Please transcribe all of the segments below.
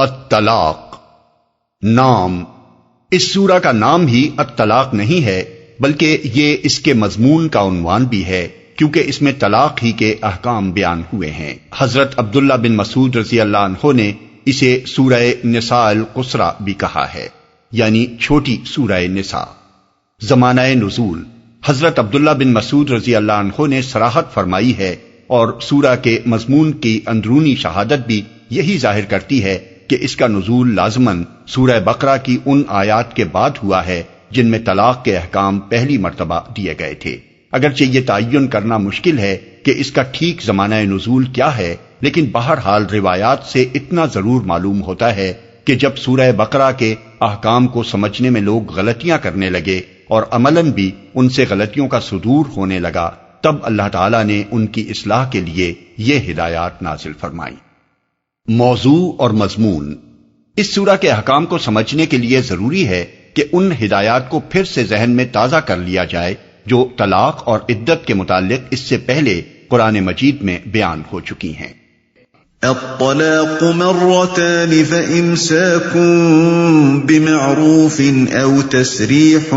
الطلاق نام اس سورہ کا نام ہی الطلاق نہیں ہے، بلکہ یہ اس کے مضمون کا عنوان بھی ہے، کیونکہ اس میں طلاق ہی کے احکام بیان ہوئے ہیں۔ حضرت عبداللہ بن مسعود رضی اللہ عنہ نے اسے سورہ نساء القصرى بھی کہا ہے، یعنی چھوٹی سورہ نساء۔ زمانہ نزول حضرت عبداللہ بن مسعود رضی اللہ عنہ نے صراحت فرمائی ہے، اور سورہ کے مضمون کی اندرونی شہادت بھی یہی ظاہر کرتی ہے کہ اس کا نزول لازماً سورہ بقرہ کی ان آیات کے بعد ہوا ہے جن میں طلاق کے احکام پہلی مرتبہ دیے گئے تھے۔ اگرچہ یہ تعین کرنا مشکل ہے کہ اس کا ٹھیک زمانہ نزول کیا ہے، لیکن بہرحال روایات سے اتنا ضرور معلوم ہوتا ہے کہ جب سورہ بقرہ کے احکام کو سمجھنے میں لوگ غلطیاں کرنے لگے اور عملاً بھی ان سے غلطیوں کا صدور ہونے لگا، تب اللہ تعالیٰ نے ان کی اصلاح کے لیے یہ ہدایات نازل فرمائی۔ موضوع اور مضمون اس سورہ کے احکام کو سمجھنے کے لیے ضروری ہے کہ ان ہدایات کو پھر سے ذہن میں تازہ کر لیا جائے جو طلاق اور عدت کے متعلق اس سے پہلے قرآن مجید میں بیان ہو چکی ہیں۔ الطلاق مرتان فإمساك بمعروف أو تسريح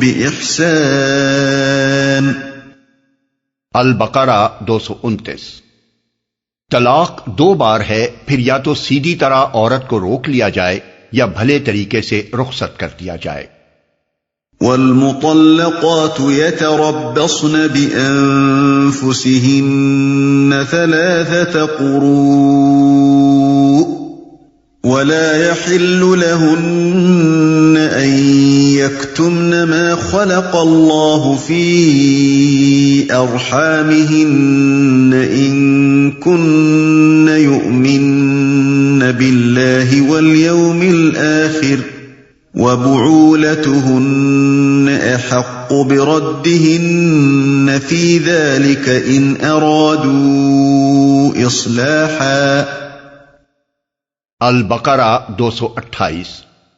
بإحسان۔ البقرہ 229۔ طلاق دو بار ہے، پھر یا تو سیدھی طرح عورت کو روک لیا جائے یا بھلے طریقے سے رخصت کر دیا جائے۔ والمطلقات يتربصن بأنفسهن ثلاثة قروء ولا يحل لهن أن يكتمن ما خلق الله في أرحامهن إن كن يؤمن بالله واليوم الآخر وبعولتهن أحق بردهن في ذلك إن أرادوا إصلاحا۔ البقرہ 228۔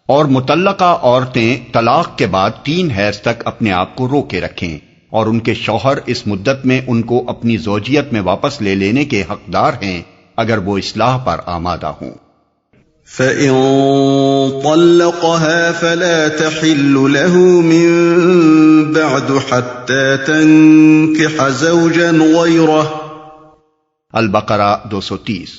اور مطلقہ عورتیں طلاق کے بعد 3 حیض تک اپنے آپ کو روکے رکھیں، اور ان کے شوہر اس مدت میں ان کو اپنی زوجیت میں واپس لے لینے کے حقدار ہیں اگر وہ اصلاح پر آمادہ ہوں۔ فَإِن طَلَّقَهَا فَلَا تَحِلُّ لَهُ مِن بَعْدُ حَتَّى تَنكِحَ زَوْجًا غَيْرَهُ۔ البقرہ 230۔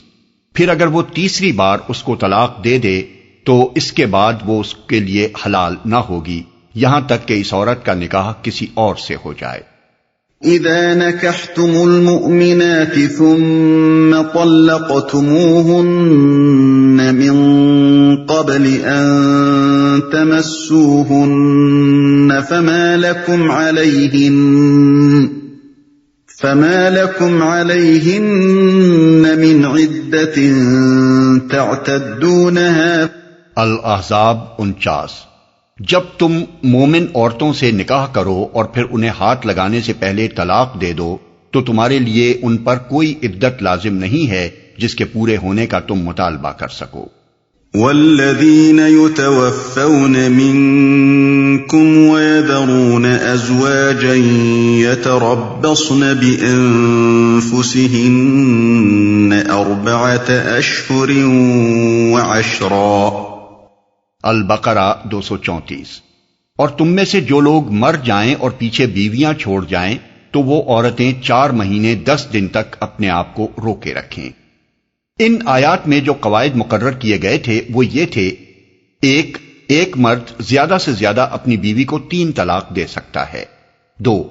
پھر اگر وہ تیسری بار اس کو طلاق دے دے تو اس کے بعد وہ اس کے لیے حلال نہ ہوگی یہاں تک کہ اس عورت کا نکاح کسی اور سے ہو جائے۔ اذا نكحتم المؤمنات ثم طلقتموهن من قبل ان تمسوهن فما لكم عليهن من عدة تعتدونها۔ الاحزاب 49۔ جب تم مومن عورتوں سے نکاح کرو اور پھر انہیں ہاتھ لگانے سے پہلے طلاق دے دو تو تمہارے لیے ان پر کوئی عدت لازم نہیں ہے جس کے پورے ہونے کا تم مطالبہ کر سکو۔ والذین یتوفون منکم ویذرون ازواجا یتربصن بانفسہن 4 اشہر وعشرا۔ البقرہ 234۔ اور تم میں سے جو لوگ مر جائیں اور پیچھے بیویاں چھوڑ جائیں تو وہ عورتیں 4 مہینے 10 دن تک اپنے آپ کو روکے رکھیں۔ ان آیات میں جو قواعد مقرر کیے گئے تھے وہ یہ تھے: ایک مرد زیادہ سے زیادہ اپنی بیوی کو 3 طلاق دے سکتا ہے۔ 2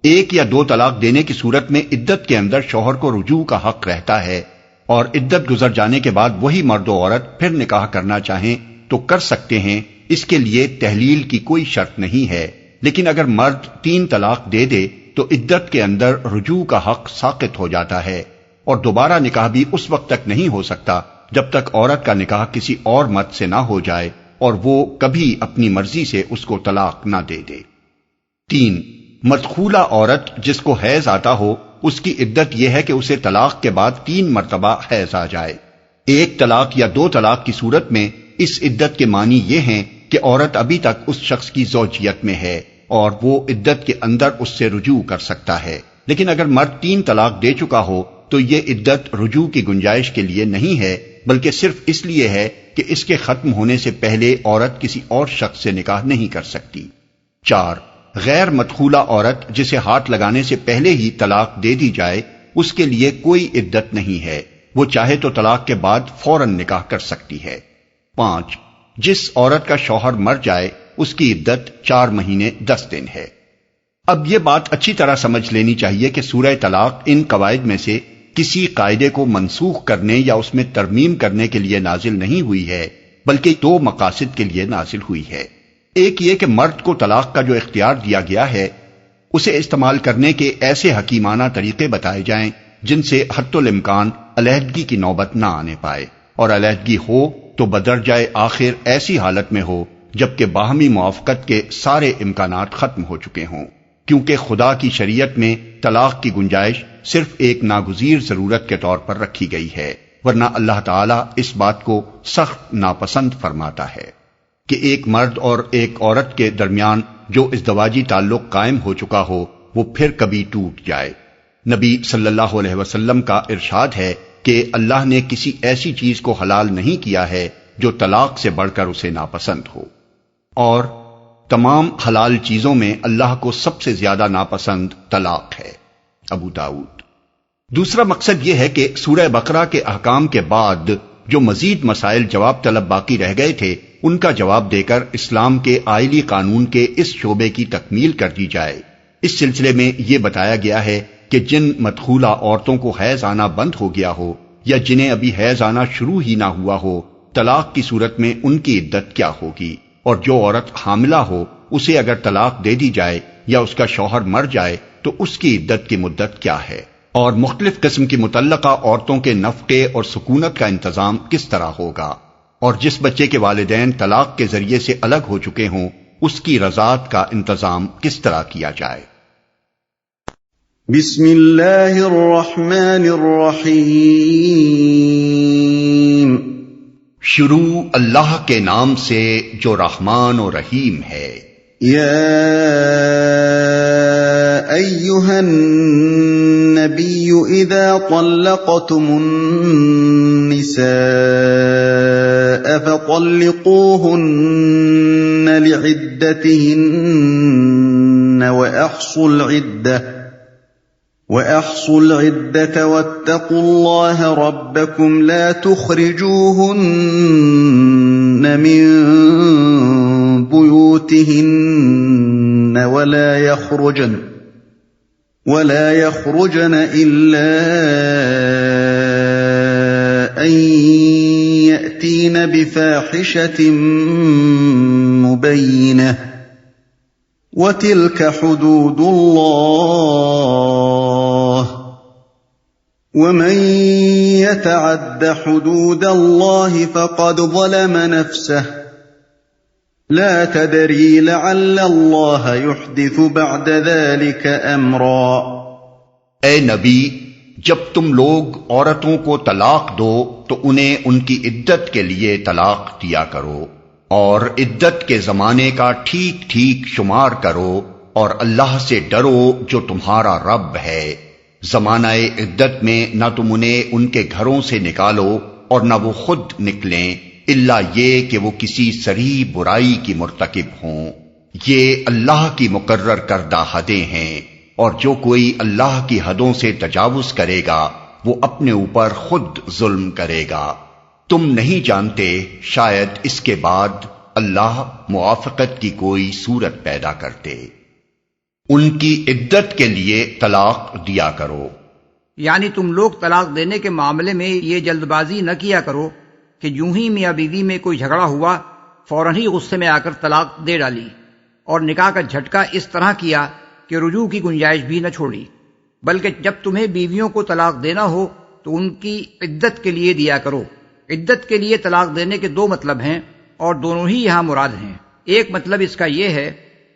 1 یا 2 طلاق دینے کی صورت میں عدت کے اندر شوہر کو رجوع کا حق رہتا ہے، اور عدت گزر جانے کے بعد وہی مرد و عورت پھر نکاح کرنا چاہیں تو کر سکتے ہیں، اس کے لیے تحلیل کی کوئی شرط نہیں ہے۔ لیکن اگر مرد 3 طلاق دے دے تو عدت کے اندر رجوع کا حق ساقط ہو جاتا ہے، اور دوبارہ نکاح بھی اس وقت تک نہیں ہو سکتا جب تک عورت کا نکاح کسی اور مرد سے نہ ہو جائے اور وہ کبھی اپنی مرضی سے اس کو طلاق نہ دے دے۔ 3 مدخولہ عورت جس کو حیض آتا ہو، اس کی عدت یہ ہے کہ اسے طلاق کے بعد 3 مرتبہ حیض آ جائے۔ 1 طلاق یا 2 طلاق کی صورت میں اس عدت کے معنی یہ ہیں کہ عورت ابھی تک اس شخص کی زوجیت میں ہے اور وہ عدت کے اندر اس سے رجوع کر سکتا ہے، لیکن اگر مرد 3 طلاق دے چکا ہو تو یہ عدت رجوع کی گنجائش کے لیے نہیں ہے، بلکہ صرف اس لیے ہے کہ اس کے ختم ہونے سے پہلے عورت کسی اور شخص سے نکاح نہیں کر سکتی۔ 4، غیر مدخولہ عورت جسے ہاتھ لگانے سے پہلے ہی طلاق دے دی جائے اس کے لیے کوئی عدت نہیں ہے، وہ چاہے تو طلاق کے بعد فوراً نکاح کر سکتی ہے۔ 5، جس عورت کا شوہر مر جائے اس کی عدت 4 مہینے 10 دن ہے۔ اب یہ بات اچھی طرح سمجھ لینی چاہیے کہ سورہ طلاق ان قواعد میں سے کسی قاعدے کو منسوخ کرنے یا اس میں ترمیم کرنے کے لیے نازل نہیں ہوئی ہے، بلکہ 2 مقاصد کے لیے نازل ہوئی ہے۔ ایک یہ کہ مرد کو طلاق کا جو اختیار دیا گیا ہے اسے استعمال کرنے کے ایسے حکیمانہ طریقے بتائے جائیں جن سے حتی الامکان علیحدگی کی نوبت نہ آنے پائے، اور علیحدگی ہو تو بدرجہ آخر ایسی حالت میں ہو جبکہ باہمی موافقت کے سارے امکانات ختم ہو چکے ہوں، کیونکہ خدا کی شریعت میں طلاق کی گنجائش صرف ایک ناگزیر ضرورت کے طور پر رکھی گئی ہے، ورنہ اللہ تعالیٰ اس بات کو سخت ناپسند فرماتا ہے کہ ایک مرد اور ایک عورت کے درمیان جو ازدواجی تعلق قائم ہو چکا ہو وہ پھر کبھی ٹوٹ جائے۔ نبی صلی اللہ علیہ وسلم کا ارشاد ہے کہ اللہ نے کسی ایسی چیز کو حلال نہیں کیا ہے جو طلاق سے بڑھ کر اسے ناپسند ہو، اور تمام حلال چیزوں میں اللہ کو سب سے زیادہ ناپسند طلاق ہے۔ ابو داؤد۔ دوسرا مقصد یہ ہے کہ سورہ بقرہ کے احکام کے بعد جو مزید مسائل جواب طلب باقی رہ گئے تھے ان کا جواب دے کر اسلام کے آئلی قانون کے اس شعبے کی تکمیل کر دی جائے۔ اس سلسلے میں یہ بتایا گیا ہے کہ جن مدخولہ عورتوں کو حیض آنا بند ہو گیا ہو یا جنہیں ابھی حیض آنا شروع ہی نہ ہوا ہو، طلاق کی صورت میں ان کی عدت کیا ہوگی، اور جو عورت حاملہ ہو اسے اگر طلاق دے دی جائے یا اس کا شوہر مر جائے تو اس کی عدت کی مدت کیا ہے، اور مختلف قسم کی متعلقہ عورتوں کے نفقے اور سکونت کا انتظام کس طرح ہوگا، اور جس بچے کے والدین طلاق کے ذریعے سے الگ ہو چکے ہوں اس کی رضاعت کا انتظام کس طرح کیا جائے۔ بسم اللہ الرحمن الرحیم۔ شروع اللہ کے نام سے جو رحمان و رحیم ہے۔ یا ایہا النبی اذا طلقتم النساء فطلقوهن لعدتهن وأحصوا العدة واتقوا الله ربكم لا تخرجوهن من بيوتهن ولا يخرجن إلا أن يأتين بفاحشة مبينة وتلك حدود الله ومن يتعد حدود الله فقد ظلم نفسه لا تدري لعل الله يحدث بعد ذلك امرا۔ اے نبی، جب تم لوگ عورتوں کو طلاق دو تو انہیں ان کی عدت کے لیے طلاق دیا کرو، اور عدت کے زمانے کا ٹھیک ٹھیک شمار کرو، اور اللہ سے ڈرو جو تمہارا رب ہے۔ زمانہ عدت میں نہ تم انہیں ان کے گھروں سے نکالو اور نہ وہ خود نکلیں، الا یہ کہ وہ کسی صریح برائی کی مرتکب ہوں۔ یہ اللہ کی مقرر کردہ حدیں ہیں، اور جو کوئی اللہ کی حدوں سے تجاوز کرے گا وہ اپنے اوپر خود ظلم کرے گا۔ تم نہیں جانتے شاید اس کے بعد اللہ موافقت کی کوئی صورت پیدا کرتے۔ ان کی عدت کے لیے طلاق دیا کرو، یعنی تم لوگ طلاق دینے کے معاملے میں یہ جلد بازی نہ کیا کرو کہ یوں ہی میاں بیوی میں کوئی جھگڑا ہوا فوراً ہی غصے میں آ کر طلاق دے ڈالی، اور نکاح کا جھٹکا اس طرح کیا کہ رجوع کی گنجائش بھی نہ چھوڑی، بلکہ جب تمہیں بیویوں کو طلاق دینا ہو تو ان کی عدت کے لیے دیا کرو۔ عدت کے لیے طلاق دینے کے 2 مطلب ہیں، اور دونوں ہی یہاں مراد ہیں۔ ایک مطلب اس کا یہ ہے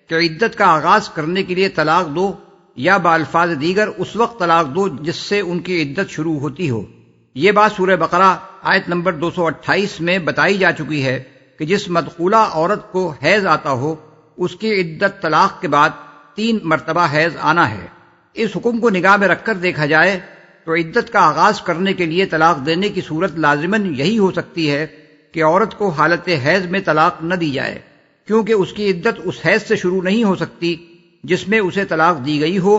کہ عدت کا آغاز کرنے کے لیے طلاق دو، یا بالفاظ دیگر اس وقت طلاق دو جس سے ان کی عدت شروع ہوتی ہو۔ یہ بات سورہ بقرہ آیت نمبر 228 میں بتائی جا چکی ہے کہ جس مدخولہ عورت کو حیض آتا ہو اس کی عدت طلاق کے بعد 3 مرتبہ حیض آنا ہے۔ اس حکم کو نگاہ میں رکھ کر دیکھا جائے تو تو عدت کا آغاز کرنے کے لیے طلاق دینے کی صورت لازماً یہی ہو سکتی ہے کہ عورت کو حالت حیض میں طلاق نہ دی جائے، کیونکہ اس کی عدت اس حیض سے شروع نہیں ہو سکتی جس میں اسے طلاق دی گئی ہو،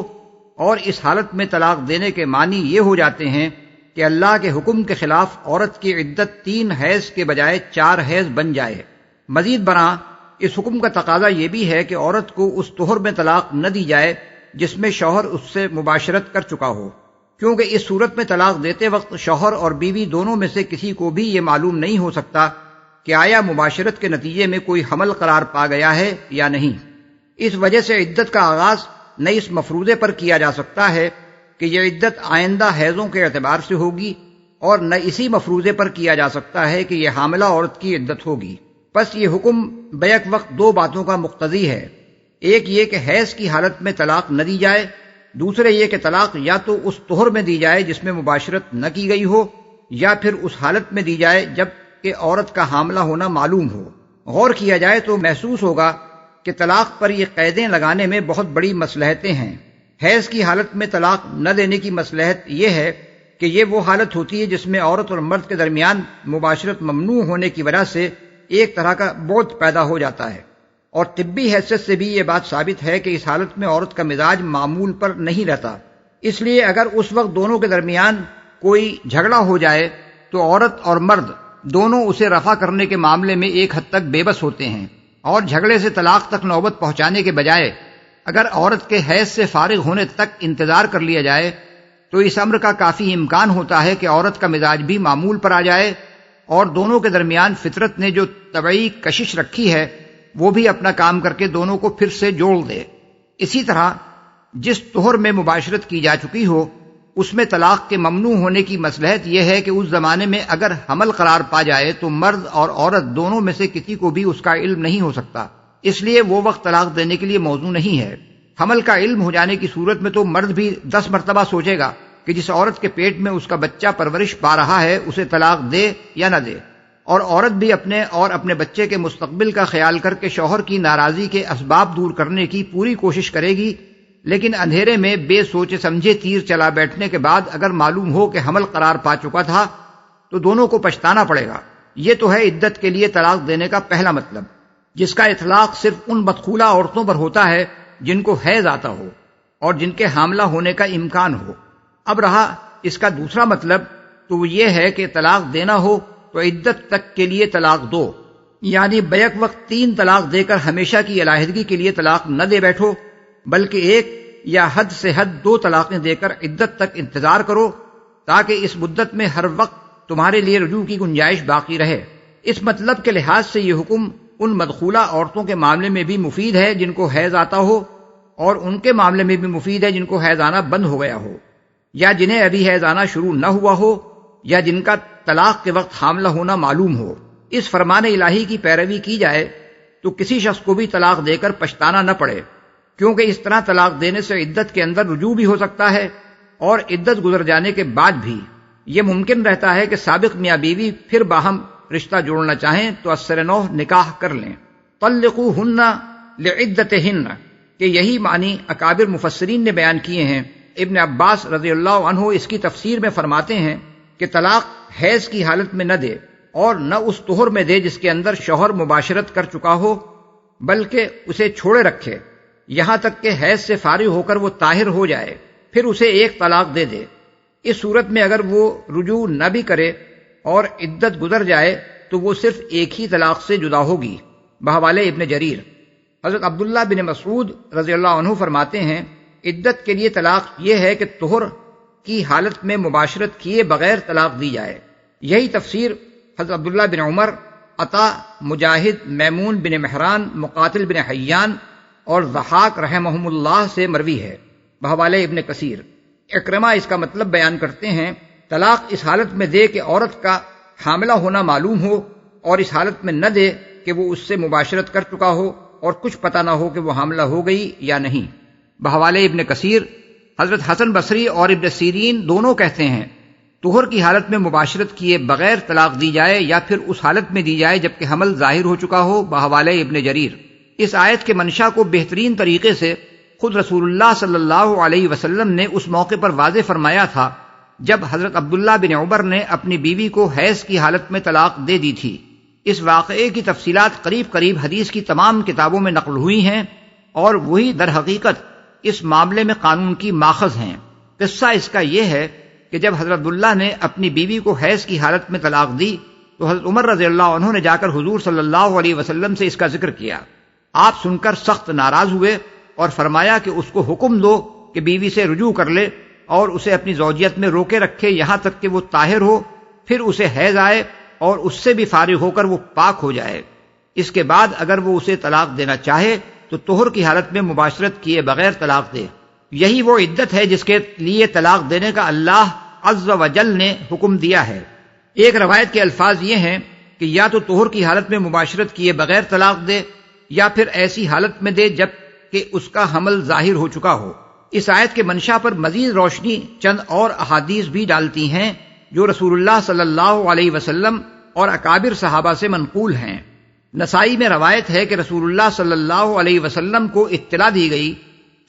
اور اس حالت میں طلاق دینے کے معنی یہ ہو جاتے ہیں کہ اللہ کے حکم کے خلاف عورت کی عدت 3 حیض کے بجائے 4 حیض بن جائے۔ مزید برآں اس حکم کا تقاضا یہ بھی ہے کہ عورت کو اس طہر میں طلاق نہ دی جائے جس میں شوہر اس سے مباشرت کر چکا ہو، کیونکہ اس صورت میں طلاق دیتے وقت شوہر اور بیوی دونوں میں سے کسی کو بھی یہ معلوم نہیں ہو سکتا کہ آیا مباشرت کے نتیجے میں کوئی حمل قرار پا گیا ہے یا نہیں۔ اس وجہ سے عدت کا آغاز نہ اس مفروضے پر کیا جا سکتا ہے کہ یہ عدت آئندہ حیضوں کے اعتبار سے ہوگی، اور نہ اسی مفروضے پر کیا جا سکتا ہے کہ یہ حاملہ عورت کی عدت ہوگی۔ پس یہ حکم بیک وقت 2 باتوں کا مقتضی ہے، ایک یہ کہ حیض کی حالت میں طلاق نہ دی جائے، دوسرے یہ کہ طلاق یا تو اس طہر میں دی جائے جس میں مباشرت نہ کی گئی ہو، یا پھر اس حالت میں دی جائے جب کہ عورت کا حاملہ ہونا معلوم ہو۔ غور کیا جائے تو محسوس ہوگا کہ طلاق پر یہ قیدیں لگانے میں بہت بڑی مصلحتیں ہیں۔ حیض کی حالت میں طلاق نہ دینے کی مصلحت یہ ہے کہ یہ وہ حالت ہوتی ہے جس میں عورت اور مرد کے درمیان مباشرت ممنوع ہونے کی وجہ سے ایک طرح کا بعد پیدا ہو جاتا ہے، اور طبی حیثیت سے بھی یہ بات ثابت ہے کہ اس حالت میں عورت کا مزاج معمول پر نہیں رہتا۔ اس لیے اگر اس وقت دونوں کے درمیان کوئی جھگڑا ہو جائے تو عورت اور مرد دونوں اسے رفع کرنے کے معاملے میں ایک حد تک بے بس ہوتے ہیں، اور جھگڑے سے طلاق تک نوبت پہنچانے کے بجائے اگر عورت کے حیض سے فارغ ہونے تک انتظار کر لیا جائے تو اس امر کا کافی امکان ہوتا ہے کہ عورت کا مزاج بھی معمول پر آ جائے، اور دونوں کے درمیان فطرت نے جو طبعی کشش رکھی ہے وہ بھی اپنا کام کر کے دونوں کو پھر سے جوڑ دے۔ اسی طرح جس طہر میں مباشرت کی جا چکی ہو اس میں طلاق کے ممنوع ہونے کی مصلحت یہ ہے کہ اس زمانے میں اگر حمل قرار پا جائے تو مرد اور عورت دونوں میں سے کسی کو بھی اس کا علم نہیں ہو سکتا، اس لیے وہ وقت طلاق دینے کے لیے موزوں نہیں ہے۔ حمل کا علم ہو جانے کی صورت میں تو مرد بھی 10 مرتبہ سوچے گا کہ جس عورت کے پیٹ میں اس کا بچہ پرورش پا رہا ہے اسے طلاق دے یا نہ دے، اور عورت بھی اپنے اور اپنے بچے کے مستقبل کا خیال کر کے شوہر کی ناراضی کے اسباب دور کرنے کی پوری کوشش کرے گی، لیکن اندھیرے میں بے سوچے سمجھے تیر چلا بیٹھنے کے بعد اگر معلوم ہو کہ حمل قرار پا چکا تھا تو دونوں کو پچھتانا پڑے گا۔ یہ تو ہے عدت کے لیے طلاق دینے کا پہلا مطلب، جس کا اطلاق صرف ان مدخولہ عورتوں پر ہوتا ہے جن کو حیض آتا ہو اور جن کے حاملہ ہونے کا امکان ہو۔ اب رہا اس کا دوسرا مطلب تو وہ یہ ہے کہ طلاق دینا ہو تو عدت تک کے لیے طلاق دو، یعنی بیک وقت 3 طلاق دے کر ہمیشہ کی علیحدگی کے لیے طلاق نہ دے بیٹھو، بلکہ 1 یا حد سے حد 2 طلاقیں دے کر عدت تک انتظار کرو، تاکہ اس مدت میں ہر وقت تمہارے لیے رجوع کی گنجائش باقی رہے۔ اس مطلب کے لحاظ سے یہ حکم ان مدخولہ عورتوں کے معاملے میں بھی مفید ہے جن کو حیض آتا ہو، اور ان کے معاملے میں بھی مفید ہے جن کو حیض آنا بند ہو گیا ہو، یا جنہیں ابھی حیض آنا شروع نہ ہوا ہو، یا جن کا طلاق کے وقت حاملہ ہونا معلوم ہو۔ اس فرمان الہی کی پیروی کی جائے تو کسی شخص کو بھی طلاق دے کر پچھتانا نہ پڑے، کیونکہ اس طرح طلاق دینے سے عدت کے اندر رجوع بھی ہو سکتا ہے، اور عدت گزر جانے کے بعد بھی یہ ممکن رہتا ہے کہ سابق میاں بیوی پھر باہم رشتہ جوڑنا چاہیں تو اثر نو نکاح کر لیں۔ طلقوہن لعدتہن کہ یہی معنی اکابر مفسرین نے بیان کیے ہیں۔ ابن عباس رضی اللہ عنہ اس کی تفسیر میں فرماتے ہیں کہ طلاق حیض کی حالت میں نہ دے، اور نہ اس طہر میں دے جس کے اندر شوہر مباشرت کر چکا ہو، بلکہ اسے چھوڑے رکھے یہاں تک کہ حیض سے فارغ ہو کر وہ طاہر ہو جائے، پھر اسے 1 طلاق دے دے۔ اس صورت میں اگر وہ رجوع نہ بھی کرے اور عدت گزر جائے تو وہ صرف 1 ہی طلاق سے جدا ہوگی، بحوالے ابن جریر۔ حضرت عبداللہ بن مسعود رضی اللہ عنہ فرماتے ہیں عدت کے لیے طلاق یہ ہے کہ طہر کی حالت میں مباشرت کیے بغیر طلاق دی جائے۔ یہی تفسیر حضرت عبداللہ بن عمر، عطا، مجاہد، میمون بن مہران، مقاتل بن حیان اور ضحاک رحمہم اللہ سے مروی ہے، بحوالے ابن کثیر۔ اکرمہ اس کا مطلب بیان کرتے ہیں طلاق اس حالت میں دے کہ عورت کا حاملہ ہونا معلوم ہو، اور اس حالت میں نہ دے کہ وہ اس سے مباشرت کر چکا ہو اور کچھ پتہ نہ ہو کہ وہ حاملہ ہو گئی یا نہیں، بحوالے ابن کثیر۔ حضرت حسن بصری اور ابن سیرین دونوں کہتے ہیں طہر کی حالت میں مباشرت کیے بغیر طلاق دی جائے یا پھر اس حالت میں دی جائے جبکہ حمل ظاہر ہو چکا ہو، بحوالے ابن جریر۔ اس آیت کے منشا کو بہترین طریقے سے خود رسول اللہ صلی اللہ علیہ وسلم نے اس موقع پر واضح فرمایا تھا جب حضرت عبداللہ بن عمر نے اپنی بیوی کو حیض کی حالت میں طلاق دے دی تھی۔ اس واقعے کی تفصیلات قریب قریب حدیث کی تمام کتابوں میں نقل ہوئی ہیں اور وہی در حقیقت اس معاملے میں قانون کی ماخذ ہیں۔ قصہ اس کا یہ ہے کہ جب حضرت عبداللہ نے اپنی بیوی کو حیض کی حالت میں طلاق دی تو حضرت عمر رضی اللہ عنہ نے جا کر حضور صلی اللہ علیہ وسلم سے اس کا ذکر کیا۔ آپ سن کر سخت ناراض ہوئے اور فرمایا کہ اس کو حکم دو کہ بیوی سے رجوع کر لے اور اسے اپنی زوجیت میں روکے رکھے یہاں تک کہ وہ طاہر ہو، پھر اسے حیض آئے اور اس سے بھی فارغ ہو کر وہ پاک ہو جائے۔ اس کے بعد اگر وہ اسے طلاق دینا چاہے تو طہر کی حالت میں مباشرت کیے بغیر طلاق دے۔ یہی وہ عدت ہے جس کے لیے طلاق دینے کا اللہ عز و جل نے حکم دیا ہے۔ ایک روایت کے الفاظ یہ ہیں کہ یا تو طہر کی حالت میں مباشرت کیے بغیر طلاق دے یا پھر ایسی حالت میں دے جب کہ اس کا حمل ظاہر ہو چکا ہو۔ اس آیت کے منشا پر مزید روشنی چند اور احادیث بھی ڈالتی ہیں جو رسول اللہ صلی اللہ علیہ وسلم اور اکابر صحابہ سے منقول ہیں۔ نسائی میں روایت ہے کہ رسول اللہ صلی اللہ علیہ وسلم کو اطلاع دی گئی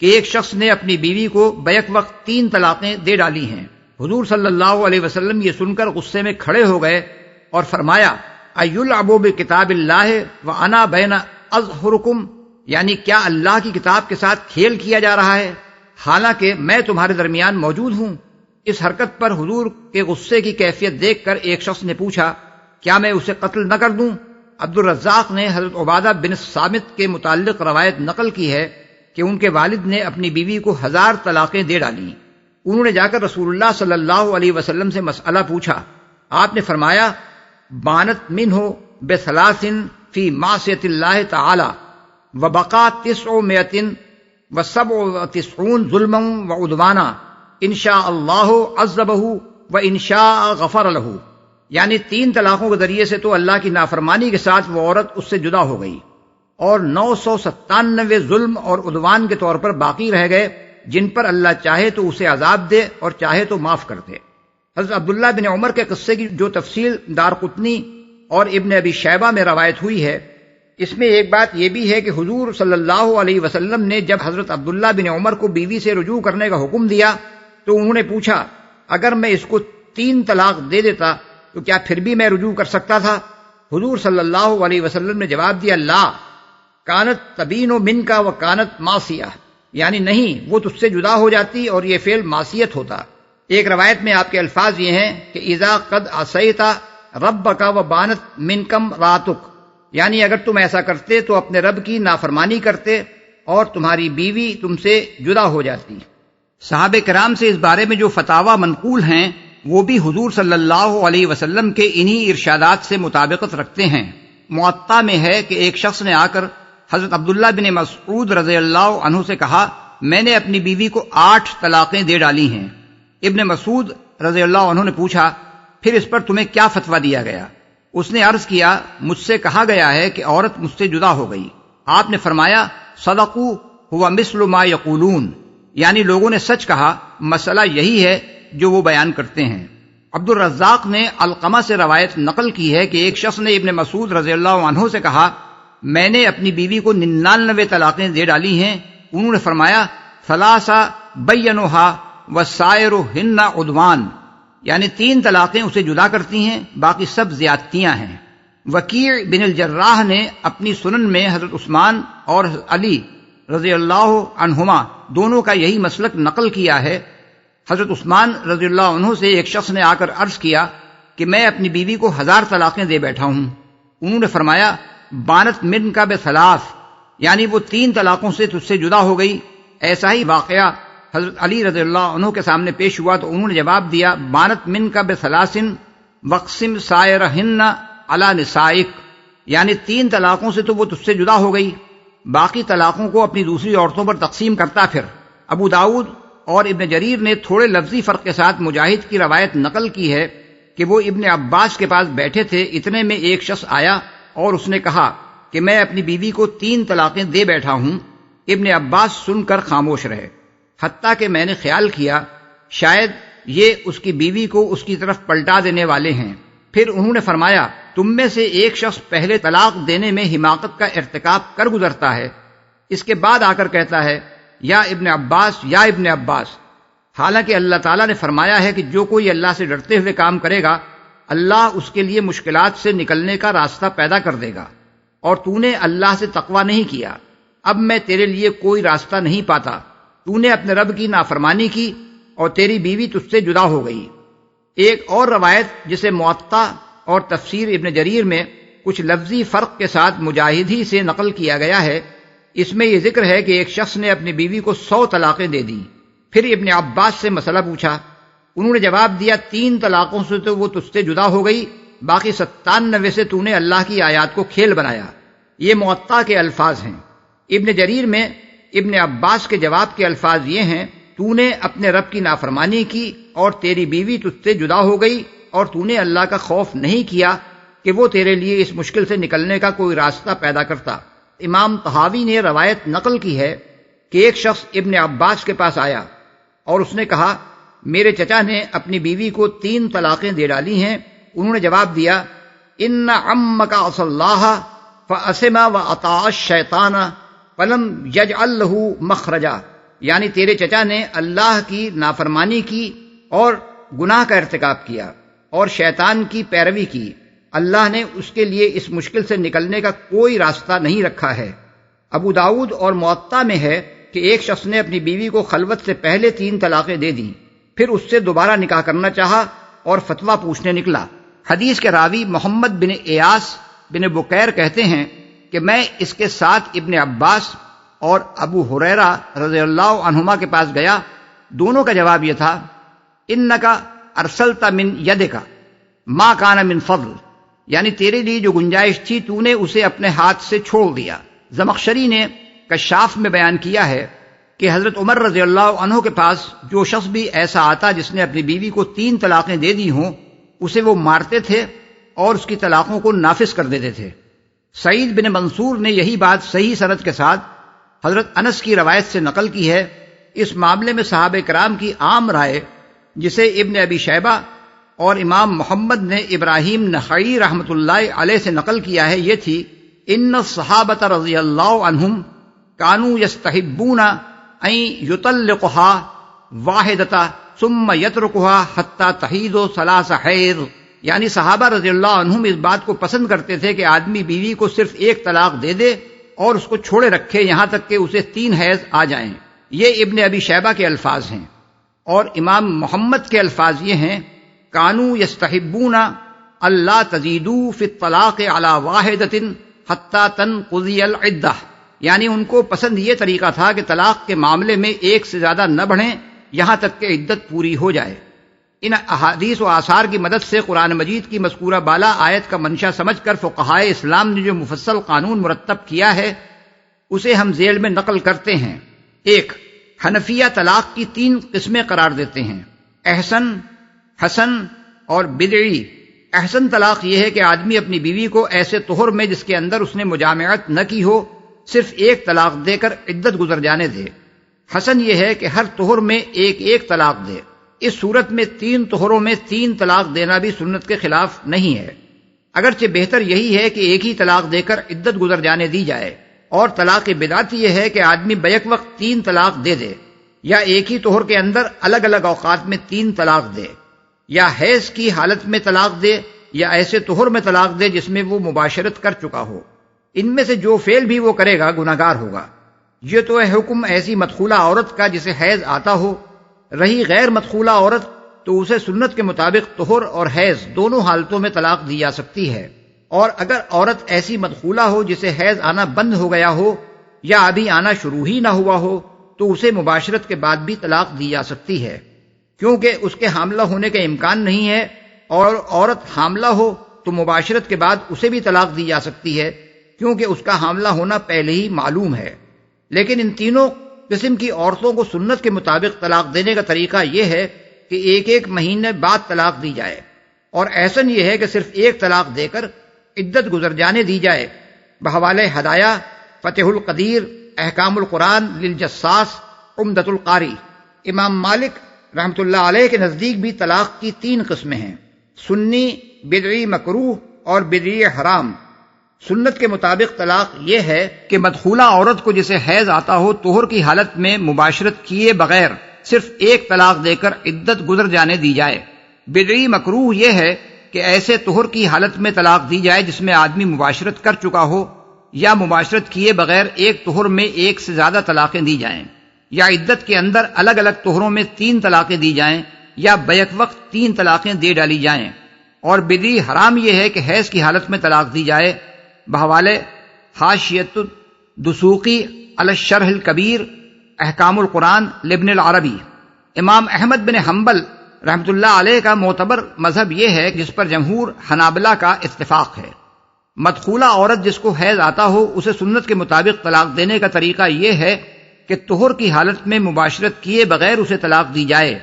کہ ایک شخص نے اپنی بیوی کو بیک وقت 3 طلاقیں دے ڈالی ہیں۔ حضور صلی اللہ علیہ وسلم یہ سن کر غصے میں کھڑے ہو گئے اور فرمایا ایلعبوا بکتاب اللہ وانا بین اظہرکم، یعنی کیا اللہ کی کتاب کے ساتھ کھیل کیا جا رہا ہے حالانکہ میں تمہارے درمیان موجود ہوں۔ اس حرکت پر حضور کے غصے کی کیفیت دیکھ کر ایک شخص نے پوچھا کیا میں اسے قتل نہ کر دوں؟ عبد الرزاق نے حضرت عبادہ بن صامت کے متعلق روایت نقل کی ہے کہ ان کے والد نے اپنی بیوی کو 1000 طلاقیں دے ڈالیں۔ انہوں نے جا کر رسول اللہ صلی اللہ علیہ وسلم سے مسئلہ پوچھا۔ آپ نے فرمایا بانت منہ بثلاث فی معصیت اللہ تعالی وبقا 900 و97 ظلما وعدوانا انشاء اللہ عذبہ وانشاء غفر لہ، یعنی 3 طلاقوں کے ذریعے سے تو اللہ کی نافرمانی کے ساتھ وہ عورت اس سے جدا ہو گئی اور 997 ظلم اور عدوان کے طور پر باقی رہ گئے جن پر اللہ چاہے تو اسے عذاب دے اور چاہے تو معاف کر دے۔ حضرت عبداللہ بن عمر کے قصے کی جو تفصیل دارقطنی اور ابن ابی شیبہ میں روایت ہوئی ہے، اس میں ایک بات یہ بھی ہے کہ حضور صلی اللہ علیہ وسلم نے جب حضرت عبداللہ بن عمر کو بیوی سے رجوع کرنے کا حکم دیا تو انہوں نے پوچھا اگر میں اس کو 3 طلاق دے دیتا تو کیا پھر بھی میں رجوع کر سکتا تھا؟ حضور صلی اللہ علیہ وسلم نے جواب دیا لا کانت تبین من کا و کانت معصیہ، یعنی نہیں، وہ تجھ سے جدا ہو جاتی اور یہ فعل معصیت ہوتا۔ ایک روایت میں آپ کے الفاظ یہ ہیں کہ اذا قد عصیت ربک و بانت منکم راتک، یعنی اگر تم ایسا کرتے تو اپنے رب کی نافرمانی کرتے اور تمہاری بیوی تم سے جدا ہو جاتی۔ صحابہ کرام سے اس بارے میں جو فتاوی منقول ہیں وہ بھی حضور صلی اللہ علیہ وسلم کے انہی ارشادات سے مطابقت رکھتے ہیں۔ معطا میں ہے کہ ایک شخص نے آ کر حضرت عبداللہ بن مسعود رضی اللہ عنہ سے کہا میں نے اپنی بیوی کو 8 طلاقیں دے ڈالی ہیں۔ ابن مسعود رضی اللہ عنہ نے پوچھا پھر اس پر تمہیں کیا فتویٰ دیا گیا؟ اس نے عرض کیا مجھ سے کہا گیا ہے کہ عورت مجھ سے جدا ہو گئی۔ آپ نے فرمایا صدقوا هو مثل ما یقولون، یعنی لوگوں نے سچ کہا، مسئلہ یہی ہے جو وہ بیان کرتے ہیں۔ عبد الرزاق نے علقمہ سے روایت نقل کی ہے کہ ایک شخص نے ابن مسعود رضی اللہ عنہ سے کہا میں نے اپنی بیوی کو 99 طلاقیں دے ڈالی ہیں۔ انہوں نے فرمایا ثلاثہ بینھا وسائرہن عدوان، یعنی 3 طلاقیں اسے جدا کرتی ہیں، باقی سب زیادتیاں ہیں۔ وکیع بن الجراح نے اپنی سنن میں حضرت عثمان اور علی رضی اللہ عنہما دونوں کا یہی مسلک نقل کیا ہے۔ حضرت عثمان رضی اللہ عنہ سے ایک شخص نے آ کر عرض کیا کہ میں اپنی بیوی کو 1000 طلاقیں دے بیٹھا ہوں۔ انہوں نے فرمایا بانت من کا بثلاث، یعنی وہ 3 طلاقوں سے تجھ سے جدا ہو گئی۔ ایسا ہی واقعہ حضرت علی رضی اللہ عنہ کے سامنے پیش ہوا تو انہوں نے جواب دیا بانت من کا بثلاث وقسم سائرہن علی نسائک، یعنی 3 طلاقوں سے تو وہ تجھ سے جدا ہو گئی، باقی طلاقوں کو اپنی دوسری عورتوں پر تقسیم کرتا پھر۔ ابو داؤد اور ابن جریر نے تھوڑے لفظی فرق کے ساتھ مجاہد کی روایت نقل کی ہے کہ وہ ابن عباس کے پاس بیٹھے تھے، اتنے میں ایک شخص آیا اور اس نے کہا کہ میں اپنی بیوی کو 3 طلاقیں دے بیٹھا ہوں۔ ابن عباس سن کر خاموش رہے، حتیٰ کہ میں نے خیال کیا شاید یہ اس کی بیوی کو اس کی طرف پلٹا دینے والے ہیں۔ پھر انہوں نے فرمایا تم میں سے ایک شخص پہلے طلاق دینے میں حماقت کا ارتکاب کر گزرتا ہے، اس کے بعد آ کر کہتا ہے یا ابن عباس یا ابن عباس، حالانکہ اللہ تعالیٰ نے فرمایا ہے کہ جو کوئی اللہ سے ڈرتے ہوئے کام کرے گا اللہ اس کے لیے مشکلات سے نکلنے کا راستہ پیدا کر دے گا، اور تو نے اللہ سے تقوی نہیں کیا، اب میں تیرے لیے کوئی راستہ نہیں پاتا، تو نے اپنے رب کی نافرمانی کی اور تیری بیوی تجھ سے جدا ہو گئی۔ ایک اور روایت جسے موطا اور تفسیر ابن جریر میں کچھ لفظی فرق کے ساتھ مجاہدی سے نقل کیا گیا ہے، اس میں یہ ذکر ہے کہ ایک شخص نے اپنی بیوی کو 100 طلاقیں دے دیں۔ پھر ابن عباس سے مسئلہ پوچھا، انہوں نے جواب دیا 3 طلاقوں سے تو وہ تجھ سے جدا ہو گئی، باقی 97 سے تو نے اللہ کی آیات کو کھیل بنایا۔ یہ موطا کے الفاظ ہیں۔ ابن جریر میں ابن عباس کے جواب کے الفاظ یہ ہیں، تو نے اپنے رب کی نافرمانی کی اور تیری بیوی تجھ سے جدا ہو گئی، اور تو نے اللہ کا خوف نہیں کیا کہ وہ تیرے لیے اس مشکل سے نکلنے کا کوئی راستہ پیدا کرتا۔ امام طحاوی نے روایت نقل کی ہے کہ ایک شخص ابن عباس کے پاس آیا اور اس نے کہا، میرے چچا نے اپنی بیوی کو 3 طلاقیں دے ڈالی ہیں۔ انہوں نے جواب دیا، ان عمک عصى اللہ فاسم واطاع الشیطان فلم یجعل له مخرجا، یعنی تیرے چچا نے اللہ کی نافرمانی کی اور گناہ کا ارتکاب کیا اور شیطان کی پیروی کی، اللہ نے اس کے لیے اس مشکل سے نکلنے کا کوئی راستہ نہیں رکھا ہے۔ ابو داؤد اور موطا میں ہے کہ ایک شخص نے اپنی بیوی کو خلوت سے پہلے 3 طلاقیں دے دیں، پھر اس سے دوبارہ نکاح کرنا چاہا اور فتویٰ پوچھنے نکلا۔ حدیث کے راوی محمد بن ایاس بن بکیر کہتے ہیں کہ میں اس کے ساتھ ابن عباس اور ابو ہریرہ رضی اللہ عنہما کے پاس گیا، دونوں کا جواب یہ تھا، انکا ارسلت من یدک ما کان من فضل، یعنی تیرے لیے جو گنجائش تھی تو نے اسے اپنے ہاتھ سے چھوڑ دیا۔ زمخشری نے کشاف میں بیان کیا ہے کہ حضرت عمر رضی اللہ عنہ کے پاس جو شخص بھی ایسا آتا جس نے اپنی بیوی کو 3 طلاقیں دے دی ہوں، اسے وہ مارتے تھے اور اس کی طلاقوں کو نافذ کر دیتے تھے۔ سعید بن منصور نے یہی بات صحیح سند کے ساتھ حضرت انس کی روایت سے نقل کی ہے۔ اس معاملے میں صحابہ کرام کی عام رائے، جسے ابن ابی شیبہ اور امام محمد نے ابراہیم نخعی رحمۃ اللہ علیہ سے نقل کیا ہے، یہ تھی، ان الصحابۃ رضی اللہ عنہم کانوا یستحبون ان یطلقها واحدۃ ثم یترکها حتی تحیض 3 حیض، یعنی صحابہ رضی اللہ عنہم اس بات کو پسند کرتے تھے کہ آدمی بیوی کو صرف 1 طلاق دے دے اور اس کو چھوڑے رکھے یہاں تک کہ اسے 3 حیض آ جائیں۔ یہ ابن ابی شیبہ کے الفاظ ہیں، اور امام محمد کے الفاظ یہ ہیں، کانوا یستحبون الا تزیدوا فی الطلاق علی واحدۃ حتی تنقضی العدہ، یعنی ان کو پسند یہ طریقہ تھا کہ طلاق کے معاملے میں 1 سے زیادہ نہ بڑھیں یہاں تک کہ عدت پوری ہو جائے۔ ان احادیث و آثار کی مدد سے قرآن مجید کی مذکورہ بالا آیت کا منشا سمجھ کر فقہائے اسلام نے جو مفصل قانون مرتب کیا ہے اسے ہم ذیل میں نقل کرتے ہیں۔ 1، حنفیہ طلاق کی 3 قسمیں قرار دیتے ہیں، احسن، حسن اور بدعی۔ احسن طلاق یہ ہے کہ آدمی اپنی بیوی کو ایسے طہر میں جس کے اندر اس نے مجامعت نہ کی ہو صرف 1 طلاق دے کر عدت گزر جانے دے۔ حسن یہ ہے کہ ہر طہر میں 1 طلاق دے۔ اس صورت میں 3 طہروں میں 3 طلاق دینا بھی سنت کے خلاف نہیں ہے، اگرچہ بہتر یہی ہے کہ 1 ہی طلاق دے کر عدت گزر جانے دی جائے۔ اور طلاق بدعت یہ ہے کہ آدمی بیک وقت 3 طلاق دے دے، یا 1 ہی طہر کے اندر الگ الگ اوقات میں 3 طلاق دے، یا حیض کی حالت میں طلاق دے، یا ایسے طہر میں طلاق دے جس میں وہ مباشرت کر چکا ہو۔ ان میں سے جو فعل بھی وہ کرے گا گناہگار ہوگا۔ یہ تو ہے حکم ایسی مدخولہ عورت کا جسے حیض آتا ہو۔ رہی غیر مدخولہ عورت تو اسے سنت کے مطابق طہر اور حیض دونوں حالتوں میں طلاق دی جا سکتی ہے، اور اگر عورت ایسی مدخولہ ہو جسے حیض آنا بند ہو گیا ہو یا ابھی آنا شروع ہی نہ ہوا ہو تو اسے مباشرت کے بعد بھی طلاق دی جا سکتی ہے، کیونکہ اس کے حاملہ ہونے کا امکان نہیں ہے، اور عورت حاملہ ہو تو مباشرت کے بعد اسے بھی طلاق دی جا سکتی ہے کیونکہ اس کا حاملہ ہونا پہلے ہی معلوم ہے۔ لیکن ان تینوں قسم کی عورتوں کو سنت کے مطابق طلاق دینے کا طریقہ یہ ہے کہ 1 مہینے بعد طلاق دی جائے، اور احسن یہ ہے کہ صرف 1 طلاق دے کر عدت گزر جانے دی جائے۔ بحوالہ ہدایہ، فتح القدیر، احکام القرآن للجساس، عمدۃ القاری۔ امام مالک رحمۃ اللہ علیہ کے نزدیک بھی طلاق کی 3 قسمیں ہیں، سنی، بدعی مکروہ اور بدعی حرام۔ سنت کے مطابق طلاق یہ ہے کہ مدخولہ عورت کو جسے حیض آتا ہو طہر کی حالت میں مباشرت کیے بغیر صرف ایک طلاق دے کر عدت گزر جانے دی جائے۔ بدعی مکروہ یہ ہے کہ ایسے طہر کی حالت میں طلاق دی جائے جس میں آدمی مباشرت کر چکا ہو، یا مباشرت کیے بغیر ایک طہر میں ایک سے زیادہ طلاقیں دی جائیں، یا عدت کے اندر الگ الگ طہروں میں 3 طلاقیں دی جائیں، یا بیک وقت 3 طلاقیں دے ڈالی جائیں۔ اور بدعی حرام یہ ہے کہ حیض کی حالت میں طلاق دی جائے۔ بحوالے حاشیۃ الدسوقی علی الشرح الکبیر احکام القرآن لابن العربی، امام احمد بن حنبل رحمۃ اللہ علیہ کا معتبر مذہب یہ ہے جس پر جمہور حنابلہ کا اتفاق ہے۔ مدخولہ عورت جس کو حیض آتا ہو اسے سنت کے مطابق طلاق دینے کا طریقہ یہ ہے کہ طہر کی حالت میں مباشرت کیے بغیر اسے طلاق دی جائے،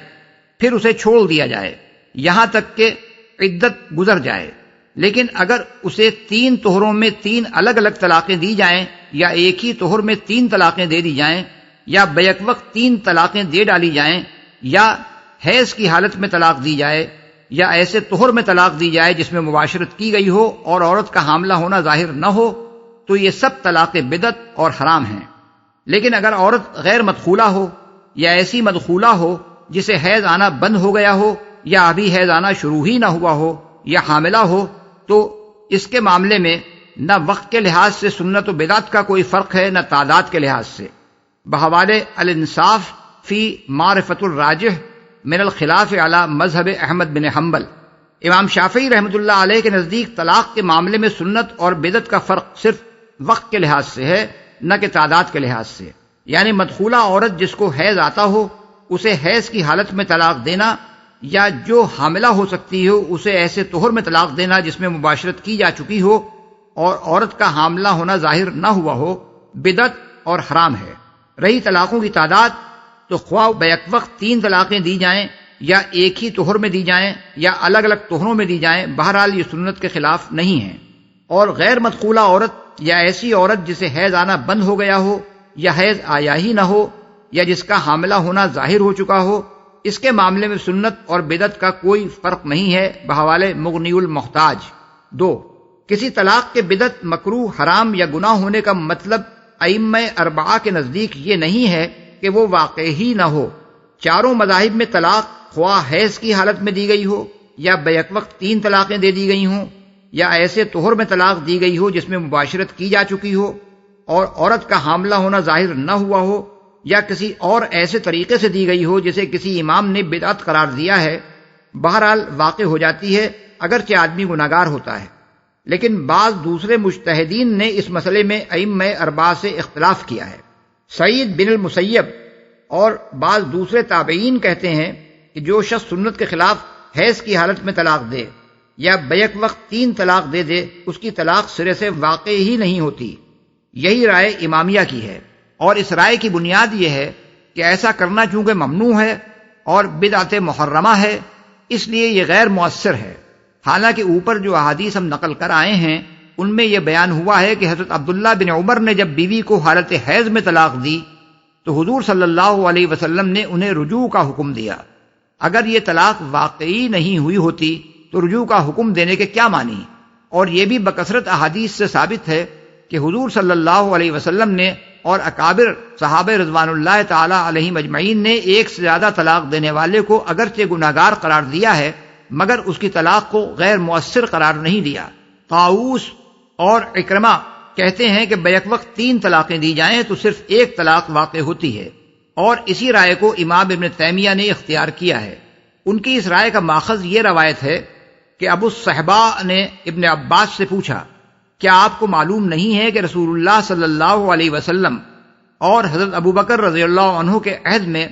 پھر اسے چھوڑ دیا جائے یہاں تک کہ عدت گزر جائے۔ لیکن اگر اسے 3 طہروں میں 3 الگ الگ طلاقیں دی جائیں، یا ایک ہی طہر میں 3 طلاقیں دے دی جائیں، یا بیک وقت 3 طلاقیں دے ڈالی جائیں، یا حیض کی حالت میں طلاق دی جائے، یا ایسے طہر میں طلاق دی جائے جس میں مباشرت کی گئی ہو اور عورت کا حاملہ ہونا ظاہر نہ ہو، تو یہ سب طلاقیں بدعت اور حرام ہیں۔ لیکن اگر عورت غیر مدخولہ ہو، یا ایسی مدخولہ ہو جسے حیض آنا بند ہو گیا ہو، یا ابھی حیض آنا شروع ہی نہ ہوا ہو، یا حاملہ ہو، تو اس کے معاملے میں نہ وقت کے لحاظ سے سنت و بدعت کا کوئی فرق ہے، نہ تعداد کے لحاظ سے۔ بحوالے الانصاف فی معرفت الراجح من الخلاف علی مذہب احمد بن حنبل، امام شافعی رحمۃ اللہ علیہ کے نزدیک طلاق کے معاملے میں سنت اور بدعت کا فرق صرف وقت کے لحاظ سے ہے، نہ کہ تعداد کے لحاظ سے۔ یعنی مدخولہ عورت جس کو حیض آتا ہو اسے حیض کی حالت میں طلاق دینا، یا جو حاملہ ہو سکتی ہو اسے ایسے طہر میں طلاق دینا جس میں مباشرت کی جا چکی ہو اور عورت کا حاملہ ہونا ظاہر نہ ہوا ہو، بدعت اور حرام ہے۔ رہی طلاقوں کی تعداد، تو خواہ بیک وقت 3 طلاقیں دی جائیں، یا ایک ہی طہر میں دی جائیں، یا الگ الگ طہروں میں دی جائیں، بہرحال یہ سنت کے خلاف نہیں ہیں۔ اور غیر مدخولہ عورت یا ایسی عورت جسے حیض آنا بند ہو گیا ہو، یا حیض آیا ہی نہ ہو، یا جس کا حاملہ ہونا ظاہر ہو چکا ہو، اس کے معاملے میں سنت اور بدعت کا کوئی فرق نہیں ہے، بحوالے مغنی المحتاج۔ 2، کسی طلاق کے بدعت، مکروہ، حرام یا گناہ ہونے کا مطلب ائمہ 4 کے نزدیک یہ نہیں ہے کہ وہ واقع ہی نہ ہو۔ چاروں مذاہب میں طلاق خواہ حیض کی حالت میں دی گئی ہو، یا بیک وقت 3 طلاقیں دے دی گئی ہوں، یا ایسے طہر میں طلاق دی گئی ہو جس میں مباشرت کی جا چکی ہو اور عورت کا حاملہ ہونا ظاہر نہ ہوا ہو، یا کسی اور ایسے طریقے سے دی گئی ہو جسے کسی امام نے بدعت قرار دیا ہے، بہرحال واقع ہو جاتی ہے اگرچہ آدمی گناہگار ہوتا ہے۔ لیکن بعض دوسرے مجتہدین نے اس مسئلے میں ائمہ 4 سے اختلاف کیا ہے۔ سعید بن المسیب اور بعض دوسرے تابعین کہتے ہیں کہ جو شخص سنت کے خلاف حیض کی حالت میں طلاق دے یا بیک وقت 3 طلاق دے دے، اس کی طلاق سرے سے واقع ہی نہیں ہوتی۔ یہی رائے امامیہ کی ہے، اور اس رائے کی بنیاد یہ ہے کہ ایسا کرنا چونکہ ممنوع ہے اور بدعت محرمہ ہے، اس لیے یہ غیر مؤثر ہے۔ حالانکہ اوپر جو احادیث ہم نقل کر آئے ہیں ان میں یہ بیان ہوا ہے کہ حضرت عبداللہ بن عمر نے جب بیوی کو حالت حیض میں طلاق دی تو حضور صلی اللہ علیہ وسلم نے انہیں رجوع کا حکم دیا۔ اگر یہ طلاق واقعی نہیں ہوئی ہوتی تو رجوع کا حکم دینے کے کیا معنی؟ اور یہ بھی بکثرت احادیث سے ثابت ہے کہ حضور صلی اللہ علیہ وسلم نے اور اکابر صحابہ رضوان اللہ تعالی علیہم اجمعین نے ایک سے زیادہ طلاق دینے والے کو اگرچہ گناہگار قرار دیا ہے مگر اس کی طلاق کو غیر مؤثر قرار نہیں دیا۔ طاؤوس اور اکرمہ کہتے ہیں کہ بیک وقت 3 طلاقیں دی جائیں تو صرف 1 طلاق واقع ہوتی ہے، اور اسی رائے کو امام ابن تیمیہ نے اختیار کیا ہے۔ ان کی اس رائے کا ماخذ یہ روایت ہے کہ ابو الصحباء نے ابن عباس سے پوچھا، کیا آپ کو معلوم نہیں ہے کہ رسول اللہ صلی اللہ علیہ وسلم اور حضرت ابو بکر رضی اللہ عنہ کے عہد میں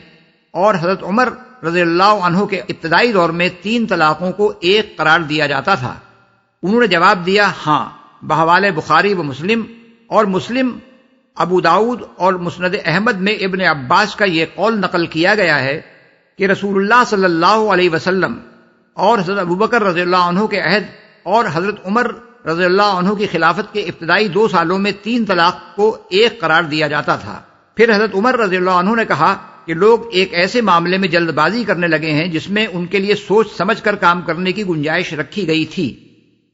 اور حضرت عمر رضی اللہ عنہ کے ابتدائی دور میں 3 طلاقوں کو 1 قرار دیا جاتا تھا؟ انہوں نے جواب دیا، ہاں، بحوالے بخاری و مسلم، اور مسلم، ابو داؤد اور مسند احمد میں ابن عباس کا یہ قول نقل کیا گیا ہے کہ رسول اللہ صلی اللہ علیہ وسلم اور حضرت ابو بکر رضی اللہ عنہ کے عہد اور حضرت عمر رضی اللہ عنہ کی خلافت کے ابتدائی 2 سالوں میں 3 طلاق کو 1 قرار دیا جاتا تھا۔ پھر حضرت عمر رضی اللہ عنہ نے کہا کہ لوگ ایک ایسے معاملے میں جلد بازی کرنے لگے ہیں جس میں ان کے لیے سوچ سمجھ کر کام کرنے کی گنجائش رکھی گئی تھی،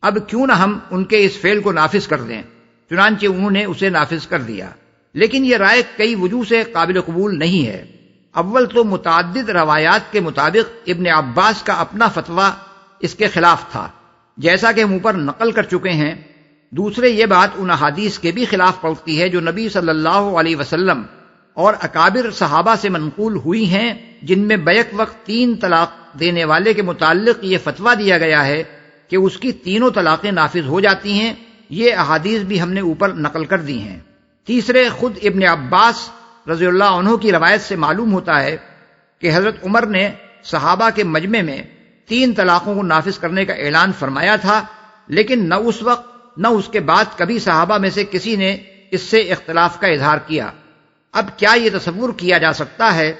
اب کیوں نہ ہم ان کے اس فعل کو نافذ کر دیں؟ چنانچہ انہوں نے اسے نافذ کر دیا۔ لیکن یہ رائے کئی وجوہ سے قابل قبول نہیں ہے۔ اول تو متعدد روایات کے مطابق ابن عباس کا اپنا فتویٰ اس کے خلاف تھا، جیسا کہ ہم اوپر نقل کر چکے ہیں۔ دوسرے یہ بات ان احادیث کے بھی خلاف پڑتی ہے جو نبی صلی اللہ علیہ وسلم اور اکابر صحابہ سے منقول ہوئی ہیں، جن میں بیک وقت 3 طلاق دینے والے کے متعلق یہ فتویٰ دیا گیا ہے کہ اس کی تینوں طلاقیں نافذ ہو جاتی ہیں۔ یہ احادیث بھی ہم نے اوپر نقل کر دی ہیں۔ تیسرے، خود ابن عباس رضی اللہ عنہ کی روایت سے معلوم ہوتا ہے کہ حضرت عمر نے صحابہ کے مجمع میں 3 طلاقوں کو نافذ کرنے کا اعلان فرمایا تھا، لیکن نہ اس وقت نہ اس کے بعد کبھی صحابہ میں سے کسی نے اس سے اختلاف کا اظہار کیا۔ اب کیا یہ تصور کیا جا سکتا ہے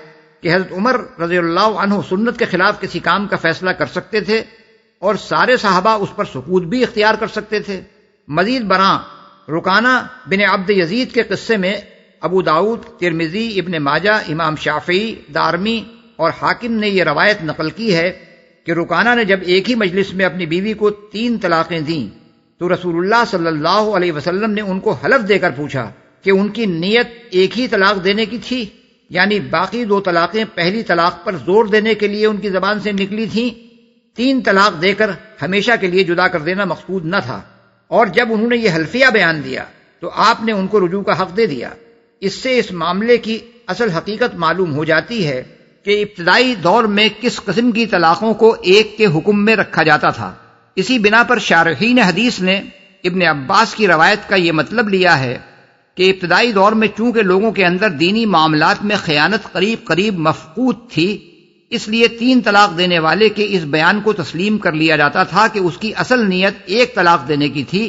کہ حضرت عمر رضی اللہ عنہ سنت کے خلاف کسی کام کا فیصلہ کر سکتے تھے اور سارے صحابہ اس پر سکوت بھی اختیار کر سکتے تھے؟ مزید برآں رکانہ بن عبد یزید کے قصے میں ابو داؤد، ترمذی، ابن ماجہ، امام شافعی، دارمی اور حاکم نے یہ روایت نقل کی ہے کہ رکانہ نے جب ایک ہی مجلس میں اپنی بیوی کو 3 طلاقیں دیں تو رسول اللہ صلی اللہ علیہ وسلم نے ان کو حلف دے کر پوچھا کہ ان کی نیت ایک ہی طلاق دینے کی تھی، یعنی باقی 2 طلاقیں پہلی طلاق پر زور دینے کے لیے ان کی زبان سے نکلی تھیں، 3 طلاق دے کر ہمیشہ کے لیے جدا کر دینا مقصود نہ تھا۔ اور جب انہوں نے یہ حلفیہ بیان دیا تو آپ نے ان کو رجوع کا حق دے دیا۔ اس سے اس معاملے کی اصل حقیقت معلوم ہو جاتی ہے کہ ابتدائی دور میں کس قسم کی طلاقوں کو ایک کے حکم میں رکھا جاتا تھا۔ اسی بنا پر شارحین حدیث نے ابن عباس کی روایت کا یہ مطلب لیا ہے کہ ابتدائی دور میں چونکہ لوگوں کے اندر دینی معاملات میں خیانت قریب قریب مفقود تھی، اس لیے 3 طلاق دینے والے کے اس بیان کو تسلیم کر لیا جاتا تھا کہ اس کی اصل نیت 1 طلاق دینے کی تھی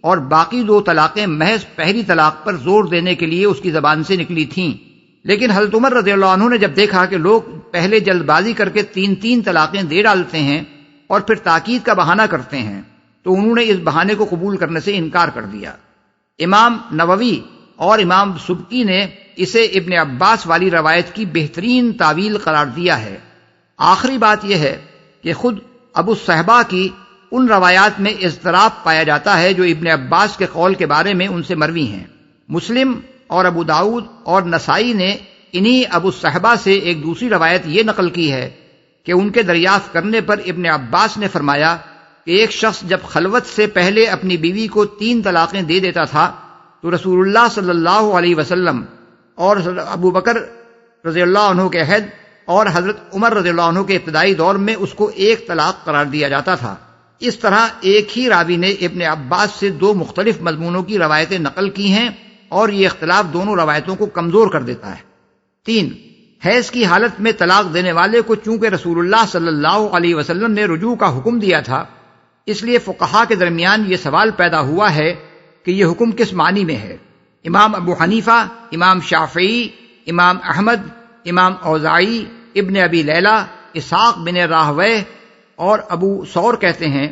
اور باقی 2 طلاقیں محض پہلی طلاق پر زور دینے کے لیے اس کی زبان سے نکلی تھیں۔ لیکن حضرت عمر رضی اللہ عنہ نے جب دیکھا کہ لوگ پہلے جلد بازی کر کے 3 طلاقیں دے ڈالتے ہیں اور پھر تاکید کا بہانہ کرتے ہیں، تو انہوں نے اس بہانے کو قبول کرنے سے انکار کر دیا۔ امام نووی اور امام سبکی نے اسے ابن عباس والی روایت کی بہترین تعویل قرار دیا ہے۔ آخری بات یہ ہے کہ خود ابو الصحبہ کی ان روایات میں اضطراب پایا جاتا ہے جو ابن عباس کے قول کے بارے میں ان سے مروی ہیں۔ مسلم اور ابو داؤد اور نسائی نے انہی ابو الصحبہ سے ایک دوسری روایت یہ نقل کی ہے کہ ان کے دریافت کرنے پر ابن عباس نے فرمایا کہ ایک شخص جب خلوت سے پہلے اپنی بیوی کو 3 طلاقیں دے دیتا تھا تو رسول اللہ صلی اللہ علیہ وسلم اور ابو بکر رضی اللہ عنہ کے عہد اور حضرت عمر رضی اللہ عنہ کے ابتدائی دور میں اس کو 1 طلاق قرار دیا جاتا تھا۔ اس طرح ایک ہی راوی نے ابن عباس سے 2 مختلف مضمونوں کی روایتیں نقل کی ہیں اور یہ اختلاف دونوں روایتوں کو کمزور کر دیتا ہے۔ 3، حیض کی حالت میں طلاق دینے والے کو چونکہ رسول اللہ صلی اللہ علیہ وسلم نے رجوع کا حکم دیا تھا، اس لیے فقہا کے درمیان یہ سوال پیدا ہوا ہے کہ یہ حکم کس معنی میں ہے۔ امام ابو حنیفہ، امام شافعی، امام احمد، امام اوزاعی، ابن ابی لیلہ، اسحاق بن راہویہ اور ابو ثور کہتے ہیں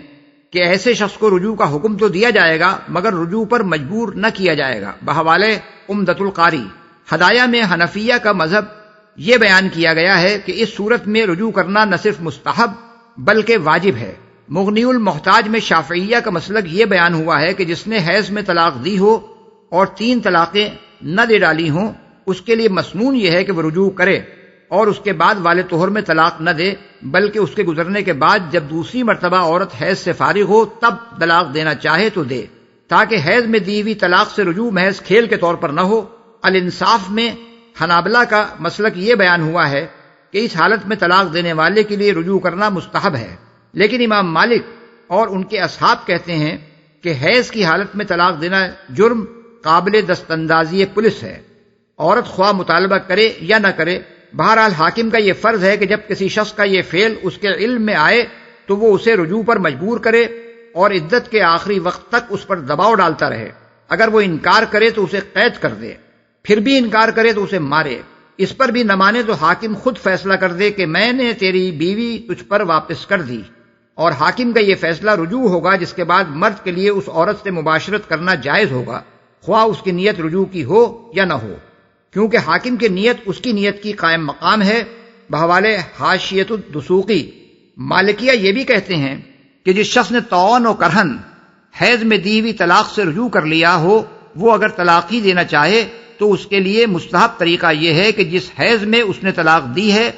کہ ایسے شخص کو رجوع کا حکم تو دیا جائے گا مگر رجوع پر مجبور نہ کیا جائے گا۔ بحوالہ عمدۃ القاری ہدایہ میں حنفیہ کا مذہب یہ بیان کیا گیا ہے کہ اس صورت میں رجوع کرنا نہ صرف مستحب بلکہ واجب ہے۔ مغنی المحتاج میں شافعیہ کا مسلک یہ بیان ہوا ہے کہ جس نے حیض میں طلاق دی ہو اور 3 طلاقیں نہ دے ڈالی ہوں، اس کے لیے مسنون یہ ہے کہ وہ رجوع کرے اور اس کے بعد والے طہر میں طلاق نہ دے، بلکہ اس کے گزرنے کے بعد جب دوسری مرتبہ عورت حیض سے فارغ ہو تب طلاق دینا چاہے تو دے، تاکہ حیض میں دی ہوئی طلاق سے رجوع محض کھیل کے طور پر نہ ہو۔ الانصاف میں حنابلہ کا مسلک یہ بیان ہوا ہے کہ اس حالت میں طلاق دینے والے کے لیے رجوع کرنا مستحب ہے، لیکن امام مالک اور ان کے اصحاب کہتے ہیں کہ حیض کی حالت میں طلاق دینا جرم قابل دست اندازی پولیس ہے، عورت خواہ مطالبہ کرے یا نہ کرے۔ بہرحال حاکم کا یہ فرض ہے کہ جب کسی شخص کا یہ فعل اس کے علم میں آئے تو وہ اسے رجوع پر مجبور کرے اور عدت کے آخری وقت تک اس پر دباؤ ڈالتا رہے۔ اگر وہ انکار کرے تو اسے قید کر دے، پھر بھی انکار کرے تو اسے مارے۔ اس پر بھی نہ مانے تو حاکم خود فیصلہ کر دے کہ میں نے تیری بیوی تجھ پر واپس کر دی، اور حاکم کا یہ فیصلہ رجوع ہوگا، جس کے بعد مرد کے لیے اس عورت سے مباشرت کرنا جائز ہوگا، خواہ اس کی نیت رجوع کی ہو یا نہ ہو، کیونکہ حاکم کی نیت اس کی نیت کی قائم مقام ہے۔ بحوالہ حاشیۃ الدسوقی مالکیہ یہ بھی کہتے ہیں کہ جس شخص نے طعن و کرہن حیض میں دی ہوئی طلاق سے رجوع کر لیا ہو، وہ اگر طلاق ہی دینا چاہے تو اس کے لیے مستحب طریقہ یہ ہے کہ جس حیض میں اس نے طلاق دی ہے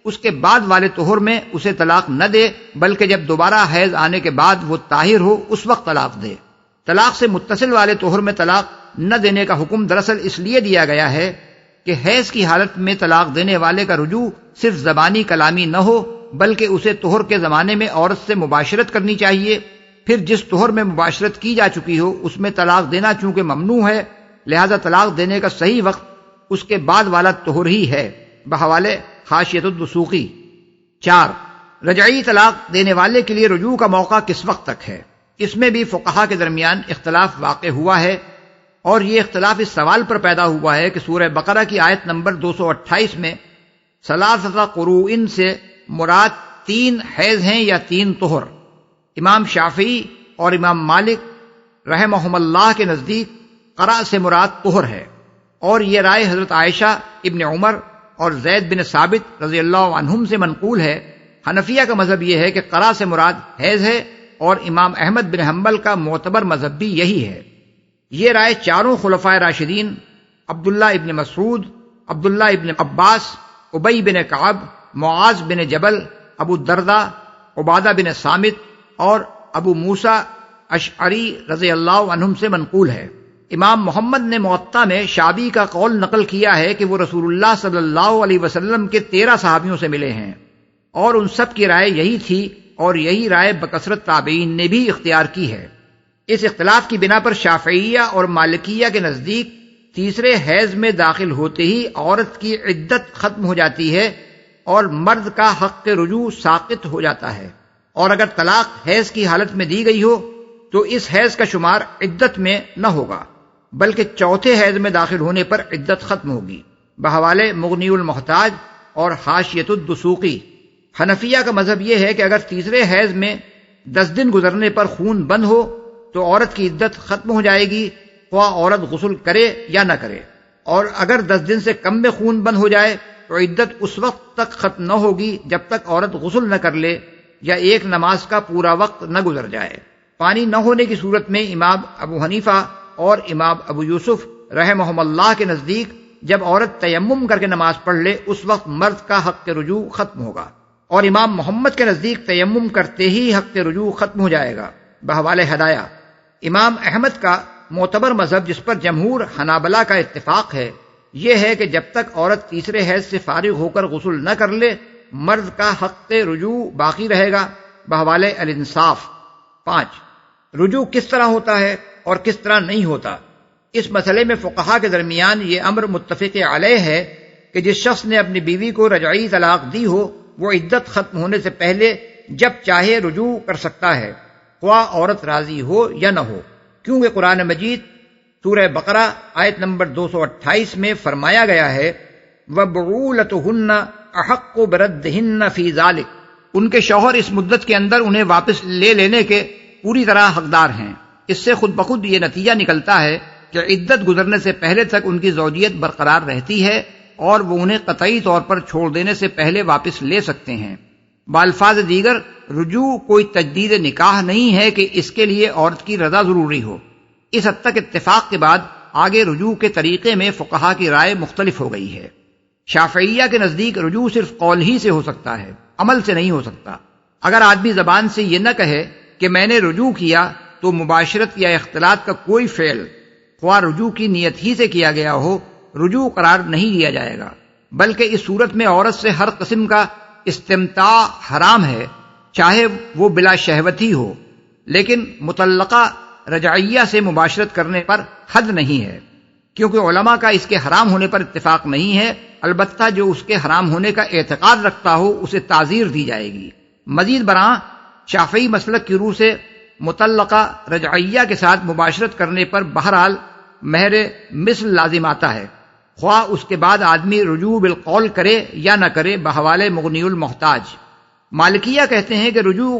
اس کے بعد والے طہر میں اسے طلاق نہ دے، بلکہ جب دوبارہ حیض آنے کے بعد وہ طاہر ہو اس وقت طلاق دے۔ طلاق سے متصل والے طہر میں طلاق نہ دینے کا حکم دراصل اس لیے دیا گیا ہے کہ حیض کی حالت میں طلاق دینے والے کا رجوع صرف زبانی کلامی نہ ہو، بلکہ اسے طہر کے زمانے میں عورت سے مباشرت کرنی چاہیے۔ پھر جس طہر میں مباشرت کی جا چکی ہو اس میں طلاق دینا چونکہ ممنوع ہے، لہذا طلاق دینے کا صحیح وقت اس کے بعد والا طہر ہی ہے، بحوالے حاشیۃ الدسوقی۔ 4. رجعی طلاق دینے والے کے لیے رجوع کا موقع کس وقت تک ہے؟ اس میں بھی فقہا کے درمیان اختلاف واقع ہوا ہے، اور یہ اختلاف اس سوال پر پیدا ہوا ہے کہ سورہ بقرہ کی آیت نمبر 228 میں ثلاثۃ قروء سے مراد 3 حیض ہیں یا 3 طہر؟ امام شافعی اور امام مالک رحمہم اللہ کے نزدیک قرأ سے مراد طہر ہے، اور یہ رائے حضرت عائشہ، ابن عمر اور زید بن ثابت رضی اللہ عنہم سے منقول ہے۔ حنفیہ کا مذہب یہ ہے کہ قرأ سے مراد حیض ہے، اور امام احمد بن حنبل کا معتبر مذہب بھی یہی ہے۔ یہ رائے چاروں خلفائے راشدین عبداللہ ابن مسعود، عبداللہ ابن عباس، ابی بن کعب، معاذ بن جبل، ابو الدرداء، عبادہ بن صامت اور ابو موسیٰ اشعری رضی اللہ عنہم سے منقول ہے۔ امام محمد نے موطا میں شعبی کا قول نقل کیا ہے کہ وہ رسول اللہ صلی اللہ علیہ وسلم کے 13 صحابیوں سے ملے ہیں، اور ان سب کی رائے یہی تھی، اور یہی رائے بکثرت تابعین نے بھی اختیار کی ہے۔ اس اختلاف کی بنا پر شافعیہ اور مالکیہ کے نزدیک تیسرے حیض میں داخل ہوتے ہی عورت کی عدت ختم ہو جاتی ہے اور مرد کا حق رجوع ساقط ہو جاتا ہے، اور اگر طلاق حیض کی حالت میں دی گئی ہو تو اس حیض کا شمار عدت میں نہ ہوگا، بلکہ چوتھے حیض میں داخل ہونے پر عدت ختم ہوگی، بحوالے مغنی المحتاج اور حاشیۃ الدسوقی۔ حنفیہ کا مذہب یہ ہے کہ اگر تیسرے حیض میں 10 دن گزرنے پر خون بند ہو تو عورت کی عدت ختم ہو جائے گی، خواہ عورت غسل کرے یا نہ کرے، اور اگر 10 دن سے کم میں خون بند ہو جائے تو عدت اس وقت تک ختم نہ ہوگی جب تک عورت غسل نہ کر لے یا ایک نماز کا پورا وقت نہ گزر جائے۔ پانی نہ ہونے کی صورت میں امام ابو حنیفہ اور امام ابو یوسف رحمہم اللہ کے نزدیک جب عورت تیمم کر کے نماز پڑھ لے اس وقت مرد کا حق رجوع ختم ہوگا، اور امام محمد کے نزدیک تیمم کرتے ہی حق رجوع ختم ہو جائے گا، بحوالے ہدایہ۔ امام احمد کا معتبر مذہب جس پر جمہور حنابلہ کا اتفاق ہے یہ ہے کہ جب تک عورت تیسرے حیض سے فارغ ہو کر غسل نہ کر لے مرد کا حق رجوع باقی رہے گا، بحوالے الانصاف۔ 5. رجوع کس طرح ہوتا ہے اور کس طرح نہیں ہوتا؟ اس مسئلے میں فقہا کے درمیان یہ امر متفق علیہ ہے کہ جس شخص نے اپنی بیوی کو رجعی طلاق دی ہو وہ عدت ختم ہونے سے پہلے جب چاہے رجوع کر سکتا ہے، خواہ عورت راضی ہو یا نہ ہو، کیونکہ قرآن مجید سورہ بقرہ آیت نمبر 228 میں فرمایا گیا ہے وَبُعُولَتُهُنَّ أَحَقُّ بِرَدِّهِنَّ فِي ذَلِكَ، ان کے شوہر اس مدت کے اندر انہیں واپس لے لینے کے پوری طرح حقدار ہیں۔ اس سے خود بخود یہ نتیجہ نکلتا ہے کہ عدت گزرنے سے پہلے تک ان کی زوجیت برقرار رہتی ہے اور وہ انہیں قطعی طور پر چھوڑ دینے سے پہلے واپس لے سکتے ہیں۔ بالفاظ دیگر رجوع کوئی تجدید نکاح نہیں ہے کہ اس کے لیے عورت کی رضا ضروری ہو۔ اس حد تک اتفاق کے بعد آگے رجوع کے طریقے میں فقہا کی رائے مختلف ہو گئی ہے۔ شافعیہ کے نزدیک رجوع صرف قول ہی سے ہو سکتا ہے، عمل سے نہیں ہو سکتا۔ اگر آدمی زبان سے یہ نہ کہے کہ میں نے رجوع کیا تو مباشرت یا اختلاط کا کوئی فعل خواہ رجوع کی نیت ہی سے کیا گیا ہو رجوع قرار نہیں دیا جائے گا، بلکہ اس صورت میں عورت سے ہر قسم کا استمتاع حرام ہے، چاہے وہ بلا شہوت ہی ہو، لیکن مطلقہ رجعیہ سے مباشرت کرنے پر حد نہیں ہے، کیونکہ علماء کا اس کے حرام ہونے پر اتفاق نہیں ہے، البتہ جو اس کے حرام ہونے کا اعتقاد رکھتا ہو اسے تعزیر دی جائے گی۔ مزید برآں شافعی مسلک کی روح سے مطلقہ رجعیہ کے ساتھ مباشرت کرنے پر بہرحال مہر مثل لازم آتا ہے، خواہ اس کے بعد آدمی رجوع بالقول کرے یا نہ کرے، بحوالے مغنی المحتاج۔ مالکیہ کہتے ہیں کہ رجوع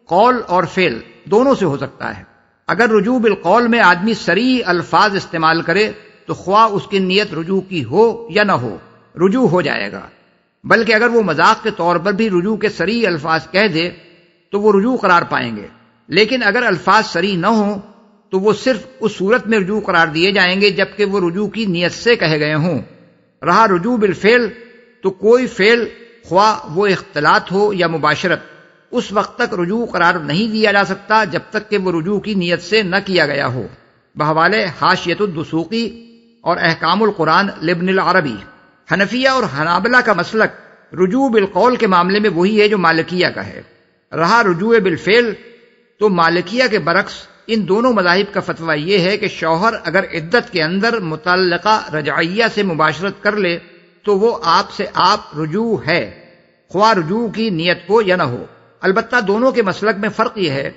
قول اور فعل دونوں سے ہو سکتا ہے۔ اگر رجوع بالقول میں آدمی صریح الفاظ استعمال کرے تو خواہ اس کی نیت رجوع کی ہو یا نہ ہو رجوع ہو جائے گا، بلکہ اگر وہ مذاق کے طور پر بھی رجوع کے صریح الفاظ کہہ دے تو وہ رجوع قرار پائیں گے، لیکن اگر الفاظ صریح نہ ہوں تو وہ صرف اس صورت میں رجوع قرار دیے جائیں گے جبکہ وہ رجوع کی نیت سے کہے گئے ہوں۔ رہا رجوع بالفعل، تو کوئی فعل خواہ وہ اختلاط ہو یا مباشرت اس وقت تک رجوع قرار نہیں دیا جا سکتا جب تک کہ وہ رجوع کی نیت سے نہ کیا گیا ہو۔ بحوالے حاشیۃ الدسوقی اور احکام القرآن لابن العربی، حنفیہ اور حنابلہ کا مسلک رجوع بالقول کے معاملے میں وہی ہے جو مالکیہ کا ہے۔ رہا رجوع بالفعل، تو مالکیہ کے برعکس ان دونوں مذاہب کا فتویٰ یہ ہے کہ شوہر اگر عدت کے اندر متعلقہ رجعیہ سے مباشرت کر لے تو وہ آپ سے آپ رجوع ہے، خواہ رجوع کی نیت ہو یا نہ ہو۔ البتہ دونوں کے مسلک میں فرق یہ ہے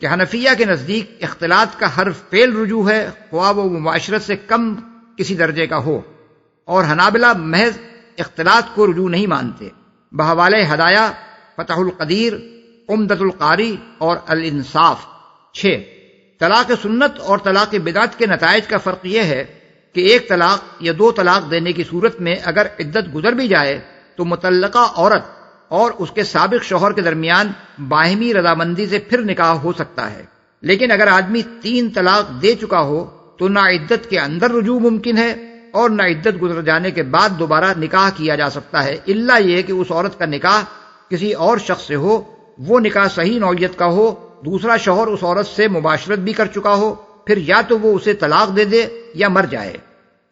کہ حنفیہ کے نزدیک اختلاط کا ہر فعل رجوع ہے، خواہ وہ مباشرت سے کم کسی درجے کا ہو، اور حنابلہ محض اختلاط کو رجوع نہیں مانتے۔ بحوالہ ہدایہ، فتح القدیر، عمدۃ القاری اور الانصاف۔ 6، طلاق سنت اور طلاق بدعت کے نتائج کا فرق یہ ہے کہ ایک طلاق یا دو طلاق دینے کی صورت میں اگر عدت گزر بھی جائے تو متعلقہ عورت اور اس کے سابق شوہر کے درمیان باہمی رضامندی سے پھر نکاح ہو سکتا ہے، لیکن اگر آدمی 3 طلاق دے چکا ہو تو نہ عدت کے اندر رجوع ممکن ہے اور نہ عدت گزر جانے کے بعد دوبارہ نکاح کیا جا سکتا ہے، الا یہ کہ اس عورت کا نکاح کسی اور شخص سے ہو، وہ نکاح صحیح نوعیت کا ہو، دوسرا شوہر اس عورت سے مباشرت بھی کر چکا ہو، پھر یا تو وہ اسے طلاق دے دے یا مر جائے۔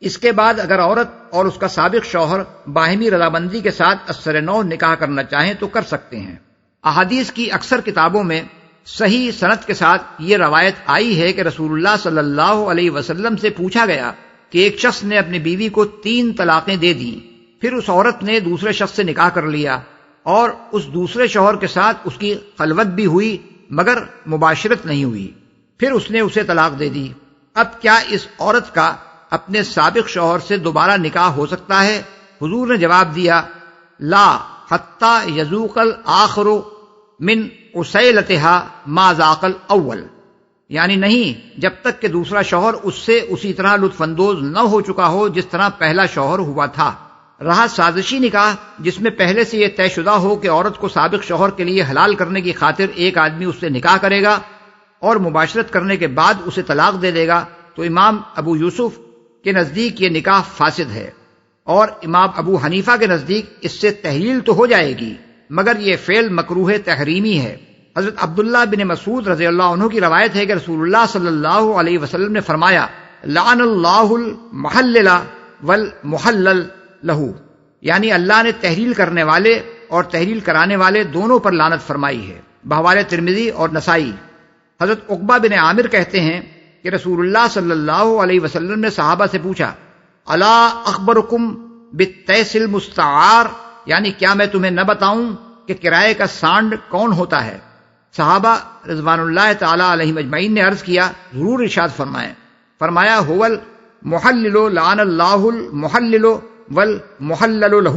اس کے بعد اگر عورت اور اس کا سابق شوہر باہمی رضامندی کے ساتھ اثر نو نکاح کرنا چاہیں تو کر سکتے ہیں۔ احادیث کی اکثر کتابوں میں صحیح سند کے ساتھ یہ روایت آئی ہے کہ رسول اللہ صلی اللہ علیہ وسلم سے پوچھا گیا کہ ایک شخص نے اپنی بیوی کو 3 طلاقیں دے دیں، پھر اس عورت نے دوسرے شخص سے نکاح کر لیا اور اس دوسرے شوہر کے ساتھ اس کی خلوت بھی ہوئی مگر مباشرت نہیں ہوئی، پھر اس نے اسے طلاق دے دی۔ اب کیا اس عورت کا اپنے سابق شوہر سے دوبارہ نکاح ہو سکتا ہے؟ حضور نے جواب دیا، لا حتی یذوق الآخر من عسیلتها ما ذاق الاول، یعنی نہیں جب تک کہ دوسرا شوہر اس سے اسی طرح لطف اندوز نہ ہو چکا ہو جس طرح پہلا شوہر ہوا تھا۔ رہا سازشی نکاح، جس میں پہلے سے یہ طے شدہ ہو کہ عورت کو سابق شوہر کے لیے حلال کرنے کی خاطر ایک آدمی اس سے نکاح کرے گا اور مباشرت کرنے کے بعد اسے طلاق دے دے گا، تو امام ابو یوسف کے نزدیک یہ نکاح فاسد ہے، اور امام ابو حنیفہ کے نزدیک اس سے تحلیل تو ہو جائے گی مگر یہ فعل مکروہ تحریمی ہے۔ حضرت عبداللہ بن مسعود رضی اللہ عنہ کی روایت ہے کہ رسول اللہ صلی اللہ علیہ وسلم نے فرمایا، لعن اللہ المحلل والمحلل لہ، یعنی اللہ نے تحلیل کرنے والے اور تحلیل کرانے والے دونوں پر لعنت فرمائی ہے۔ بحوالہ ترمذی اور نسائی۔ حضرت عقبہ بن عامر کہتے ہیں کہ رسول اللہ صلی اللہ علیہ وسلم نے صحابہ سے پوچھا، الا اخبرکم بالتیس المستعار، یعنی کیا میں تمہیں نہ بتاؤں کہ کرائے کا سانڈ کون ہوتا ہے؟ صحابہ رضوان اللہ تعالی علیہم اجمعین نے عرض کیا، ضرور ارشاد فرمائیں۔ فرمایا، هو المحلل لعن اللہ المحلل والمحلل لہ،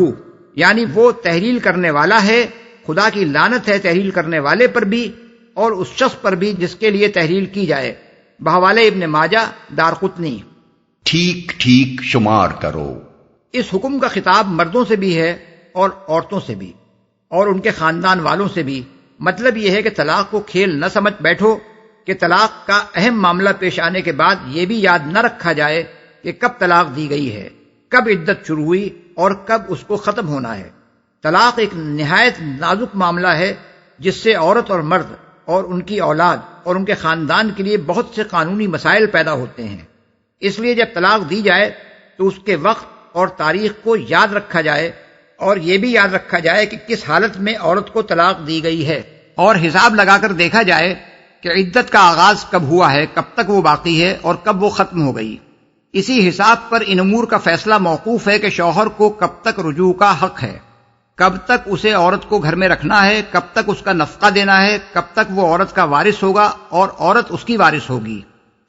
یعنی وہ تحلیل کرنے والا ہے، خدا کی لعنت ہے تحلیل کرنے والے پر بھی اور اس شخص پر بھی جس کے لیے تحلیل کی جائے۔ بحوالہ ابن ماجہ، دارقطنی۔ ٹھیک ٹھیک شمار کرو۔ اس حکم کا خطاب مردوں سے بھی ہے اور عورتوں سے بھی اور ان کے خاندان والوں سے بھی۔ مطلب یہ ہے کہ طلاق کو کھیل نہ سمجھ بیٹھو کہ طلاق کا اہم معاملہ پیش آنے کے بعد یہ بھی یاد نہ رکھا جائے کہ کب طلاق دی گئی ہے، کب عدت شروع ہوئی اور کب اس کو ختم ہونا ہے۔ طلاق ایک نہایت نازک معاملہ ہے جس سے عورت اور مرد اور ان کی اولاد اور ان کے خاندان کے لیے بہت سے قانونی مسائل پیدا ہوتے ہیں۔ اس لیے جب طلاق دی جائے تو اس کے وقت اور تاریخ کو یاد رکھا جائے اور یہ بھی یاد رکھا جائے کہ کس حالت میں عورت کو طلاق دی گئی ہے، اور حساب لگا کر دیکھا جائے کہ عدت کا آغاز کب ہوا ہے، کب تک وہ باقی ہے اور کب وہ ختم ہو گئی۔ اسی حساب پر ان امور کا فیصلہ موقوف ہے کہ شوہر کو کب تک رجوع کا حق ہے، کب تک اسے عورت کو گھر میں رکھنا ہے، کب تک اس کا نفقہ دینا ہے، کب تک وہ عورت کا وارث ہوگا اور عورت اس کی وارث ہوگی،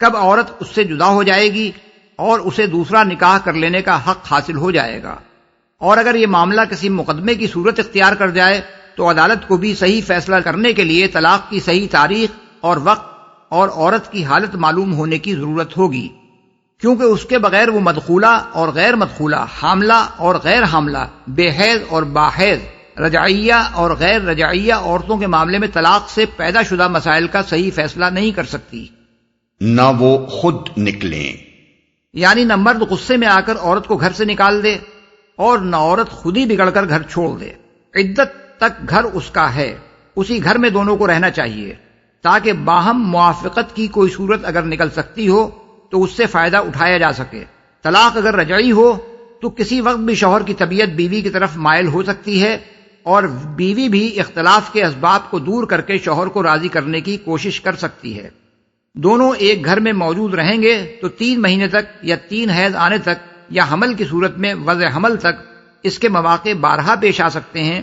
کب عورت اس سے جدا ہو جائے گی اور اسے دوسرا نکاح کر لینے کا حق حاصل ہو جائے گا۔ اور اگر یہ معاملہ کسی مقدمے کی صورت اختیار کر جائے تو عدالت کو بھی صحیح فیصلہ کرنے کے لیے طلاق کی صحیح تاریخ اور وقت اور عورت کی حالت معلوم ہونے کی ضرورت ہوگی، کیونکہ اس کے بغیر وہ مدخولہ اور غیر مدخولہ، حاملہ اور غیر حاملہ، بے حیض اور باحیض، رجعیہ اور غیر رجعیہ عورتوں کے معاملے میں طلاق سے پیدا شدہ مسائل کا صحیح فیصلہ نہیں کر سکتی۔ نہ وہ خود نکلیں، یعنی نہ مرد غصے میں آ کر عورت کو گھر سے نکال دے اور نہ عورت خود ہی بگڑ کر گھر چھوڑ دے۔ عدت تک گھر اس کا ہے، اسی گھر میں دونوں کو رہنا چاہیے تاکہ باہم موافقت کی کوئی صورت اگر نکل سکتی ہو تو اس سے فائدہ اٹھایا جا سکے۔ طلاق اگر رجعی ہو تو کسی وقت بھی شوہر کی طبیعت بیوی کی طرف مائل ہو سکتی ہے اور بیوی بھی اختلاف کے اسباب کو دور کر کے شوہر کو راضی کرنے کی کوشش کر سکتی ہے۔ دونوں ایک گھر میں موجود رہیں گے تو 3 مہینے تک یا 3 حیض آنے تک یا حمل کی صورت میں وضع حمل تک اس کے مواقع بارہا پیش آ سکتے ہیں،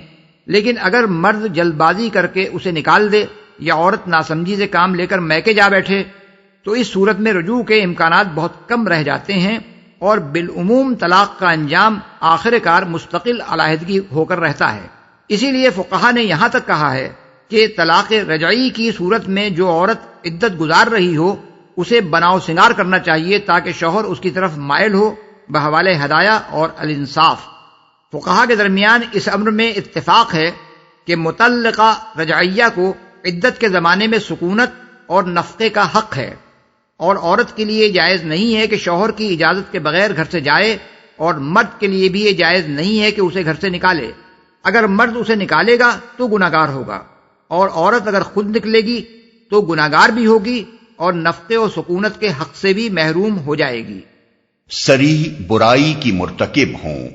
لیکن اگر مرد جلد بازی کر کے اسے نکال دے یا عورت ناسمجھی سے کام لے کر میکے جا بیٹھے تو اس صورت میں رجوع کے امکانات بہت کم رہ جاتے ہیں اور بالعموم طلاق کا انجام آخر کار مستقل علیحدگی ہو کر رہتا ہے۔ اسی لیے فقہا نے یہاں تک کہا ہے کہ طلاق رجعی کی صورت میں جو عورت عدت گزار رہی ہو اسے بناؤ سنگار کرنا چاہیے تاکہ شوہر اس کی طرف مائل ہو بحوالے ہدایہ اور الانصاف۔ فقہا کے درمیان اس امر میں اتفاق ہے کہ مطلقہ رجعیہ کو عدت کے زمانے میں سکونت اور نفقے کا حق ہے، اور عورت کے لیے جائز نہیں ہے کہ شوہر کی اجازت کے بغیر گھر سے جائے، اور مرد کے لیے بھی یہ جائز نہیں ہے کہ اسے گھر سے نکالے۔ اگر مرد اسے نکالے گا تو گناہگار ہوگا، اور عورت اگر خود نکلے گی تو گناہگار بھی ہوگی اور نفقے و سکونت کے حق سے بھی محروم ہو جائے گی۔ صریح برائی کی مرتکب ہوں۔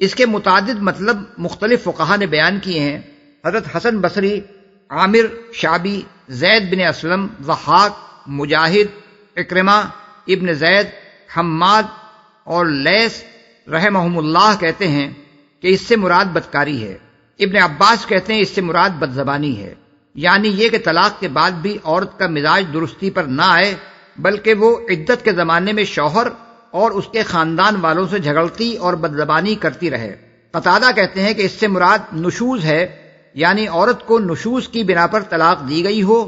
اس کے متعدد مطلب مختلف فقہا نے بیان کیے ہیں۔ حضرت حسن بصری، عامر شعبی، زید بن اسلم، ضحاک، مجاہد، اکرمہ، ابن زید، حماد اور لیث رحمہم اللہ کہتے ہیں کہ اس سے مراد بدکاری ہے۔ ابن عباس کہتے ہیں اس سے مراد بدزبانی ہے، یعنی یہ کہ طلاق کے بعد بھی عورت کا مزاج درستی پر نہ آئے بلکہ وہ عدت کے زمانے میں شوہر اور اس کے خاندان والوں سے جھگڑتی اور بدزبانی کرتی رہے۔ قتادہ کہتے ہیں کہ اس سے مراد نشوز ہے، یعنی عورت کو نشوز کی بنا پر طلاق دی گئی ہو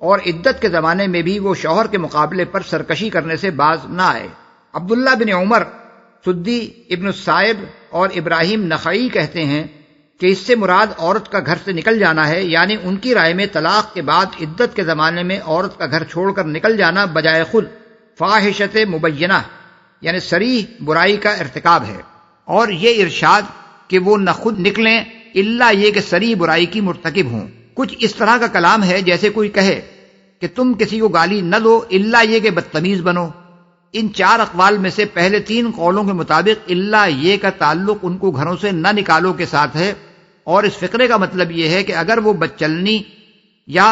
اور عدت کے زمانے میں بھی وہ شوہر کے مقابلے پر سرکشی کرنے سے باز نہ آئے۔ عبداللہ بن عمر، سدی، ابن السائب اور ابراہیم نخعی کہتے ہیں کہ اس سے مراد عورت کا گھر سے نکل جانا ہے، یعنی ان کی رائے میں طلاق کے بعد عدت کے زمانے میں عورت کا گھر چھوڑ کر نکل جانا بجائے خود فاحشت مبینہ یعنی صریح برائی کا ارتکاب ہے، اور یہ ارشاد کہ وہ نہ خود نکلیں الا یہ کہ صریح برائی کی مرتکب ہوں کچھ اس طرح کا کلام ہے جیسے کوئی کہے کہ تم کسی کو گالی نہ دو الا یہ کہ بدتمیز بنو۔ ان 4 اقوال میں سے پہلے 3 قولوں کے مطابق الا یہ کا تعلق ان کو گھروں سے نہ نکالو کے ساتھ ہے، اور اس فقرے کا مطلب یہ ہے کہ اگر وہ بدچلنی یا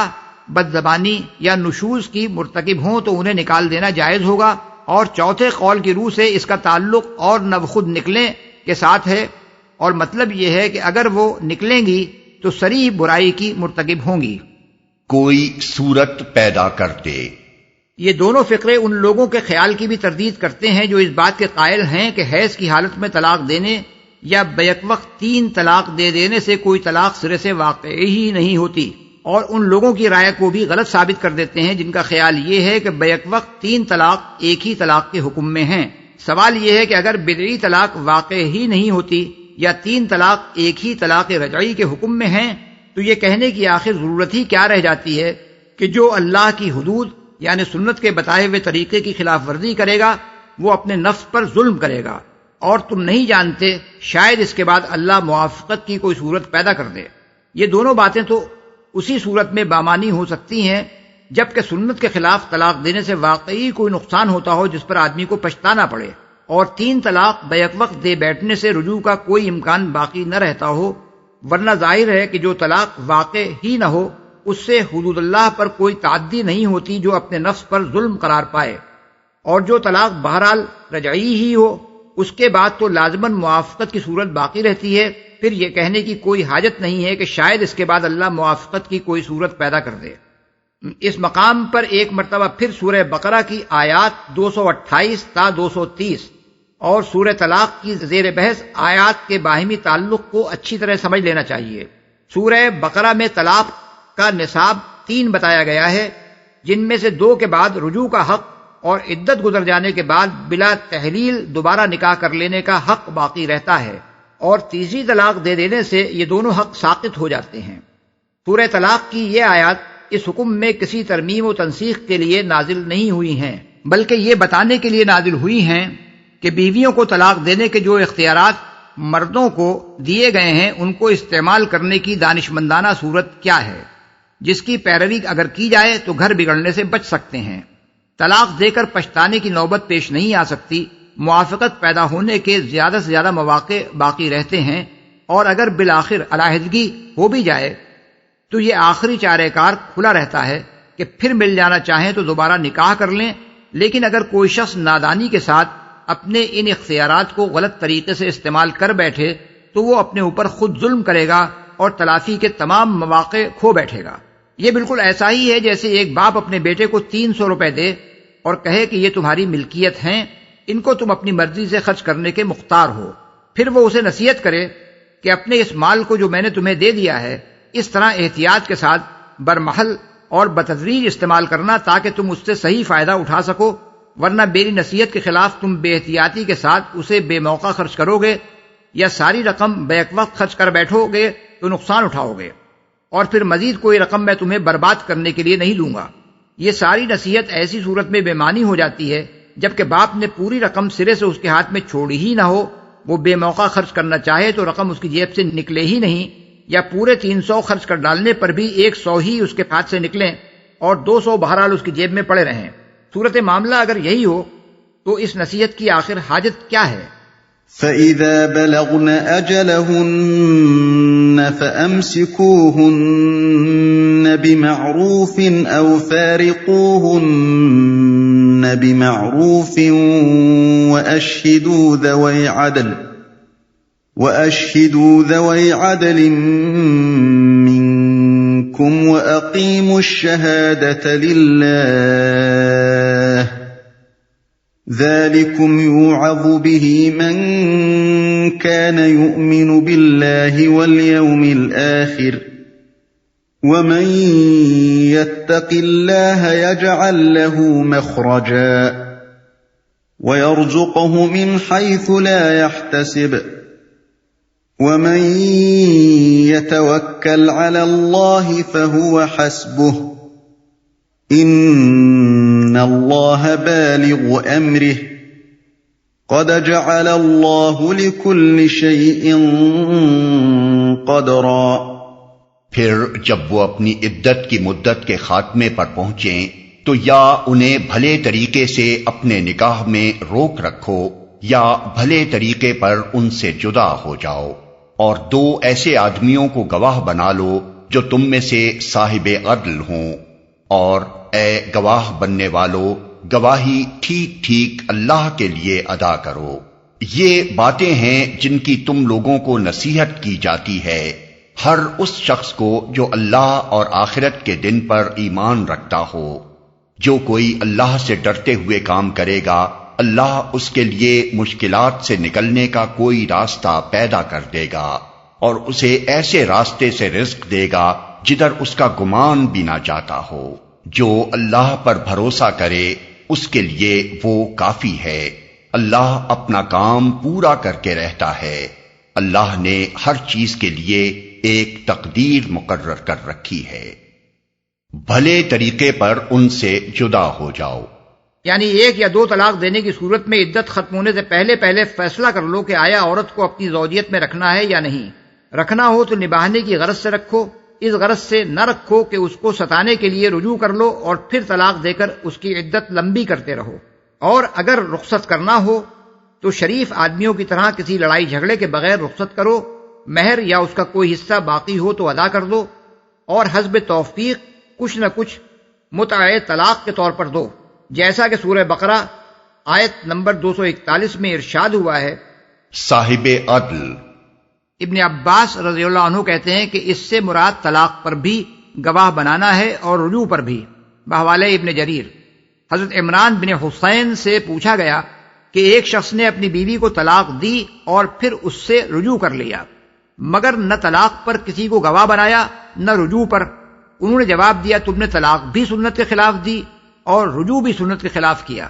بدزبانی یا نشوز کی مرتکب ہوں تو انہیں نکال دینا جائز ہوگا، اور چوتھے قول کی روح سے اس کا تعلق اور نہ خود نکلیں کے ساتھ ہے، اور مطلب یہ ہے کہ اگر وہ نکلیں گی تو صریح برائی کی مرتکب ہوں گی۔ کوئی صورت پیدا کر دے۔ یہ دونوں فقرے ان لوگوں کے خیال کی بھی تردید کرتے ہیں جو اس بات کے قائل ہیں کہ حیض کی حالت میں طلاق دینے یا بیک وقت 3 طلاق دے دینے سے کوئی طلاق سرے سے واقع ہی نہیں ہوتی، اور ان لوگوں کی رائے کو بھی غلط ثابت کر دیتے ہیں جن کا خیال یہ ہے کہ بیک وقت 3 طلاق ایک ہی طلاق کے حکم میں ہیں۔ سوال یہ ہے کہ اگر بدعی طلاق واقع ہی نہیں ہوتی یا 3 طلاق ایک ہی طلاق رجعی کے حکم میں ہیں تو یہ کہنے کی آخر ضرورت ہی کیا رہ جاتی ہے کہ جو اللہ کی حدود یعنی سنت کے بتائے ہوئے طریقے کی خلاف ورزی کرے گا وہ اپنے نفس پر ظلم کرے گا، اور تم نہیں جانتے شاید اس کے بعد اللہ موافقت کی کوئی صورت پیدا کر دے۔ یہ دونوں باتیں تو اسی صورت میں بامانی ہو سکتی ہیں جبکہ سنت کے خلاف طلاق دینے سے واقعی کوئی نقصان ہوتا ہو جس پر آدمی کو پچھتانا پڑے، اور 3 طلاق بیک وقت دے بیٹھنے سے رجوع کا کوئی امکان باقی نہ رہتا ہو، ورنہ ظاہر ہے کہ جو طلاق واقع ہی نہ ہو اس سے حدود اللہ پر کوئی تعدی نہیں ہوتی جو اپنے نفس پر ظلم قرار پائے، اور جو طلاق بہرحال رجعی ہی ہو اس کے بعد تو لازماً موافقت کی صورت باقی رہتی ہے۔ پھر یہ کہنے کی کوئی حاجت نہیں ہے کہ شاید اس کے بعد اللہ موافقت کی کوئی صورت پیدا کر دے۔ اس مقام پر ایک مرتبہ پھر سورہ بقرہ کی آیات 228 تا 230 اور سورہ طلاق کی زیر بحث آیات کے باہمی تعلق کو اچھی طرح سمجھ لینا چاہیے۔ سورہ بقرہ میں طلاق کا نصاب 3 بتایا گیا ہے، جن میں سے 2 کے بعد رجوع کا حق اور عدت گزر جانے کے بعد بلا تحلیل دوبارہ نکاح کر لینے کا حق باقی رہتا ہے، اور تیسری طلاق دے دینے سے یہ دونوں حق ساقط ہو جاتے ہیں۔ سورہ طلاق کی یہ آیات اس حکم میں کسی ترمیم و تنسیخ کے لیے نازل نہیں ہوئی ہیں، بلکہ یہ بتانے کے لیے نازل ہوئی ہیں کہ بیویوں کو طلاق دینے کے جو اختیارات مردوں کو دیے گئے ہیں ان کو استعمال کرنے کی دانشمندانہ صورت کیا ہے، جس کی پیروی اگر کی جائے تو گھر بگڑنے سے بچ سکتے ہیں۔ طلاق دے کر پچھتانے کی نوبت پیش نہیں آ سکتی، موافقت پیدا ہونے کے زیادہ سے زیادہ مواقع باقی رہتے ہیں، اور اگر بالآخر علیحدگی ہو بھی جائے تو یہ آخری چارہ کار کھلا رہتا ہے کہ پھر مل جانا چاہیں تو دوبارہ نکاح کر لیں، لیکن اگر کوئی شخص نادانی کے ساتھ اپنے ان اختیارات کو غلط طریقے سے استعمال کر بیٹھے تو وہ اپنے اوپر خود ظلم کرے گا اور تلافی کے تمام مواقع کھو بیٹھے گا۔ یہ بالکل ایسا ہی ہے جیسے ایک باپ اپنے بیٹے کو 300 روپے دے اور کہے کہ یہ تمہاری ملکیت ہیں، ان کو تم اپنی مرضی سے خرچ کرنے کے مختار ہو، پھر وہ اسے نصیحت کرے کہ اپنے اس مال کو جو میں نے تمہیں دے دیا ہے اس طرح احتیاط کے ساتھ برمحل اور بتدریج استعمال کرنا تاکہ تم اس سے صحیح فائدہ اٹھا سکو، ورنہ میری نصیحت کے خلاف تم بے احتیاطی کے ساتھ اسے بے موقع خرچ کرو گے یا ساری رقم بیک وقت خرچ کر بیٹھو گے تو نقصان اٹھاؤ گے، اور پھر مزید کوئی رقم میں تمہیں برباد کرنے کے لیے نہیں لوں گا۔ یہ ساری نصیحت ایسی صورت میں بے معنی ہو جاتی ہے جبکہ باپ نے پوری رقم سرے سے اس کے ہاتھ میں چھوڑی ہی نہ ہو، وہ بے موقع خرچ کرنا چاہے تو رقم اس کی جیب سے نکلے ہی نہیں، یا پورے 300 خرچ کر ڈالنے پر بھی 100 ہی اس کے ہاتھ سے نکلیں اور 200 بہرحال اس کی جیب میں پڑے رہیں۔ صورت معاملہ اگر یہی ہو تو اس نصیحت کی آخر حاجت کیا ہے؟ فَإِذَا بَلَغْنَ أَجَلَهُنَّ فَأَمْسِكُوهُنَّ بِمَعْرُوفٍ أَوْ فَارِقُوهُنَّ بِمَعْرُوفٍ وَأَشْهِدُوا ذَوَيْ عَدْلٍ مِّنكُمْ وَأَقِيمُوا الشَّهَادَةَ لِلَّهِ ذَلِكُمْ يُوعَظُ بِهِ مَن كَانَ يُؤْمِنُ بِاللَّهِ وَالْيَوْمِ الْآخِرِ وَمَن يَتَّقِ اللَّهَ يَجْعَل لَّهُ مَخْرَجًا وَيَرْزُقْهُ مِنْ حَيْثُ لَا يَحْتَسِبُ وَمَن يَتَوَكَّلْ عَلَى اللَّهِ فَهُوَ حَسْبُهُ إِنَّ اللَّهَ بَالِغُ أَمْرِهِ قَدْ جَعَلَ اللَّهُ لِكُلِّ شَيْءٍ قَدْرًا۔ پھر جب وہ اپنی عدت کی مدت کے خاتمے پر پہنچیں تو یا انہیں بھلے طریقے سے اپنے نکاح میں روک رکھو یا بھلے طریقے پر ان سے جدا ہو جاؤ، اور 2 ایسے آدمیوں کو گواہ بنا لو جو تم میں سے صاحب عدل ہوں، اور اے گواہ بننے والو گواہی ٹھیک ٹھیک اللہ کے لیے ادا کرو۔ یہ باتیں ہیں جن کی تم لوگوں کو نصیحت کی جاتی ہے، ہر اس شخص کو جو اللہ اور آخرت کے دن پر ایمان رکھتا ہو۔ جو کوئی اللہ سے ڈرتے ہوئے کام کرے گا اللہ اس کے لیے مشکلات سے نکلنے کا کوئی راستہ پیدا کر دے گا، اور اسے ایسے راستے سے رزق دے گا جدھر اس کا گمان بھی نہ جاتا ہو۔ جو اللہ پر بھروسہ کرے اس کے لیے وہ کافی ہے، اللہ اپنا کام پورا کر کے رہتا ہے۔ اللہ نے ہر چیز کے لیے ایک تقدیر مقرر کر رکھی ہے۔ بھلے طریقے پر ان سے جدا ہو جاؤ، یعنی 1 یا 2 طلاق دینے کی صورت میں عدت ختم ہونے سے پہلے فیصلہ کر لو کہ آیا عورت کو اپنی زوجیت میں رکھنا ہے یا نہیں۔ رکھنا ہو تو نباہنے کی غرض سے رکھو، اس غرض سے نہ رکھو کہ اس کو ستانے کے لیے رجوع کر لو اور پھر طلاق دے کر اس کی عدت لمبی کرتے رہو۔ اور اگر رخصت کرنا ہو تو شریف آدمیوں کی طرح کسی لڑائی جھگڑے کے بغیر رخصت کرو، مہر یا اس کا کوئی حصہ باقی ہو تو ادا کر دو، اور حسب توفیق کچھ نہ کچھ متع طلاق کے طور پر دو، جیسا کہ سورہ بقرہ آیت نمبر 241 میں ارشاد ہوا ہے۔ صاحب عدل ابن عباس رضی اللہ عنہ کہتے ہیں کہ اس سے مراد طلاق پر بھی گواہ بنانا ہے اور رجوع پر بھی۔ بحوالہ ابن جریر حضرت عمران بن حسین سے پوچھا گیا کہ ایک شخص نے اپنی بیوی کو طلاق دی اور پھر اس سے رجوع کر لیا، مگر نہ طلاق پر کسی کو گواہ بنایا نہ رجوع پر۔ انہوں نے جواب دیا تم نے طلاق بھی سنت کے خلاف دی اور رجوع بھی سنت کے خلاف کیا،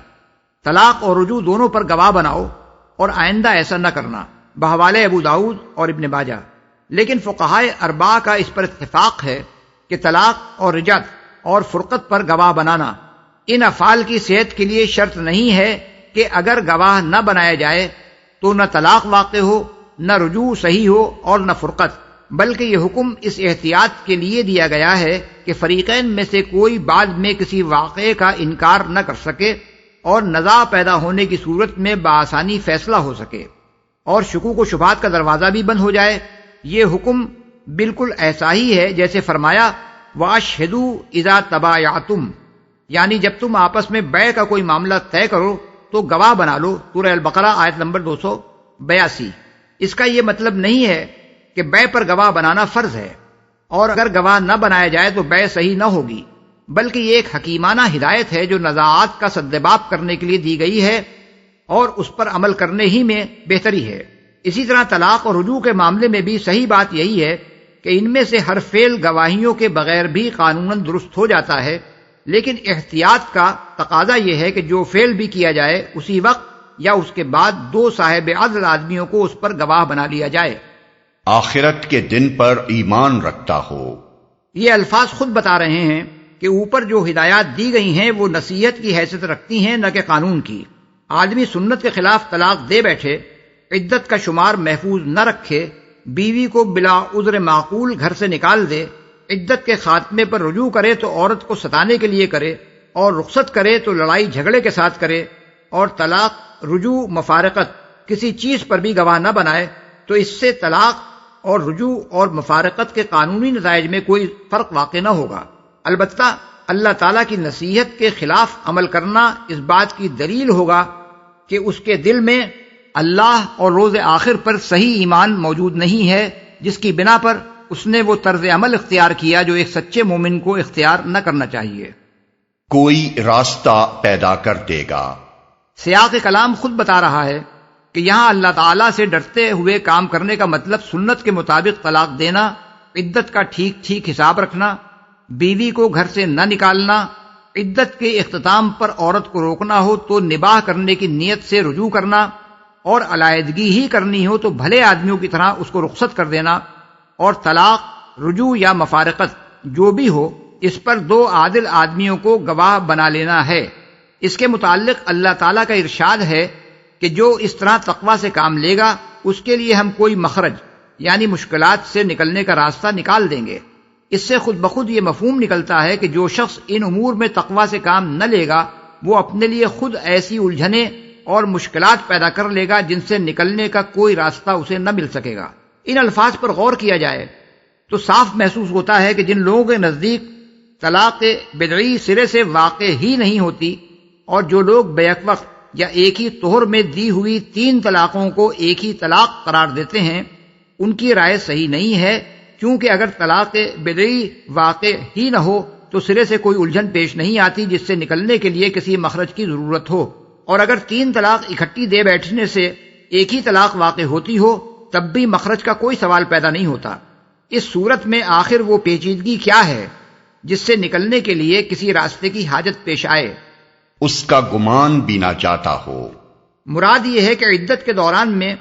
طلاق اور رجوع دونوں پر گواہ بناؤ اور آئندہ ایسا نہ کرنا۔ بحوالہ ابو داؤد اور ابن ماجہ۔ لیکن فقہائے 4 کا اس پر اتفاق ہے کہ طلاق اور رجعت اور فرقت پر گواہ بنانا۔ ان افعال کی صحت کے لیے شرط نہیں ہے کہ اگر گواہ نہ بنایا جائے تو نہ طلاق واقع ہو، نہ رجوع صحیح ہو اور نہ فرقت، بلکہ یہ حکم اس احتیاط کے لیے دیا گیا ہے کہ فریقین میں سے کوئی بعد میں کسی واقعے کا انکار نہ کر سکے اور نزاع پیدا ہونے کی صورت میں بآسانی فیصلہ ہو سکے اور شکوک و شبہات کا دروازہ بھی بند ہو جائے۔ یہ حکم بالکل ایسا ہی ہے جیسے فرمایا وَأَشْهِدُوا إِذَا تَبَايَعْتُمْ، یعنی جب تم آپس میں بیع کا کوئی معاملہ طے کرو تو گواہ بنا لو، سورہ البقرہ آیت نمبر 282۔ اس کا یہ مطلب نہیں ہے کہ بیع پر گواہ بنانا فرض ہے، اور اگر گواہ نہ بنایا جائے تو بیع صحیح نہ ہوگی، بلکہ یہ ایک حکیمانہ ہدایت ہے جو نزاعات کا سدباب کرنے کے لیے دی گئی ہے اور اس پر عمل کرنے ہی میں بہتری ہے۔ اسی طرح طلاق اور رجوع کے معاملے میں بھی صحیح بات یہی ہے کہ ان میں سے ہر فعل گواہیوں کے بغیر بھی قانوناً درست ہو جاتا ہے، لیکن احتیاط کا تقاضا یہ ہے کہ جو فعل بھی کیا جائے اسی وقت یا اس کے بعد دو صاحب عدل آدمیوں کو اس پر گواہ بنا لیا جائے۔ آخرت کے دن پر ایمان رکھتا ہو۔ یہ الفاظ خود بتا رہے ہیں کہ اوپر جو ہدایات دی گئی ہیں وہ نصیحت کی حیثیت رکھتی ہیں نہ کہ قانون کی۔ آدمی سنت کے خلاف طلاق دے بیٹھے، عدت کا شمار محفوظ نہ رکھے، بیوی کو بلا عذر معقول گھر سے نکال دے، عدت کے خاتمے پر رجوع کرے تو عورت کو ستانے کے لیے کرے، اور رخصت کرے تو لڑائی جھگڑے کے ساتھ کرے، اور طلاق، رجوع، مفارقت کسی چیز پر بھی گواہ نہ بنائے، تو اس سے طلاق اور رجوع اور مفارقت کے قانونی نتائج میں کوئی فرق واقع نہ ہوگا۔ البتہ اللہ تعالیٰ کی نصیحت کے خلاف عمل کرنا اس بات کی دلیل ہوگا کہ اس کے دل میں اللہ اور روز آخر پر صحیح ایمان موجود نہیں ہے، جس کی بنا پر اس نے وہ طرز عمل اختیار کیا جو ایک سچے مومن کو اختیار نہ کرنا چاہیے۔ کوئی راستہ پیدا کر دے گا۔ سیاق کلام خود بتا رہا ہے کہ یہاں اللہ تعالیٰ سے ڈرتے ہوئے کام کرنے کا مطلب سنت کے مطابق طلاق دینا، عدت کا ٹھیک ٹھیک حساب رکھنا، بیوی کو گھر سے نہ نکالنا، عدت کے اختتام پر عورت کو روکنا ہو تو نباہ کرنے کی نیت سے رجوع کرنا، اور علیحدگی ہی کرنی ہو تو بھلے آدمیوں کی طرح اس کو رخصت کر دینا، اور طلاق، رجوع یا مفارقت جو بھی ہو اس پر دو عادل آدمیوں کو گواہ بنا لینا ہے۔ اس کے متعلق اللہ تعالیٰ کا ارشاد ہے کہ جو اس طرح تقوی سے کام لے گا اس کے لیے ہم کوئی مخرج یعنی مشکلات سے نکلنے کا راستہ نکال دیں گے۔ اس سے خود بخود یہ مفہوم نکلتا ہے کہ جو شخص ان امور میں تقوی سے کام نہ لے گا وہ اپنے لیے خود ایسی الجھنیں اور مشکلات پیدا کر لے گا جن سے نکلنے کا کوئی راستہ اسے نہ مل سکے گا۔ ان الفاظ پر غور کیا جائے تو صاف محسوس ہوتا ہے کہ جن لوگوں کے نزدیک طلاق بدعی سرے سے واقع ہی نہیں ہوتی، اور جو لوگ بیک وقت یا ایک ہی طہر میں دی ہوئی 3 طلاقوں کو ایک ہی طلاق قرار دیتے ہیں، ان کی رائے صحیح نہیں ہے، کیونکہ اگر طلاق بدعی واقع ہی نہ ہو تو سرے سے کوئی الجھن پیش نہیں آتی جس سے نکلنے کے لیے کسی مخرج کی ضرورت ہو، اور اگر 3 طلاق اکٹھی دے بیٹھنے سے ایک ہی طلاق واقع ہوتی ہو تب بھی مخرج کا کوئی سوال پیدا نہیں ہوتا۔ اس صورت میں آخر وہ پیچیدگی کیا ہے جس سے نکلنے کے لیے کسی راستے کی حاجت پیش آئے؟ اس کا گمان بھی نہ جاتا ہو۔ مراد یہ ہے کہ عدت کے دوران میں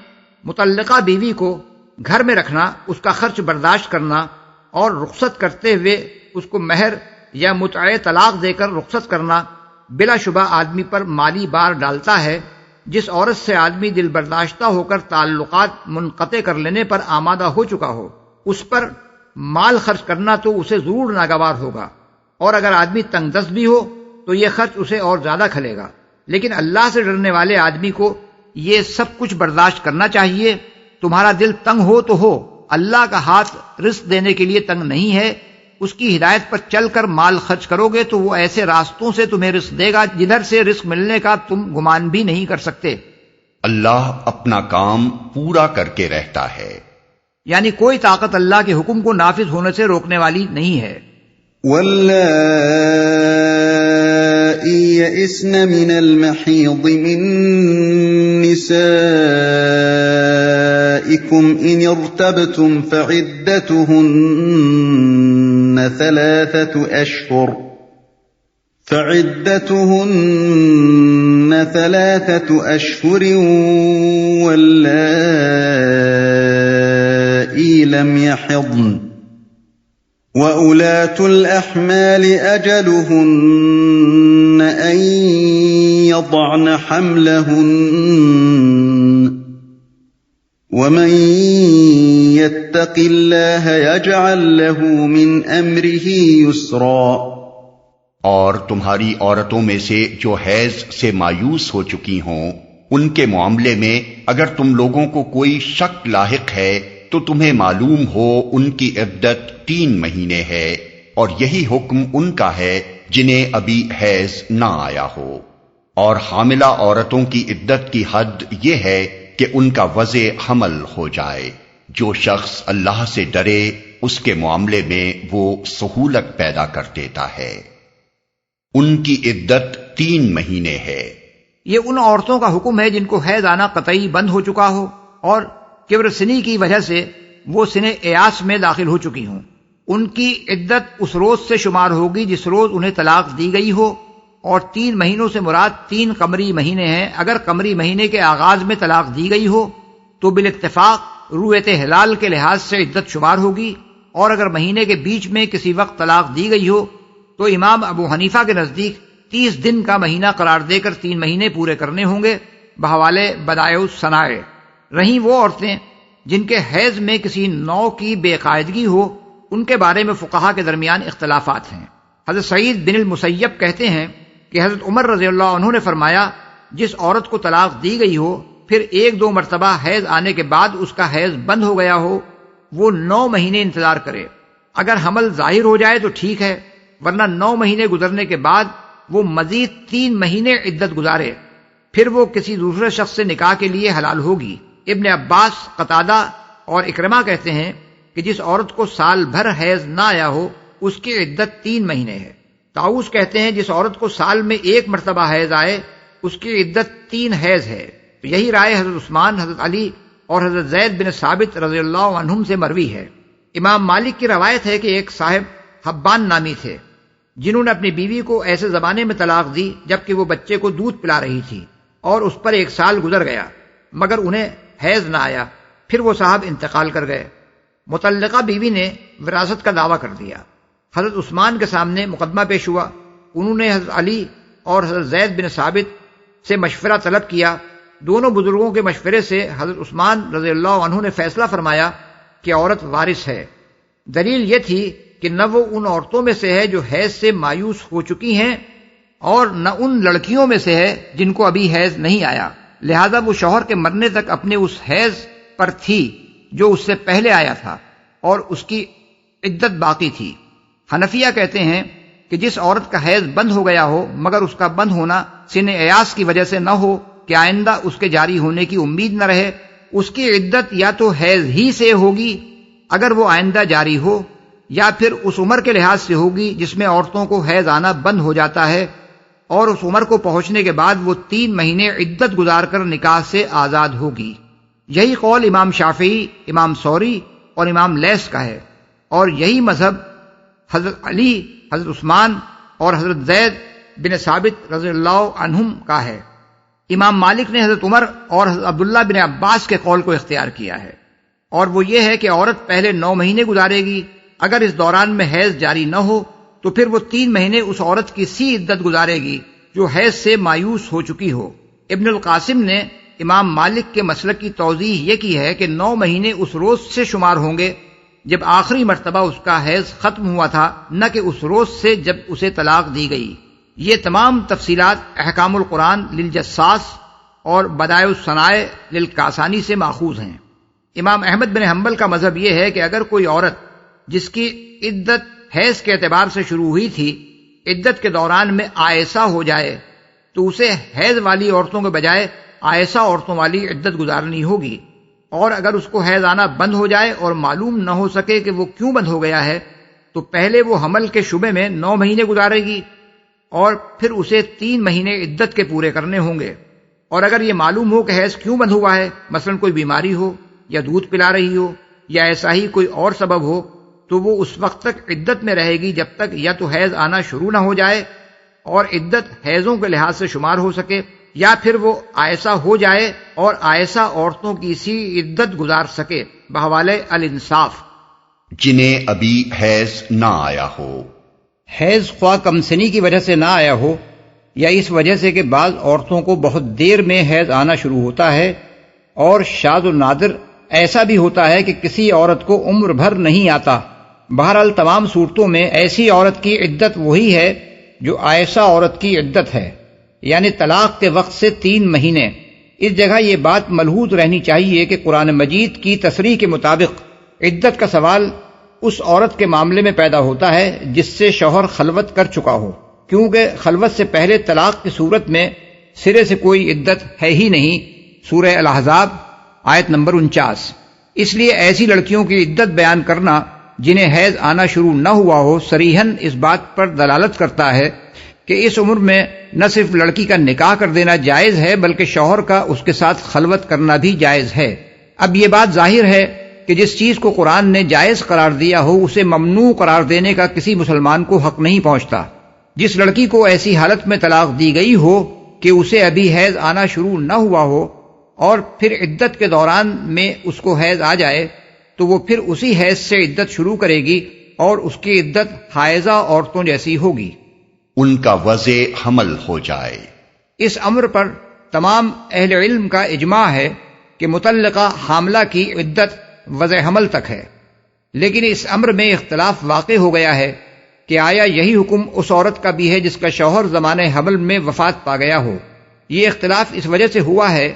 مطلقہ بیوی کو گھر میں رکھنا، اس کا خرچ برداشت کرنا اور رخصت کرتے ہوئے اس کو مہر یا متع طلاق دے کر رخصت کرنا بلا شبہ آدمی پر مالی بار ڈالتا ہے۔ جس عورت سے آدمی دل برداشتہ ہو کر تعلقات منقطع کر لینے پر آمادہ ہو چکا ہو، اس پر مال خرچ کرنا تو اسے ضرور ناگوار ہوگا، اور اگر آدمی تنگ دست بھی ہو تو یہ خرچ اسے اور زیادہ کھلے گا۔ لیکن اللہ سے ڈرنے والے آدمی کو یہ سب کچھ برداشت کرنا چاہیے۔ تمہارا دل تنگ ہو تو ہو، اللہ کا ہاتھ رزق دینے کے لیے تنگ نہیں ہے۔ اس کی ہدایت پر چل کر مال خرچ کرو گے تو وہ ایسے راستوں سے تمہیں رزق دے گا جدھر سے رزق ملنے کا تم گمان بھی نہیں کر سکتے۔ اللہ اپنا کام پورا کر کے رہتا ہے، یعنی کوئی طاقت اللہ کے حکم کو نافذ ہونے سے روکنے والی نہیں ہے۔ واللائي يئسن من المحيض من نسائكم إن ارتبتم فعدتهن 3 أشهر واللائي لم يحضن وَأُولَاتُ الْأَحْمَالِ أَجَلُهُنَّ أَن يَضَعْنَ حَمْلَهُنَّ وَمَن يَتَّقِ اللَّهَ يَجْعَل لَّهُ مِنْ أَمْرِهِ يُسْرًا۔ اور تمہاری عورتوں میں سے جو حیض سے مایوس ہو چکی ہوں، ان کے معاملے میں اگر تم لوگوں کو کوئی شک لاحق ہے تو تمہیں معلوم ہو ان کی عدت 3 مہینے ہے، اور یہی حکم ان کا ہے جنہیں ابھی حیض نہ آیا ہو۔ اور حاملہ عورتوں کی عدت کی حد یہ ہے کہ ان کا وضع حمل ہو جائے۔ جو شخص اللہ سے ڈرے اس کے معاملے میں وہ سہولت پیدا کر دیتا ہے۔ ان کی عدت 3 مہینے ہے۔ یہ ان عورتوں کا حکم ہے جن کو حیض آنا قطعی بند ہو چکا ہو اور کبر سنی کی وجہ سے وہ سن ایاس میں داخل ہو چکی ہوں۔ ان کی عدت اس روز سے شمار ہوگی جس روز انہیں طلاق دی گئی ہو، اور 3 مہینوں سے مراد 3 قمری مہینے ہیں۔ اگر قمری مہینے کے آغاز میں طلاق دی گئی ہو تو بالاتفاق رویت ہلال کے لحاظ سے عدت شمار ہوگی، اور اگر مہینے کے بیچ میں کسی وقت طلاق دی گئی ہو تو امام ابو حنیفہ کے نزدیک 30 دن کا مہینہ قرار دے کر 3 مہینے پورے کرنے ہوں گے بحوالے بدائع الصنائع۔ رہیں وہ عورتیں جن کے حیض میں کسی نوع کی بے قاعدگی ہو، ان کے بارے میں فقہا کے درمیان اختلافات ہیں۔ حضرت سعید بن المسیب کہتے ہیں کہ حضرت عمر رضی اللہ عنہ نے فرمایا، جس عورت کو طلاق دی گئی ہو پھر 1-2 مرتبہ حیض آنے کے بعد اس کا حیض بند ہو گیا ہو، وہ 9 مہینے انتظار کرے۔ اگر حمل ظاہر ہو جائے تو ٹھیک ہے، ورنہ 9 مہینے گزرنے کے بعد وہ مزید 3 مہینے عدت گزارے، پھر وہ کسی دوسرے شخص سے نکاح کے لیے حلال ہوگی۔ ابن عباس، قتادہ اور اکرمہ کہتے ہیں کہ جس عورت کو سال بھر حیض نہ آیا ہو اس کی عدت 3 مہینے ہے۔ طاؤس کہتے ہیں جس عورت کو سال میں 1 مرتبہ حیض آئے اس کی عدت 3 حیض ہے۔ تو یہی رائے حضرت عثمان، حضرت علی اور حضرت زید بن ثابت رضی اللہ عنہم سے مروی ہے۔ امام مالک کی روایت ہے کہ ایک صاحب حبان نامی تھے جنہوں نے اپنی بیوی کو ایسے زمانے میں طلاق دی جبکہ وہ بچے کو دودھ پلا رہی تھی، اور اس پر 1 سال گزر گیا مگر انہیں حیض نہ آیا۔ پھر وہ صاحب انتقال کر گئے۔ مطلقہ بیوی نے وراثت کا دعویٰ کر دیا۔ حضرت عثمان کے سامنے مقدمہ پیش ہوا۔ انہوں نے حضرت علی اور حضرت زید بن ثابت سے مشورہ طلب کیا۔ دونوں بزرگوں کے مشورے سے حضرت عثمان رضی اللہ عنہ نے فیصلہ فرمایا کہ عورت وارث ہے۔ دلیل یہ تھی کہ نہ وہ ان عورتوں میں سے ہے جو حیض سے مایوس ہو چکی ہیں، اور نہ ان لڑکیوں میں سے ہے جن کو ابھی حیض نہیں آیا، لہذا وہ شوہر کے مرنے تک اپنے اس حیض پر تھی جو اس سے پہلے آیا تھا، اور اس کی عدت باقی تھی۔ حنفیہ کہتے ہیں کہ جس عورت کا حیض بند ہو گیا ہو مگر اس کا بند ہونا سن ایاس کی وجہ سے نہ ہو کہ آئندہ اس کے جاری ہونے کی امید نہ رہے، اس کی عدت یا تو حیض ہی سے ہوگی اگر وہ آئندہ جاری ہو، یا پھر اس عمر کے لحاظ سے ہوگی جس میں عورتوں کو حیض آنا بند ہو جاتا ہے، اور اس عمر کو پہنچنے کے بعد وہ 3 مہینے عدت گزار کر نکاح سے آزاد ہوگی۔ یہی قول امام شافعی، امام ثوری اور امام لیث کا ہے، اور یہی مذہب حضرت علی، حضرت عثمان اور حضرت زید بن ثابت رضی اللہ عنہم کا ہے۔ امام مالک نے حضرت عمر اور حضرت عبداللہ بن عباس کے قول کو اختیار کیا ہے، اور وہ یہ ہے کہ عورت پہلے 9 مہینے گزارے گی، اگر اس دوران میں حیض جاری نہ ہو تو پھر وہ 3 مہینے اس عورت کی سی عدت گزارے گی جو حیض سے مایوس ہو چکی ہو۔ ابن القاسم نے امام مالک کے مسلک کی توضیح یہ کی ہے کہ 9 مہینے اس روز سے شمار ہوں گے جب آخری مرتبہ اس کا حیض ختم ہوا تھا، نہ کہ اس روز سے جب اسے طلاق دی گئی۔ یہ تمام تفصیلات احکام القرآن للجساس اور بدائع الصنائع للکاسانی سے ماخوذ ہیں۔ امام احمد بن حنبل کا مذہب یہ ہے کہ اگر کوئی عورت جس کی عدت حیض کے اعتبار سے شروع ہوئی تھی عدت کے دوران میں آئسہ ہو جائے تو اسے حیض والی عورتوں کے بجائے آئسہ عورتوں والی عدت گزارنی ہوگی، اور اگر اس کو حیض آنا بند ہو جائے اور معلوم نہ ہو سکے کہ وہ کیوں بند ہو گیا ہے تو پہلے وہ حمل کے شبے میں 9 مہینے گزارے گی، اور پھر اسے 3 مہینے عدت کے پورے کرنے ہوں گے۔ اور اگر یہ معلوم ہو کہ حیض کیوں بند ہوا ہے، مثلا کوئی بیماری ہو یا دودھ پلا رہی ہو یا ایسا ہی کوئی اور سبب ہو، تو وہ اس وقت تک عدت میں رہے گی جب تک یا تو حیض آنا شروع نہ ہو جائے اور عدت حیضوں کے لحاظ سے شمار ہو سکے، یا پھر وہ آئسہ ہو جائے اور آئسہ عورتوں کی سی عدت گزار سکے بحوالے الانصاف۔ جنہیں ابھی حیض نہ آیا ہو۔ حیض خواہ کمسنی کی وجہ سے نہ آیا ہو یا اس وجہ سے کہ بعض عورتوں کو بہت دیر میں حیض آنا شروع ہوتا ہے، اور شاذ و نادر ایسا بھی ہوتا ہے کہ کسی عورت کو عمر بھر نہیں آتا۔ بہرحال تمام صورتوں میں ایسی عورت کی عدت وہی ہے جو عائشہ عورت کی عدت ہے، یعنی طلاق کے وقت سے 3 مہینے۔ اس جگہ یہ بات ملحوظ رہنی چاہیے کہ قرآن مجید کی تصریح کے مطابق عدت کا سوال اس عورت کے معاملے میں پیدا ہوتا ہے جس سے شوہر خلوت کر چکا ہو، کیونکہ خلوت سے پہلے طلاق کی صورت میں سرے سے کوئی عدت ہے ہی نہیں۔ سورہ الاحزاب آیت نمبر 49۔ اس لیے ایسی لڑکیوں کی عدت بیان کرنا جنہیں حیض آنا شروع نہ ہوا ہو صریحاً اس بات پر دلالت کرتا ہے کہ اس عمر میں نہ صرف لڑکی کا نکاح کر دینا جائز ہے بلکہ شوہر کا اس کے ساتھ خلوت کرنا بھی جائز ہے۔ اب یہ بات ظاہر ہے کہ جس چیز کو قرآن نے جائز قرار دیا ہو اسے ممنوع قرار دینے کا کسی مسلمان کو حق نہیں پہنچتا۔ جس لڑکی کو ایسی حالت میں طلاق دی گئی ہو کہ اسے ابھی حیض آنا شروع نہ ہوا ہو اور پھر عدت کے دوران میں اس کو حیض آ جائے تو وہ پھر اسی حیض سے عدت شروع کرے گی اور اس کی عدت حائضہ عورتوں جیسی ہوگی۔ ان کا وضع حمل ہو جائے۔ اس امر پر تمام اہل علم کا اجماع ہے کہ مطلقہ حاملہ کی عدت وضع حمل تک ہے، لیکن اس امر میں اختلاف واقع ہو گیا ہے کہ آیا یہی حکم اس عورت کا بھی ہے جس کا شوہر زمانہ حمل میں وفات پا گیا ہو۔ یہ اختلاف اس وجہ سے ہوا ہے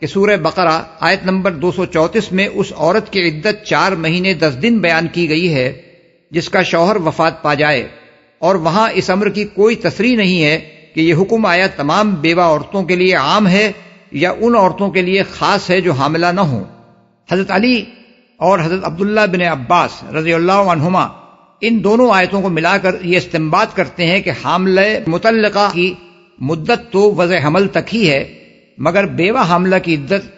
کہ سورہ بقرہ آیت نمبر 234 میں اس عورت کی عدت 4 مہینے 10 دن بیان کی گئی ہے جس کا شوہر وفات پا جائے، اور وہاں اس امر کی کوئی تصریح نہیں ہے کہ یہ حکم آیا تمام بیوہ عورتوں کے لیے عام ہے یا ان عورتوں کے لیے خاص ہے جو حاملہ نہ ہوں۔ حضرت علی اور حضرت عبداللہ بن عباس رضی اللہ عنہما ان دونوں آیتوں کو ملا کر یہ استنباط کرتے ہیں کہ حاملہ مطلقہ کی مدت تو وضع حمل تک ہی ہے، مگر بیوہ حاملہ کی عدت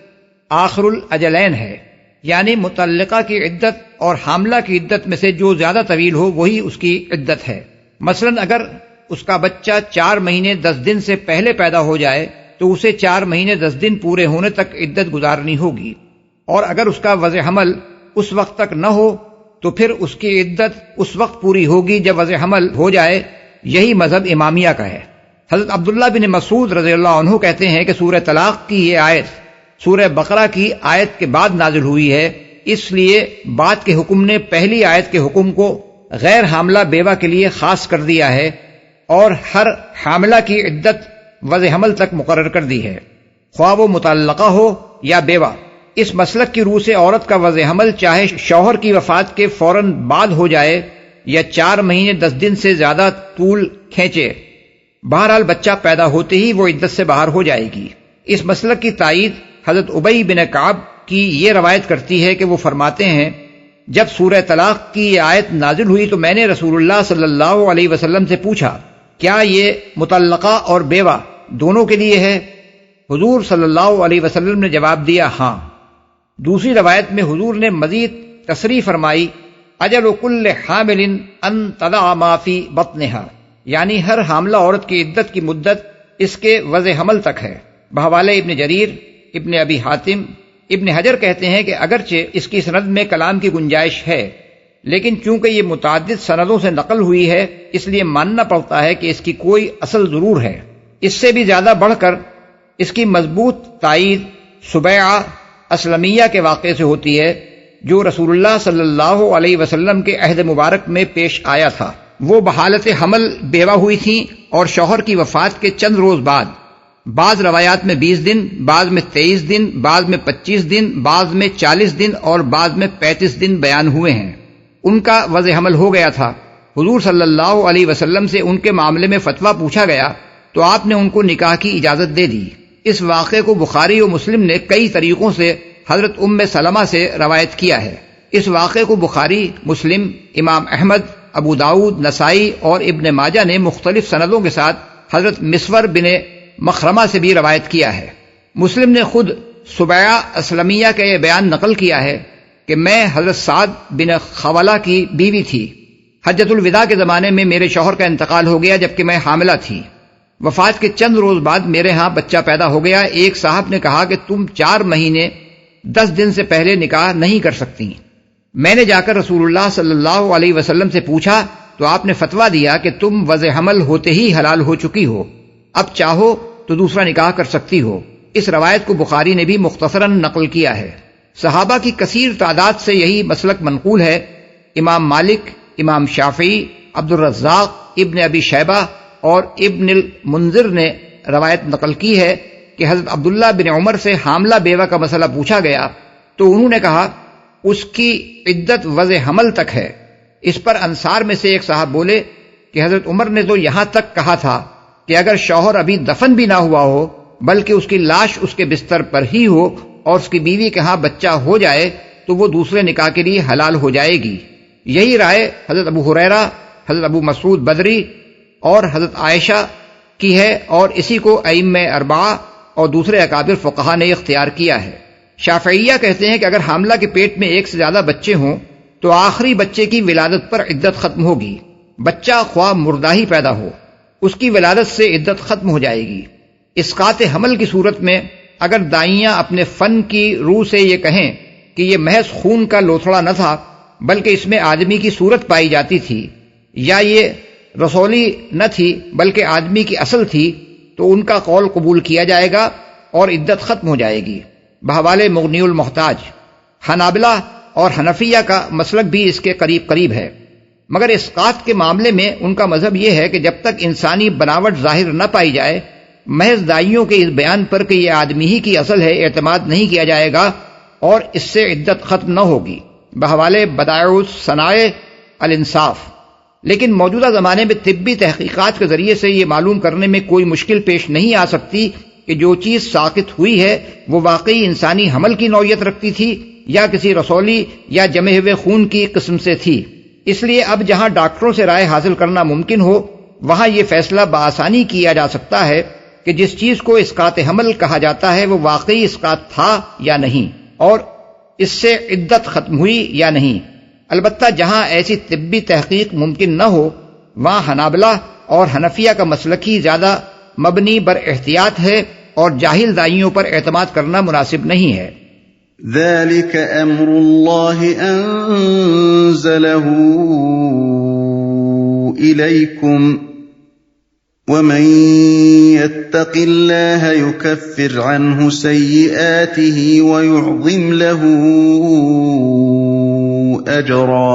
آخر الاجلین ہے، یعنی مطلقہ کی عدت اور حاملہ کی عدت میں سے جو زیادہ طویل ہو وہی اس کی عدت ہے۔ مثلا اگر اس کا بچہ 4 مہینے 10 دن سے پہلے پیدا ہو جائے تو اسے 4 مہینے 10 دن پورے ہونے تک عدت گزارنی ہوگی، اور اگر اس کا وضع حمل اس وقت تک نہ ہو تو پھر اس کی عدت اس وقت پوری ہوگی جب وضع حمل ہو جائے۔ یہی مذہب امامیہ کا ہے۔ حضرت عبداللہ بن مسعود رضی اللہ عنہ کہتے ہیں کہ سورہ طلاق کی یہ آیت سورہ بقرہ کی آیت کے بعد نازل ہوئی ہے، اس لیے بعد کے حکم نے پہلی آیت کے حکم کو غیر حاملہ بیوہ کے لیے خاص کر دیا ہے اور ہر حاملہ کی عدت وضع حمل تک مقرر کر دی ہے، خواہ وہ متعلقہ ہو یا بیوہ۔ اس مسلک کی روح سے عورت کا وضع حمل چاہے شوہر کی وفات کے فوراً بعد ہو جائے یا 4 مہینے 10 دن سے زیادہ طول کھینچے، بہرحال بچہ پیدا ہوتے ہی وہ عدت سے باہر ہو جائے گی۔ اس مسلک کی تائید حضرت ابی بن کعب کی یہ روایت کرتی ہے کہ وہ فرماتے ہیں جب سورہ طلاق کی یہ آیت نازل ہوئی تو میں نے رسول اللہ صلی اللہ علیہ وسلم سے پوچھا کیا یہ مطلقہ اور بیوہ دونوں کے لیے ہے؟ حضور صلی اللہ علیہ وسلم نے جواب دیا ہاں۔ دوسری روایت میں حضور نے مزید تصریح فرمائی اجل کل حامل ان تضع ما فی بطنها، یعنی ہر حاملہ عورت کی عدت کی مدت اس کے وضع حمل تک ہے۔ بحوالہ ابن جریر، ابن ابی حاتم، ابن حجر کہتے ہیں کہ اگرچہ اس کی سند میں کلام کی گنجائش ہے لیکن چونکہ یہ متعدد سندوں سے نقل ہوئی ہے اس لیے ماننا پڑتا ہے کہ اس کی کوئی اصل ضرور ہے۔ اس سے بھی زیادہ بڑھ کر اس کی مضبوط تائید سبیعہ اسلمیہ کے واقعے سے ہوتی ہے جو رسول اللہ صلی اللہ علیہ وسلم کے عہد مبارک میں پیش آیا تھا۔ وہ بحالت حمل بیوہ ہوئی تھیں اور شوہر کی وفات کے چند روز بعد، بعض روایات میں 20 دن، بعض میں 23 دن، بعض میں 25 دن، بعض میں 40 دن اور بعض میں 35 دن بیان ہوئے ہیں۔ ان کا وضع حمل ہو گیا تھا۔ حضور صلی اللہ علیہ وسلم سے ان کے معاملے میں فتویٰ پوچھا گیا تو آپ نے ان کو نکاح کی اجازت دے دی۔ اس واقعے کو بخاری و مسلم نے کئی طریقوں سے حضرت ام سلمہ سے روایت کیا ہے۔ اس واقعے کو بخاری، مسلم، امام احمد، ابو داؤد، نسائی اور ابن ماجہ نے مختلف سندوں کے ساتھ حضرت مسور بن مخرمہ سے بھی روایت کیا ہے۔ مسلم نے خود سبیعہ اسلمیہ کا یہ بیان نقل کیا ہے کہ میں حضرت سعد بن خولہ کی بیوی تھی۔ حجۃ الوداع کے زمانے میں میرے شوہر کا انتقال ہو گیا جبکہ میں حاملہ تھی۔ وفات کے چند روز بعد میرے ہاں بچہ پیدا ہو گیا۔ ایک صاحب نے کہا کہ تم 4 مہینے 10 دن سے پہلے نکاح نہیں کر سکتی۔ میں نے جا کر رسول اللہ صلی اللہ علیہ وسلم سے پوچھا تو آپ نے فتویٰ دیا کہ تم وضع حمل ہوتے ہی حلال ہو چکی ہو، اب چاہو تو دوسرا نکاح کر سکتی ہو۔ اس روایت کو بخاری نے بھی مختصراً نقل کیا ہے۔ صحابہ کی کثیر تعداد سے یہی مسلک منقول ہے۔ امام مالک، امام شافعی، عبد الرزاق، ابن ابی شیبہ اور ابن المنذر نے روایت نقل کی ہے کہ حضرت عبداللہ بن عمر سے حاملہ بیوہ کا مسئلہ پوچھا گیا تو انہوں نے کہا اس کی عدت وضع حمل تک ہے۔ اس پر انصار میں سے ایک صاحب بولے کہ حضرت عمر نے تو یہاں تک کہا تھا کہ اگر شوہر ابھی دفن بھی نہ ہوا ہو بلکہ اس کی لاش اس کے بستر پر ہی ہو اور اس کی بیوی کے ہاں بچہ ہو جائے تو وہ دوسرے نکاح کے لیے حلال ہو جائے گی۔ یہی رائے حضرت ابو ہریرہ، حضرت ابو مسعود بدری اور حضرت عائشہ کی ہے، اور اسی کو ائمہ اربعہ اور دوسرے اکابر فقہا نے اختیار کیا ہے۔ شافعیہ کہتے ہیں کہ اگر حاملہ کے پیٹ میں ایک سے زیادہ بچے ہوں تو آخری بچے کی ولادت پر عدت ختم ہوگی۔ بچہ خواہ مردہ ہی پیدا ہو، اس کی ولادت سے عدت ختم ہو جائے گی۔ اسقاط حمل کی صورت میں اگر دائیاں اپنے فن کی روح سے یہ کہیں کہ یہ محض خون کا لوتھڑا نہ تھا بلکہ اس میں آدمی کی صورت پائی جاتی تھی، یا یہ رسولی نہ تھی بلکہ آدمی کی اصل تھی، تو ان کا قول قبول کیا جائے گا اور عدت ختم ہو جائے گی۔ بحوالے مغنی المحتاج، حنابلہ اور حنفیہ کا مسلک بھی اس کے قریب قریب ہے، مگر اسقاط کے معاملے میں ان کا مذہب یہ ہے کہ جب تک انسانی بناوٹ ظاہر نہ پائی جائے محض دائیوں کے اس بیان پر کہ یہ آدمی ہی کی اصل ہے اعتماد نہیں کیا جائے گا اور اس سے عدت ختم نہ ہوگی۔ بحوالے بدائع الصنائع الانصاف۔ لیکن موجودہ زمانے میں طبی تحقیقات کے ذریعے سے یہ معلوم کرنے میں کوئی مشکل پیش نہیں آ سکتی کہ جو چیز ساقط ہوئی ہے وہ واقعی انسانی حمل کی نوعیت رکھتی تھی یا کسی رسولی یا جمے ہوئے خون کی قسم سے تھی۔ اس لیے اب جہاں ڈاکٹروں سے رائے حاصل کرنا ممکن ہو وہاں یہ فیصلہ بآسانی کیا جا سکتا ہے کہ جس چیز کو اسقاط حمل کہا جاتا ہے وہ واقعی اسقاط تھا یا نہیں اور اس سے عدت ختم ہوئی یا نہیں۔ البتہ جہاں ایسی طبی تحقیق ممکن نہ ہو وہاں حنابلہ اور حنفیہ کا مسلک ہی زیادہ مبنی بر احتیاط ہے اور جاہل دائیوں پر اعتماد کرنا مناسب نہیں ہے۔ ذلك امر الله انزله اليكم ومن يتق الله يكفر عنه سيئاته ويعظم له اجرا۔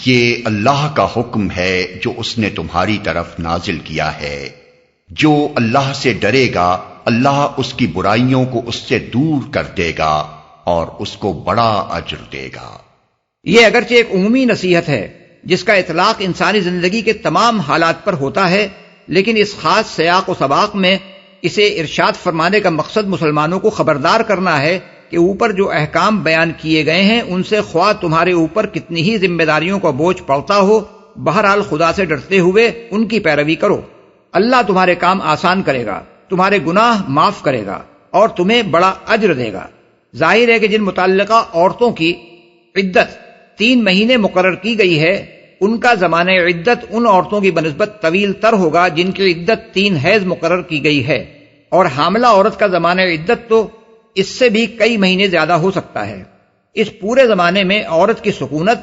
یہ اللہ کا حکم ہے جو اس نے تمہاری طرف نازل کیا ہے۔ جو اللہ سے ڈرے گا اللہ اس کی برائیوں کو اس سے دور کر دے گا اور اس کو بڑا اجر دے گا۔ یہ اگرچہ ایک عمومی نصیحت ہے جس کا اطلاق انسانی زندگی کے تمام حالات پر ہوتا ہے، لیکن اس خاص سیاق و سباق میں اسے ارشاد فرمانے کا مقصد مسلمانوں کو خبردار کرنا ہے کہ اوپر جو احکام بیان کیے گئے ہیں ان سے خواہ تمہارے اوپر کتنی ہی ذمہ داریوں کا بوجھ پڑتا ہو، بہرحال خدا سے ڈرتے ہوئے ان کی پیروی کرو۔ اللہ تمہارے کام آسان کرے گا، تمہارے گناہ معاف کرے گا اور تمہیں بڑا اجر دے گا۔ ظاہر ہے کہ جن متعلقہ عورتوں کی عدت 3 مہینے مقرر کی گئی ہے ان کا زمانہ عدت ان عورتوں کی بنسبت طویل تر ہوگا جن کی عدت 3 حیض مقرر کی گئی ہے، اور حاملہ عورت کا زمانہ عدت تو اس سے بھی کئی مہینے زیادہ ہو سکتا ہے۔ اس پورے زمانے میں عورت کی سکونت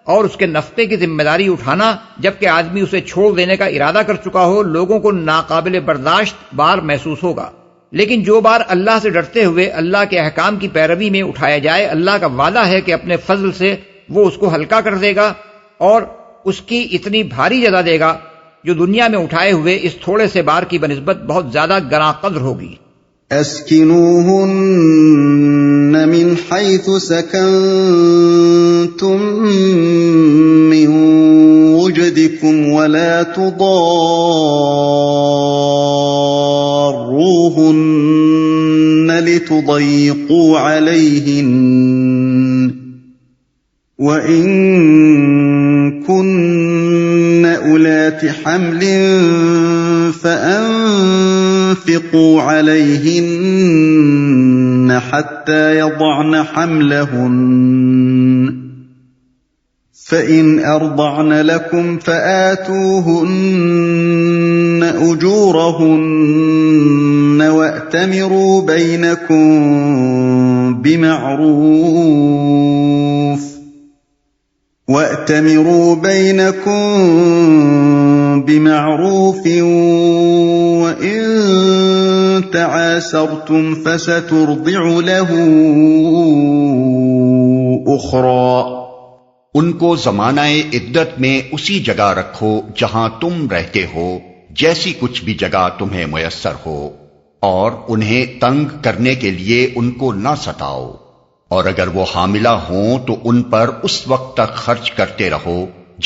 اور اس کے نفقے کی ذمہ داری اٹھانا جبکہ آدمی اسے چھوڑ دینے کا ارادہ کر چکا ہو لوگوں کو ناقابل برداشت بار محسوس ہوگا، لیکن جو بار اللہ سے ڈرتے ہوئے اللہ کے احکام کی پیروی میں اٹھایا جائے اللہ کا وعدہ ہے کہ اپنے فضل سے وہ اس کو ہلکا کر دے گا اور اس کی اتنی بھاری جزا دے گا جو دنیا میں اٹھائے ہوئے اس تھوڑے سے بار کی بنسبت بہت زیادہ گراں قدر ہوگی۔ اسکنوہن من حیث سکنتم من وجدکم ولا تضاروہن لتضیقوا علیہن وَإِن كُنَّ أُولَاتِ حَمْلٍ فَأَنفِقُوا عَلَيْهِنَّ حَتَّى يَضَعْنَ حَمْلَهُنَّ فَإِنْ أَرْضَعْنَ لَكُمْ فَآتُوهُنَّ أُجُورَهُنَّ وَأْتَمِرُوا بَيْنَكُمْ بِمَعْرُوفٍ وَأْتَمِرُوا بَيْنَكُمْ بِمَعْرُوفٍ وَإِن تَعَاسَرْتُمْ فَسَتُرْضِعُ لَهُ أُخْرَى۔ ان کو زمانہ عدت میں اسی جگہ رکھو جہاں تم رہتے ہو، جیسی کچھ بھی جگہ تمہیں میسر ہو، اور انہیں تنگ کرنے کے لیے ان کو نہ ستاؤ، اور اگر وہ حاملہ ہوں تو ان پر اس وقت تک خرچ کرتے رہو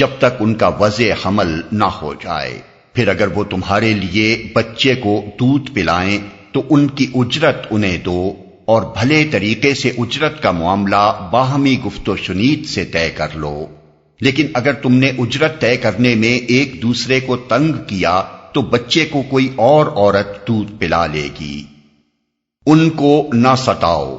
جب تک ان کا وضع حمل نہ ہو جائے۔ پھر اگر وہ تمہارے لیے بچے کو دودھ پلائیں تو ان کی اجرت انہیں دو، اور بھلے طریقے سے اجرت کا معاملہ باہمی گفت و شنید سے طے کر لو۔ لیکن اگر تم نے اجرت طے کرنے میں ایک دوسرے کو تنگ کیا تو بچے کو کوئی اور عورت دودھ پلا لے گی۔ ان کو نہ ستاؤ۔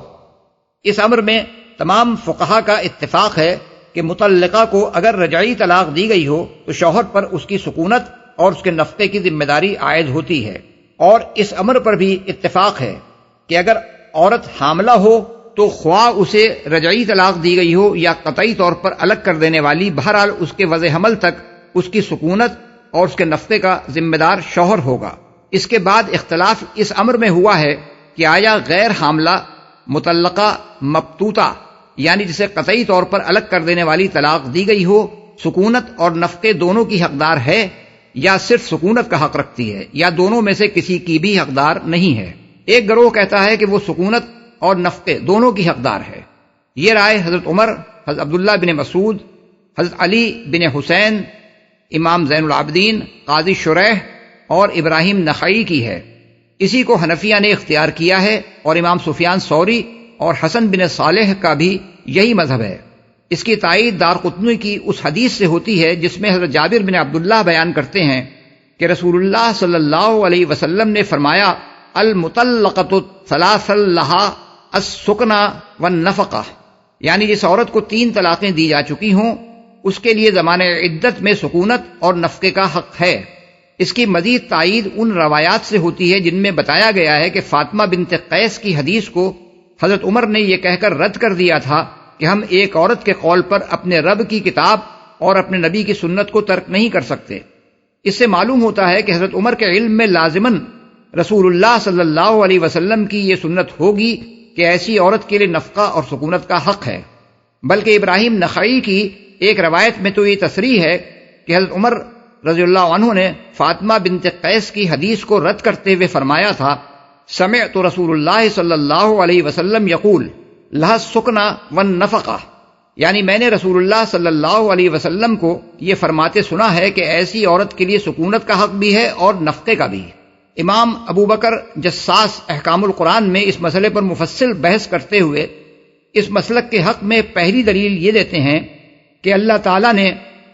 اس امر میں تمام فقہا کا اتفاق ہے کہ مطلقہ کو اگر رجعی طلاق دی گئی ہو تو شوہر پر اس کی سکونت اور اس کے نفقے کی ذمہ داری عائد ہوتی ہے، اور اس امر پر بھی اتفاق ہے کہ اگر عورت حاملہ ہو تو خواہ اسے رجعی طلاق دی گئی ہو یا قطعی طور پر الگ کر دینے والی، بہرحال اس کے وضع حمل تک اس کی سکونت اور اس کے نفقے کا ذمہ دار شوہر ہوگا۔ اس کے بعد اختلاف اس امر میں ہوا ہے کہ آیا غیر حاملہ مطلقہ مبتوتہ، یعنی جسے قطعی طور پر الگ کر دینے والی طلاق دی گئی ہو، سکونت اور نفقے دونوں کی حقدار ہے یا صرف سکونت کا حق رکھتی ہے، یا دونوں میں سے کسی کی بھی حقدار نہیں ہے؟ ایک گروہ کہتا ہے کہ وہ سکونت اور نفقے دونوں کی حقدار ہے۔ یہ رائے حضرت عمر، حضرت عبداللہ بن مسعود، حضرت علی بن حسین، امام زین العابدین، قاضی شریح اور ابراہیم نخعی کی ہے۔ اسی کو حنفیہ نے اختیار کیا ہے، اور امام سفیان ثوری اور حسن بن صالح کا بھی یہی مذہب ہے۔ اس کی تائید دارقطنی کی اس حدیث سے ہوتی ہے جس میں حضرت جابر بن عبداللہ بیان کرتے ہیں کہ رسول اللہ صلی اللہ علیہ وسلم نے فرمایا، المطلقۃ ثلاث لہا السکنہ والنفقہ، یعنی جس عورت کو 3 طلاقیں دی جا چکی ہوں اس کے لیے زمانہ عدت میں سکونت اور نفقے کا حق ہے۔ اس کی مزید تائید ان روایات سے ہوتی ہے جن میں بتایا گیا ہے کہ فاطمہ بنت قیس کی حدیث کو حضرت عمر نے یہ کہہ کر رد کر دیا تھا کہ ہم ایک عورت کے قول پر اپنے رب کی کتاب اور اپنے نبی کی سنت کو ترک نہیں کر سکتے۔ اس سے معلوم ہوتا ہے کہ حضرت عمر کے علم میں لازماً رسول اللہ صلی اللہ علیہ وسلم کی یہ سنت ہوگی کہ ایسی عورت کے لیے نفقہ اور سکونت کا حق ہے۔ بلکہ ابراہیم نخعی کی ایک روایت میں تو یہ تصریح ہے کہ حضرت عمر رضی اللہ عنہ نے فاطمہ بنت قیس کی حدیث کو رد کرتے ہوئے فرمایا تھا، سمعت رسول اللہ صلی اللہ علیہ وسلم یقول لہا السکنہ والنفقہ، یعنی میں نے رسول اللہ صلی اللہ علیہ وسلم کو یہ فرماتے سنا ہے کہ ایسی عورت کے لیے سکونت کا حق بھی ہے اور نفقے کا بھی۔ امام ابو بکر جساس احکام القرآن میں اس مسئلے پر مفصل بحث کرتے ہوئے اس مسلک کے حق میں پہلی دلیل یہ دیتے ہیں کہ اللہ تعالیٰ نے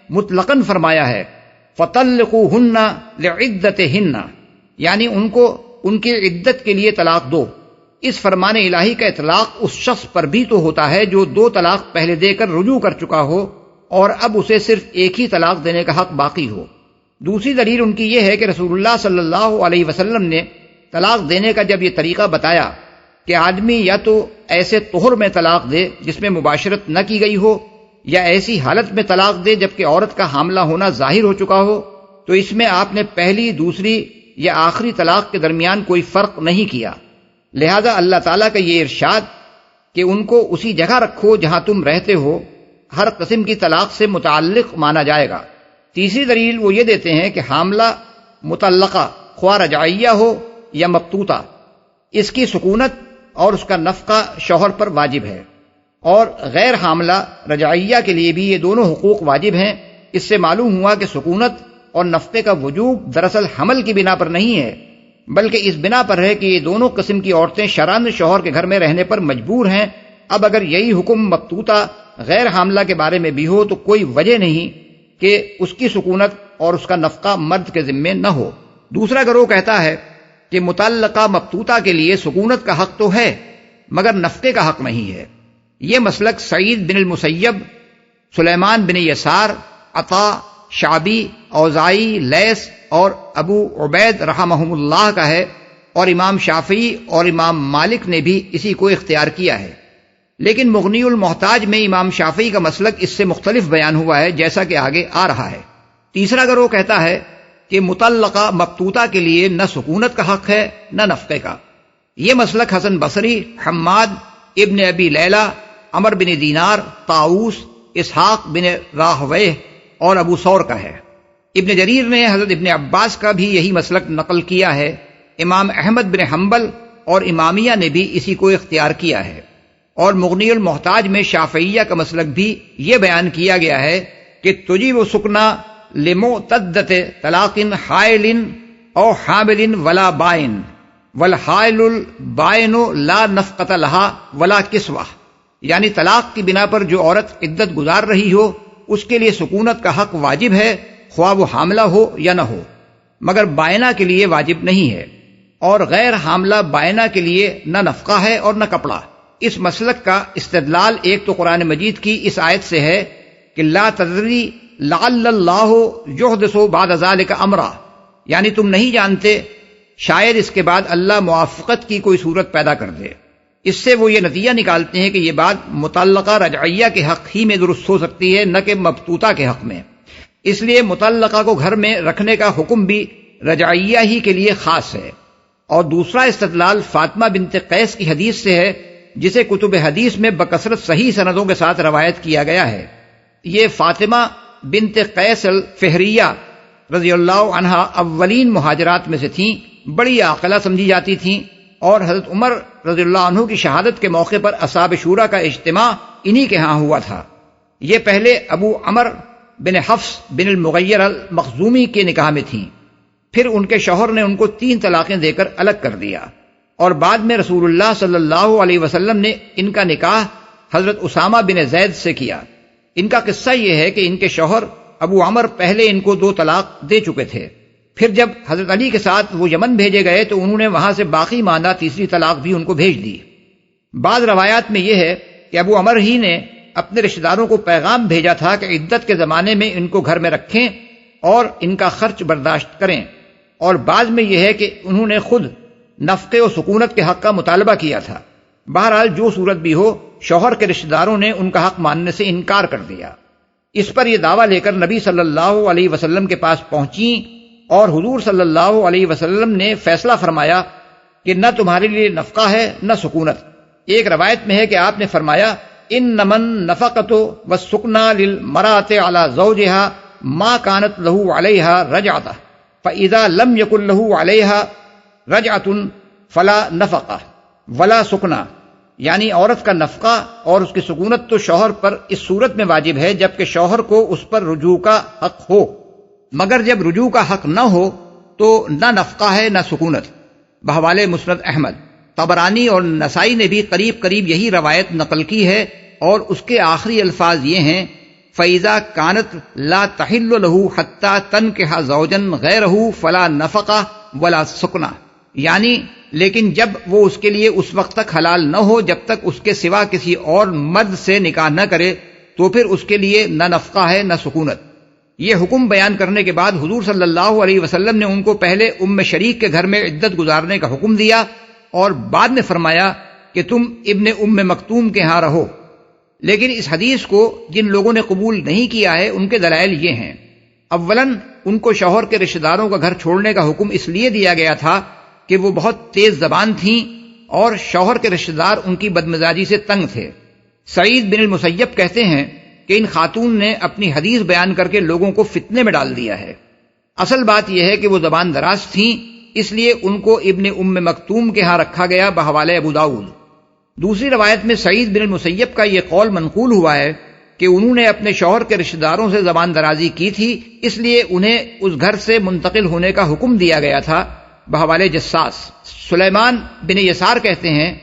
مطلقاً فرمایا ہے فَطَلِّقُوهُنَّ لِعِدَّتِهِنَّ، یعنی ان کو ان کی عدت کے لیے طلاق دو۔ اس فرمان الہی کا اطلاق اس شخص پر بھی تو ہوتا ہے جو 2 طلاق پہلے دے کر رجوع کر چکا ہو اور اب اسے صرف ایک ہی طلاق دینے کا حق باقی ہو۔ دوسری دلیل ان کی یہ ہے کہ رسول اللہ صلی اللہ علیہ وسلم نے طلاق دینے کا جب یہ طریقہ بتایا کہ آدمی یا تو ایسے طہر میں طلاق دے جس میں مباشرت نہ کی گئی ہو، یا ایسی حالت میں طلاق دے جبکہ عورت کا حاملہ ہونا ظاہر ہو چکا ہو، تو اس میں آپ نے پہلی، دوسری یا آخری طلاق کے درمیان کوئی فرق نہیں کیا۔ لہذا اللہ تعالیٰ کا یہ ارشاد کہ ان کو اسی جگہ رکھو جہاں تم رہتے ہو ہر قسم کی طلاق سے متعلق مانا جائے گا۔ تیسری دلیل وہ یہ دیتے ہیں کہ حاملہ مطلقہ خواہ رجعیہ ہو یا مبتوتہ، اس کی سکونت اور اس کا نفقہ شوہر پر واجب ہے، اور غیر حاملہ رجعیہ کے لیے بھی یہ دونوں حقوق واجب ہیں۔ اس سے معلوم ہوا کہ سکونت اور نفقے کا وجوب دراصل حمل کی بنا پر نہیں ہے، بلکہ اس بنا پر ہے کہ یہ دونوں قسم کی عورتیں شرعاً شوہر کے گھر میں رہنے پر مجبور ہیں۔ اب اگر یہی حکم مبتوتہ غیر حاملہ کے بارے میں بھی ہو تو کوئی وجہ نہیں کہ اس کی سکونت اور اس کا نفقہ مرد کے ذمے نہ ہو۔ دوسرا گروہ کہتا ہے کہ متعلقہ مبتوتہ کے لیے سکونت کا حق تو ہے مگر نفقے کا حق نہیں ہے۔ یہ مسلک سعید بن المسیب، سلیمان بن یسار، عطا، شعبی، اوزائی، لیث اور ابو عبید رحمہم اللہ کا ہے، اور امام شافعی اور امام مالک نے بھی اسی کو اختیار کیا ہے۔ لیکن مغنی المحتاج میں امام شافعی کا مسلک اس سے مختلف بیان ہوا ہے، جیسا کہ آگے آ رہا ہے۔ تیسرا گروہ کہتا ہے کہ مطلقہ مبتوتہ کے لیے نہ سکونت کا حق ہے نہ نفقے کا۔ یہ مسلک حسن بصری، حماد ابن ابی لیلہ، عمر بن دینار، طاؤوس، اسحاق بن راہویہ اور ابو ثور کا ہے۔ ابن جریر نے حضرت ابن عباس کا بھی یہی مسلک نقل کیا ہے۔ امام احمد بن حنبل اور امامیہ نے بھی اسی کو اختیار کیا ہے، اور مغنی المحتاج میں شافعیہ کا مسلک بھی یہ بیان کیا گیا ہے کہ تجیب سکنا لمعتدت طلاق حائل او حامل ولا بائن والحائل البائن لا نفقۃ لها ولا کسوہ، یعنی طلاق کی بنا پر جو عورت عدت گزار رہی ہو اس کے لیے سکونت کا حق واجب ہے، خواہ وہ حاملہ ہو یا نہ ہو، مگر بائنہ کے لیے واجب نہیں ہے، اور غیر حاملہ بائنہ کے لیے نہ نفقہ ہے اور نہ کپڑا۔ اس مسلک کا استدلال ایک تو قرآن مجید کی اس آیت سے ہے کہ لا تدری لعل اللہ یحدث بعد ذلک امرا، یعنی تم نہیں جانتے، شاید اس کے بعد اللہ موافقت کی کوئی صورت پیدا کر دے۔ اس سے وہ یہ نتیجہ نکالتے ہیں کہ یہ بات مطلقہ رجعیہ کے حق ہی میں درست ہو سکتی ہے، نہ کہ مبتوتہ کے حق میں۔ اس لیے مطلقہ کو گھر میں رکھنے کا حکم بھی رجعیہ ہی کے لیے خاص ہے۔ اور دوسرا استدلال فاطمہ بنت قیس کی حدیث سے ہے، جسے کتب حدیث میں بکثرت صحیح سندوں کے ساتھ روایت کیا گیا ہے۔ یہ فاطمہ بنت قیس الفہریہ رضی اللہ عنہا اولین مہاجرات میں سے تھیں، بڑی عاقلہ سمجھی جاتی تھیں، اور حضرت عمر رضی اللہ عنہ کی شہادت کے موقع پر اصحاب شورا کا اجتماع انہی کے ہاں ہوا تھا۔ یہ پہلے ابو عمر بن حفص بن المغیر المخزومی کے نکاح میں تھیں، پھر ان کے شوہر نے ان کو 3 طلاقیں دے کر الگ کر دیا، اور بعد میں رسول اللہ صلی اللہ علیہ وسلم نے ان کا نکاح حضرت اسامہ بن زید سے کیا۔ ان کا قصہ یہ ہے کہ ان کے شوہر ابو عمر پہلے ان کو 2 طلاق دے چکے تھے، پھر جب حضرت علی کے ساتھ وہ یمن بھیجے گئے تو انہوں نے وہاں سے باقی ماندہ تیسری طلاق بھی ان کو بھیج دی۔ بعض روایات میں یہ ہے کہ ابو عمر ہی نے اپنے رشتہ داروں کو پیغام بھیجا تھا کہ عدت کے زمانے میں ان کو گھر میں رکھیں اور ان کا خرچ برداشت کریں، اور بعض میں یہ ہے کہ انہوں نے خود نفقے و سکونت کے حق کا مطالبہ کیا تھا۔ بہرحال جو صورت بھی ہو، شوہر کے رشتہ داروں نے ان کا حق ماننے سے انکار کر دیا۔ اس پر یہ دعویٰ لے کر نبی صلی اللہ علیہ وسلم کے پاس پہنچیں، اور حضور صلی اللہ علیہ وسلم نے فیصلہ فرمایا کہ نہ تمہارے لیے نفقہ ہے نہ سکونت۔ ایک روایت میں ہے کہ آپ نے فرمایا انما النفقۃ والسکنى للمرأة على زوجها ما كانت له عليها رجعة فإذا لم يكن له عليها رجعة فلا نفقة ولا سکنى، یعنی عورت کا نفقہ اور اس کی سکونت تو شوہر پر اس صورت میں واجب ہے جبکہ شوہر کو اس پر رجوع کا حق ہو، مگر جب رجوع کا حق نہ ہو تو نہ نفقہ ہے نہ سکونت۔ بحوالے مسند احمد، طبرانی اور نسائی نے بھی قریب قریب یہی روایت نقل کی ہے، اور اس کے آخری الفاظ یہ ہیں فَإِذَا كَانَتْ لَا تَحِلُّ لَهُ حَتَّى تَنْكِحَ زَوْجًا غَيْرَهُ فَلَا نَفَقَةَ وَلَا سُكْنَةَ، یعنی لیکن جب وہ اس کے لیے اس وقت تک حلال نہ ہو جب تک اس کے سوا کسی اور مرد سے نکاح نہ کرے تو پھر اس کے لیے نہ نفقہ ہے نہ سکونت۔ یہ حکم بیان کرنے کے بعد حضور صلی اللہ علیہ وسلم نے ان کو پہلے ام شریک کے گھر میں عدت گزارنے کا حکم دیا، اور بعد میں فرمایا کہ تم ابن ام مکتوم کے ہاں رہو۔ لیکن اس حدیث کو جن لوگوں نے قبول نہیں کیا ہے ان کے دلائل یہ ہیں۔ اولاً ان کو شوہر کے رشتہ داروں کا گھر چھوڑنے کا حکم اس لیے دیا گیا تھا کہ وہ بہت تیز زبان تھیں اور شوہر کے رشتہ دار ان کی بدمزاجی سے تنگ تھے۔ سعید بن المسیب کہتے ہیں کہ ان خاتون نے اپنی حدیث بیان کر کے لوگوں کو فتنے میں ڈال دیا ہے۔ اصل بات یہ ہے کہ وہ زبان دراز تھیں، اس لیے ان کو ابن ام مکتوم کے ہاں رکھا گیا بحوالے ابو داؤد۔ دوسری روایت میں سعید بن المسیب کا یہ قول منقول ہوا ہے کہ انہوں نے اپنے شوہر کے رشتہ داروں سے زبان درازی کی تھی، اس لیے انہیں اس گھر سے منتقل ہونے کا حکم دیا گیا تھا بحوالے جساس۔ سلیمان بن یسار کہتے ہیں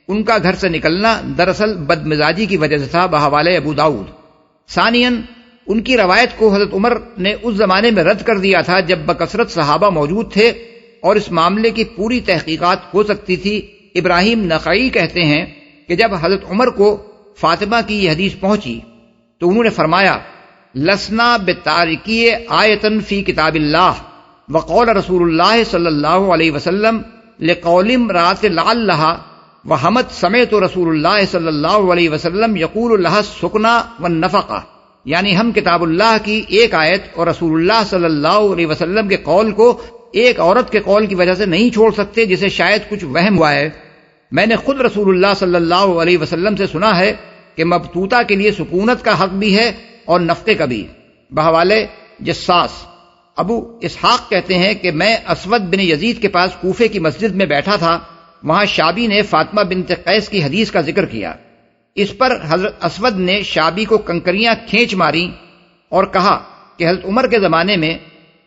ان کا گھر سے نکلنا دراصل بدمزاجی کی وجہ سے تھا بحوالے ابو داؤد۔ ثانیاً ان کی روایت کو حضرت عمر نے اس زمانے میں رد کر دیا تھا جب بکثرت صحابہ موجود تھے اور اس معاملے کی پوری تحقیقات ہو سکتی تھی۔ ابراہیم نخعی کہتے ہیں کہ جب حضرت عمر کو فاطمہ کی یہ حدیث پہنچی تو انہوں نے فرمایا لسنا بتارکی آیتن فی کتاب اللہ وقول رسول اللہ صلی اللہ علیہ وسلم لقول امرأۃ لعلها وحمد سمعت رسول اللہ صلی اللہ علیہ وسلم یقول لها السکنا والنفقہ، یعنی ہم کتاب اللہ کی ایک آیت اور رسول اللہ صلی اللہ علیہ وسلم کے قول کو ایک عورت کے قول کی وجہ سے نہیں چھوڑ سکتے جسے شاید کچھ وہم ہوا ہے۔ میں نے خود رسول اللہ صلی اللہ علیہ وسلم سے سنا ہے کہ مبتوتہ کے لیے سکونت کا حق بھی ہے اور نفقے کا بھی۔ بحوالے جساس، ابو اسحاق کہتے ہیں کہ میں اسود بن یزید کے پاس کوفے کی مسجد میں بیٹھا تھا، وہاں شابی نے فاطمہ بنت قیس کی حدیث کا ذکر کیا۔ اس پر حضرت اسود نے شابی کو کنکریاں کھینچ ماری اور کہا کہ حضرت عمر کے زمانے میں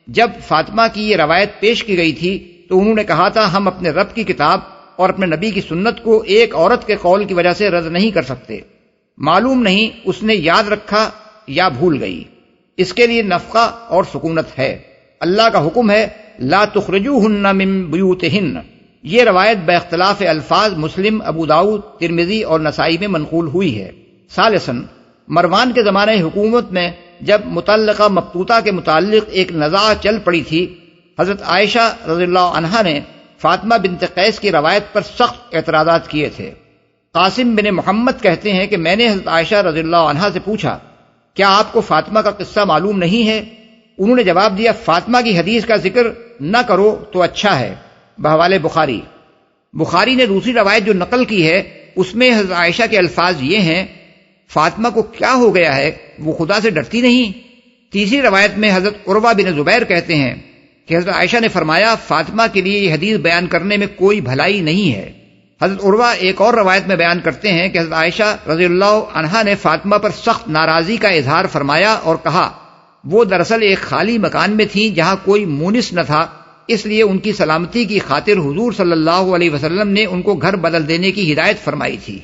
جب فاطمہ کی یہ روایت پیش کی گئی تھی تو انہوں نے کہا تھا ہم اپنے رب کی کتاب اور اپنے نبی کی سنت کو ایک عورت کے قول کی وجہ سے رد نہیں کر سکتے۔ معلوم نہیں اس نے یاد رکھا یا بھول گئی۔ اس کے لیے نفقہ اور سکونت ہے۔ اللہ کا حکم ہے لا تخرجوہن من بیوتہن۔ یہ روایت باختلاف الفاظ مسلم، ابو داؤد، ترمذی اور نسائی میں منقول ہوئی ہے۔ ثالثاً، مروان کے زمانے حکومت میں جب متعلقہ مبتوتہ کے متعلق ایک نزاع چل پڑی تھی، حضرت عائشہ رضی اللہ عنہا نے فاطمہ بنت قیس کی روایت پر سخت اعتراضات کیے تھے۔ قاسم بن محمد کہتے ہیں کہ میں نے حضرت عائشہ رضی اللہ عنہا سے پوچھا کیا آپ کو فاطمہ کا قصہ معلوم نہیں ہے؟ انہوں نے جواب دیا فاطمہ کی حدیث کا ذکر نہ کرو تو اچھا ہے۔ بحوالے بخاری نے دوسری روایت جو نقل کی ہے اس میں حضرت عائشہ کے الفاظ یہ ہیں فاطمہ کو کیا ہو گیا ہے، وہ خدا سے ڈرتی نہیں؟ تیسری روایت میں حضرت عروہ بن زبیر کہتے ہیں کہ حضرت عائشہ نے فرمایا فاطمہ کے لیے یہ حدیث بیان کرنے میں کوئی بھلائی نہیں ہے۔ حضرت عروہ ایک اور روایت میں بیان کرتے ہیں کہ حضرت عائشہ رضی اللہ عنہا نے فاطمہ پر سخت ناراضی کا اظہار فرمایا اور کہا وہ دراصل ایک خالی مکان میں تھیں جہاں کوئی مونس نہ تھا، اس لیے ان کی سلامتی کی خاطر حضور صلی اللہ علیہ وسلم نے ان کو گھر بدل دینے کی ہدایت فرمائی تھی۔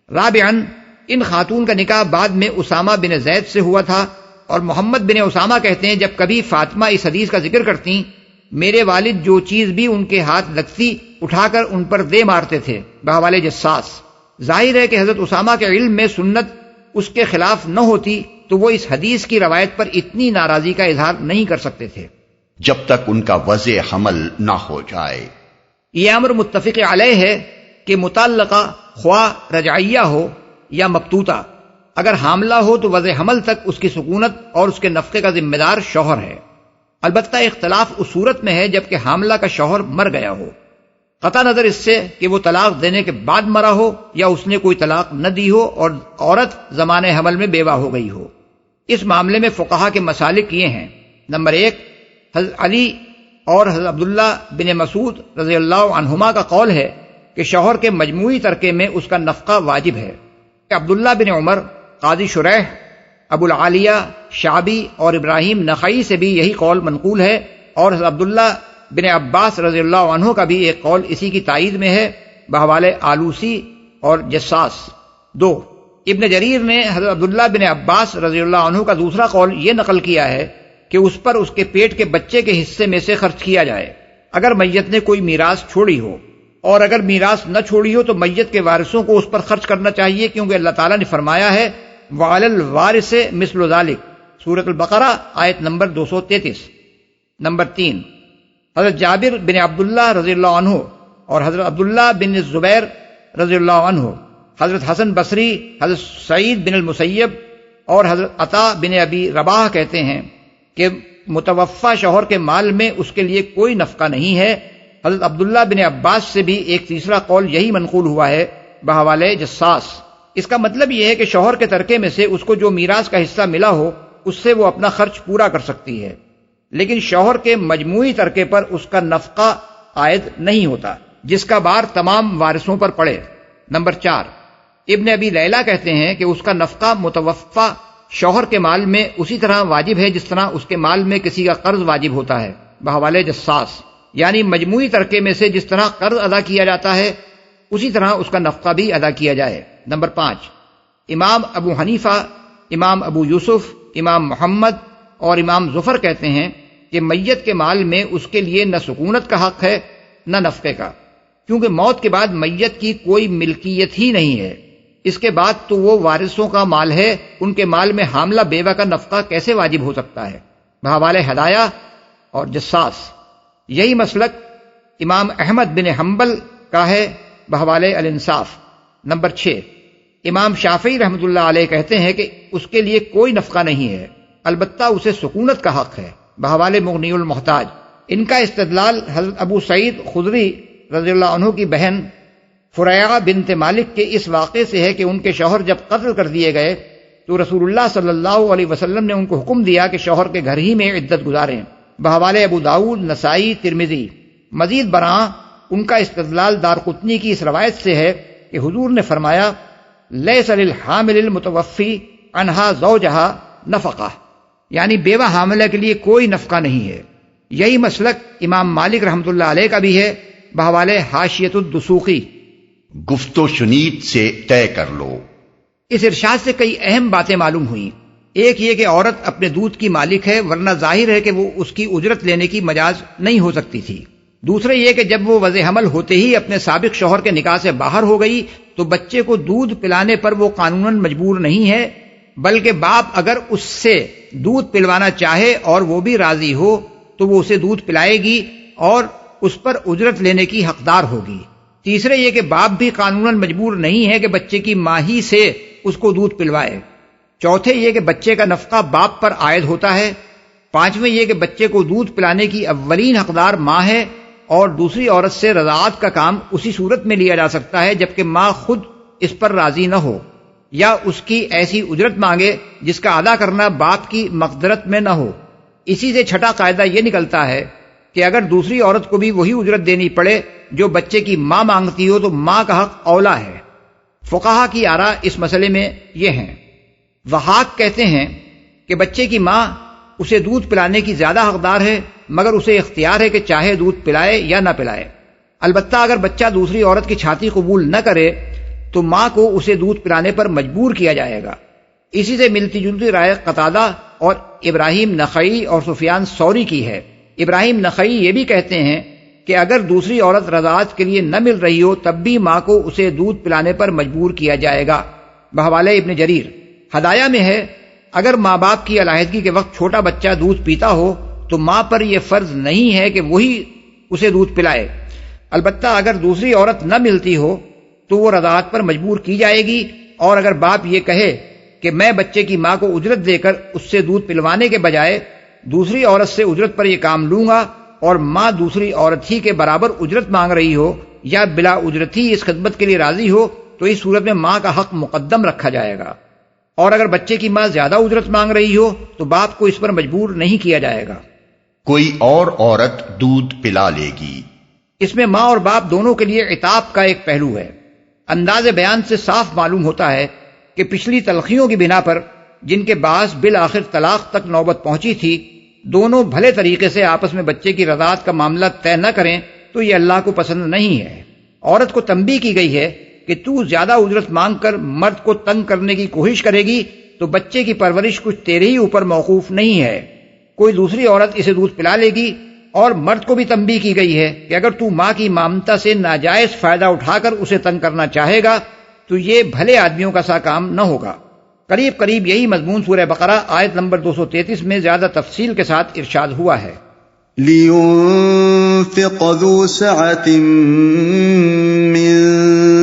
رابعاً، ان خاتون کا نکاح بعد میں اسامہ بن زید سے ہوا تھا، اور محمد بن اسامہ کہتے ہیں جب کبھی فاطمہ اس حدیث کا ذکر کرتی میرے والد جو چیز بھی ان کے ہاتھ لگتی اٹھا کر ان پر دے مارتے تھے۔ بحوالے جساس، ظاہر ہے کہ حضرت اسامہ کے علم میں سنت اس کے خلاف نہ ہوتی تو وہ اس حدیث کی روایت پر اتنی ناراضی کا اظہار نہیں کر سکتے تھے جب تک ان کا وضع حمل نہ ہو جائے۔ یہ امر متفق علیہ ہے کہ متعلقہ خواہ رجعیہ ہو یا مبتوتہ اگر حاملہ ہو تو وضع حمل تک اس کی سکونت اور اس کے نفقے کا ذمہ دار شوہر ہے۔ البتہ اختلاف اس صورت میں ہے جبکہ حاملہ کا شوہر مر گیا ہو، قطع نظر اس سے کہ وہ طلاق دینے کے بعد مرا ہو یا اس نے کوئی طلاق نہ دی ہو اور عورت زمان حمل میں بیوہ ہو گئی ہو۔ اس معاملے میں فقہا کے مسالک یہ ہیں: نمبر 1، حضرت علی اور حضرت عبداللہ بن مسعود رضی اللہ عنہما کا قول ہے کہ شوہر کے مجموعی ترکے میں اس کا نفقہ واجب ہے۔ عبداللہ بن عمر، قاضی شریح، ابو العالیہ، شعبی اور ابراہیم نخعی سے بھی یہی قول منقول ہے، اور حضرت عبداللہ بن عباس رضی اللہ عنہ کا بھی ایک قول اسی کی تائید میں ہے بحوالے آلوسی اور جساس۔ 2، ابن جریر نے حضرت عبداللہ بن عباس رضی اللہ عنہ کا دوسرا قول یہ نقل کیا ہے کہ اس پر اس کے پیٹ کے بچے کے حصے میں سے خرچ کیا جائے اگر میت نے کوئی میراث چھوڑی ہو، اور اگر میراث نہ چھوڑی ہو تو میت کے وارثوں کو اس پر خرچ کرنا چاہیے، کیونکہ اللہ تعالیٰ نے فرمایا ہے وعلی الوارث مثل ذلک، سورۃ البقرہ آیت نمبر 233۔ نمبر 3، حضرت جابر بن عبداللہ رضی اللہ عنہ اور حضرت عبداللہ بن زبیر رضی اللہ عنہ، حضرت حسن بصری، حضرت سعید بن المسیب اور حضرت عطا بن ابی رباح کہتے ہیں کہ متوفی شوہر کے مال میں اس کے لیے کوئی نفقہ نہیں ہے۔ حضرت عبداللہ بن عباس سے بھی ایک تیسرا قول یہی منقول ہوا ہے بحوالے جساس۔ اس کا مطلب یہ ہے کہ شوہر کے ترکے میں سے اس کو جو میراث کا حصہ ملا ہو اس سے وہ اپنا خرچ پورا کر سکتی ہے، لیکن شوہر کے مجموعی ترکے پر اس کا نفقہ عائد نہیں ہوتا جس کا بار تمام وارثوں پر پڑے۔ نمبر 4، ابن ابی لیلہ کہتے ہیں کہ اس کا نفقہ متوفی شوہر کے مال میں اسی طرح واجب ہے جس طرح اس کے مال میں کسی کا قرض واجب ہوتا ہے بحوالے جساس، یعنی مجموعی ترکے میں سے جس طرح قرض ادا کیا جاتا ہے اسی طرح اس کا نفقہ بھی ادا کیا جائے۔ نمبر 5، امام ابو حنیفہ، امام ابو یوسف، امام محمد اور امام ظفر کہتے ہیں کہ میت کے مال میں اس کے لیے نہ سکونت کا حق ہے نہ نفقے کا، کیونکہ موت کے بعد میت کی کوئی ملکیت ہی نہیں ہے، اس کے بعد تو وہ وارثوں کا مال ہے، ان کے مال میں حاملہ بیوہ کا نفقہ کیسے واجب ہو سکتا ہے بحوالے ہدایہ اور جساس۔ یہی مسلک امام احمد بن حنبل کا ہے بحوالے الانصاف۔ نمبر 6، امام شافعی رحمۃ اللہ علیہ کہتے ہیں کہ اس کے لیے کوئی نفقہ نہیں ہے، البتہ اسے سکونت کا حق ہے، بحوالے مغنی المحتاج۔ ان کا استدلال حضرت ابو سعید خدری رضی اللہ عنہ کی بہن فریعہ بنت مالک کے اس واقعے سے ہے کہ ان کے شوہر جب قتل کر دیے گئے تو رسول اللہ صلی اللہ علیہ وسلم نے ان کو حکم دیا کہ شوہر کے گھر ہی میں عدت گزاریں، بحوالے ابو داؤد، نسائی، ترمذی۔ مزید برآں ان کا استدلال دارقطنی کی اس روایت سے ہے کہ حضور نے فرمایا لیس للحامل المتوفی عنہا زوجہا نفقہ، یعنی بیوہ حاملہ کے لیے کوئی نفقہ نہیں ہے۔ یہی مسلک امام مالک رحمۃ اللہ علیہ کا بھی ہے، بحوالے حاشیۃ الدسوقی۔ گفت و شنید سے طے کر لو۔ اس ارشاد سے کئی اہم باتیں معلوم ہوئیں۔ ایک یہ کہ عورت اپنے دودھ کی مالک ہے، ورنہ ظاہر ہے کہ وہ اس کی اجرت لینے کی مجاز نہیں ہو سکتی تھی۔ دوسرے یہ کہ جب وہ وضع حمل ہوتے ہی اپنے سابق شوہر کے نکاح سے باہر ہو گئی تو بچے کو دودھ پلانے پر وہ قانوناً مجبور نہیں ہے، بلکہ باپ اگر اس سے دودھ پلوانا چاہے اور وہ بھی راضی ہو تو وہ اسے دودھ پلائے گی اور اس پر اجرت لینے کی حقدار ہوگی۔ تیسرے یہ کہ باپ بھی قانوناً مجبور نہیں ہے کہ بچے کی ماں ہی سے اس کو دودھ پلوائے۔ چوتھے یہ کہ بچے کا نفقہ باپ پر عائد ہوتا ہے۔ پانچویں یہ کہ بچے کو دودھ پلانے کی اولین حقدار ماں ہے اور دوسری عورت سے رضاعت کا کام اسی صورت میں لیا جا سکتا ہے جبکہ ماں خود اس پر راضی نہ ہو یا اس کی ایسی اجرت مانگے جس کا ادا کرنا باپ کی مقدرت میں نہ ہو۔ اسی سے چھٹا قاعدہ یہ نکلتا ہے کہ اگر دوسری عورت کو بھی وہی اجرت دینی پڑے جو بچے کی ماں مانگتی ہو تو ماں کا حق اولا ہے۔ فقہا کی آراء اس مسئلے میں یہ ہیں۔ ضحاک کہتے ہیں کہ بچے کی ماں اسے دودھ پلانے کی زیادہ حقدار ہے، مگر اسے اختیار ہے کہ چاہے دودھ پلائے یا نہ پلائے۔ البتہ اگر بچہ دوسری عورت کی چھاتی قبول نہ کرے تو ماں کو اسے دودھ پلانے پر مجبور کیا جائے گا۔ اسی سے ملتی جلتی رائے قتادہ اور ابراہیم نخعی اور سفیان ثوری کی ہے۔ ابراہیم نخعی یہ بھی کہتے ہیں کہ اگر دوسری عورت رضاعت کے لیے نہ مل رہی ہو تب بھی ماں کو اسے دودھ پلانے پر مجبور کیا جائے گا، بحوالے ابن جریر۔ ہدایہ میں ہے اگر ماں باپ کی علیحدگی کے وقت چھوٹا بچہ دودھ پیتا ہو تو ماں پر یہ فرض نہیں ہے کہ وہی اسے دودھ پلائے، البتہ اگر دوسری عورت نہ ملتی ہو تو وہ رضاعت پر مجبور کی جائے گی، اور اگر باپ یہ کہے کہ میں بچے کی ماں کو اجرت دے کر اس سے دودھ پلوانے کے بجائے دوسری عورت سے اجرت پر یہ کام لوں گا اور ماں دوسری عورت ہی کے برابر اجرت مانگ رہی ہو یا بلا اجرت ہی اس خدمت کے لیے راضی ہو تو اس صورت میں ماں کا حق مقدم رکھا جائے گا، اور اگر بچے کی ماں زیادہ اجرت مانگ رہی ہو تو باپ کو اس پر مجبور نہیں کیا جائے گا۔ کوئی اور عورت دودھ پلا لے گی۔ اس میں ماں اور باپ دونوں کے لیے عتاب کا ایک پہلو ہے۔ انداز بیان سے صاف معلوم ہوتا ہے کہ پچھلی تلخیوں کی بنا پر جن کے باعث بالآخر طلاق تک نوبت پہنچی تھی، دونوں بھلے طریقے سے آپس میں بچے کی رضاعت کا معاملہ طے نہ کریں تو یہ اللہ کو پسند نہیں ہے۔ عورت کو تنبیہ کی گئی ہے کہ تو زیادہ اجرت مانگ کر مرد کو تنگ کرنے کی کوشش کرے گی تو بچے کی پرورش کچھ تیرے ہی اوپر موقوف نہیں ہے، کوئی دوسری عورت اسے دودھ پلا لے گی۔ اور مرد کو بھی تنبیہ کی گئی ہے کہ اگر تو ماں کی مامتا سے ناجائز فائدہ اٹھا کر اسے تنگ کرنا چاہے گا تو یہ بھلے آدمیوں کا سا کام نہ ہوگا۔ قریب قریب یہی مضمون سورہ بقرہ آیت نمبر 233 میں زیادہ تفصیل کے ساتھ ارشاد ہوا ہے۔ لِيُنفِقْ ذُو سَعَةٍ مِّن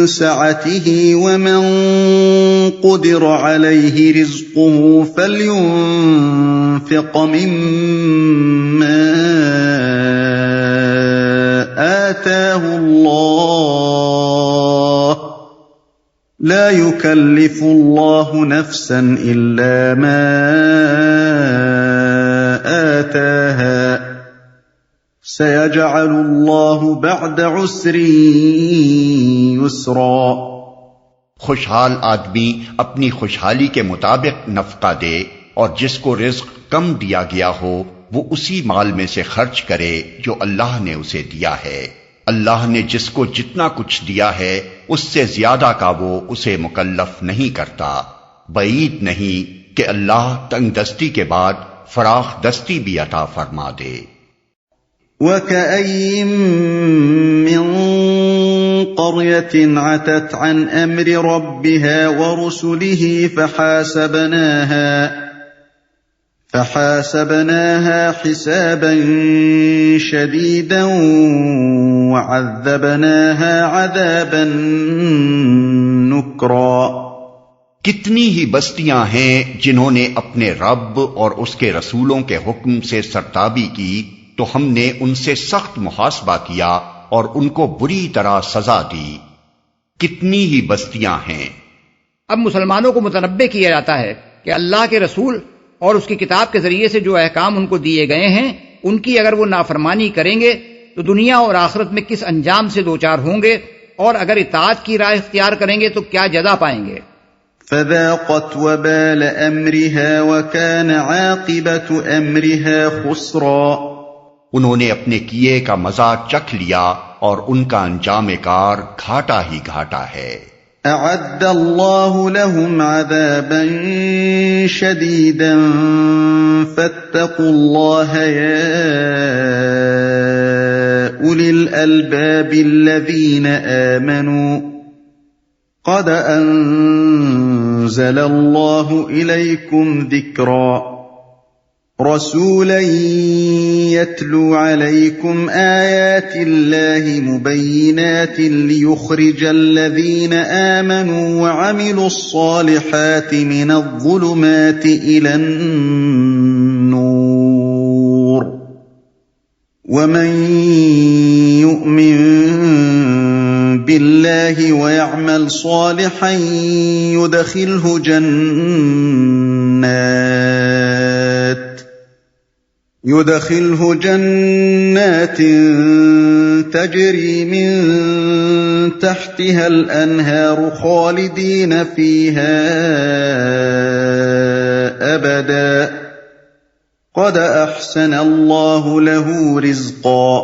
سَعَتِهِ وَمَن قُدِرَ عَلَيْهِ رِزْقُهُ فَلْيُنفِقْ مِمَّا آتَاهُ اللَّهُ لا يكلف الله نفسا إلا ما آتاها سيجعل الله بعد عسر يسرا۔ خوشحال آدمی اپنی خوشحالی کے مطابق نفقہ دے اور جس کو رزق کم دیا گیا ہو وہ اسی مال میں سے خرچ کرے جو اللہ نے اسے دیا ہے۔ اللہ نے جس کو جتنا کچھ دیا ہے اس سے زیادہ کا وہ اسے مکلف نہیں کرتا، بعید نہیں کہ اللہ تنگ دستی کے بعد فراخ دستی بھی عطا فرما دے۔ وَكَأَيٍّ مِّن قَرْيَةٍ عَتَتْ عَنْ أَمْرِ رَبِّهَا وَرُسُلِهِ فحاسبناها حسابا شديدا وعذبناها عذابا نكرا۔ کتنی ہی بستیاں ہیں جنہوں نے اپنے رب اور اس کے رسولوں کے حکم سے سرتابی کی تو ہم نے ان سے سخت محاسبہ کیا اور ان کو بری طرح سزا دی۔ کتنی ہی بستیاں ہیں۔ اب مسلمانوں کو متنبہ کیا جاتا ہے کہ اللہ کے رسول اور اس کی کتاب کے ذریعے سے جو احکام ان کو دیے گئے ہیں ان کی اگر وہ نافرمانی کریں گے تو دنیا اور آخرت میں کس انجام سے دوچار ہوں گے، اور اگر اطاعت کی راہ اختیار کریں گے تو کیا جزا پائیں گے۔ فذاقت وبال امرها وكان عاقبة امرها خسرا۔ انہوں نے اپنے کیے کا مزہ چکھ لیا اور ان کا انجام کار گھاٹا ہی گھاٹا ہے۔ اعد اللہ لهم عذابا شدیدا فاتقوا اللہ یا اولی الالباب الذین آمنوا قد انزل اللہ الیکم ذکرا رسولا يتلو عليكم آيات الله مبينات ليخرج الذين آمنوا وعملوا الصالحات من الظلمات إلى النور ومن يؤمن بالله ويعمل صالحا يدخله جنات تجري من تحتها الأنهار خالدين فيها أبدا قد أحسن الله له رزقا۔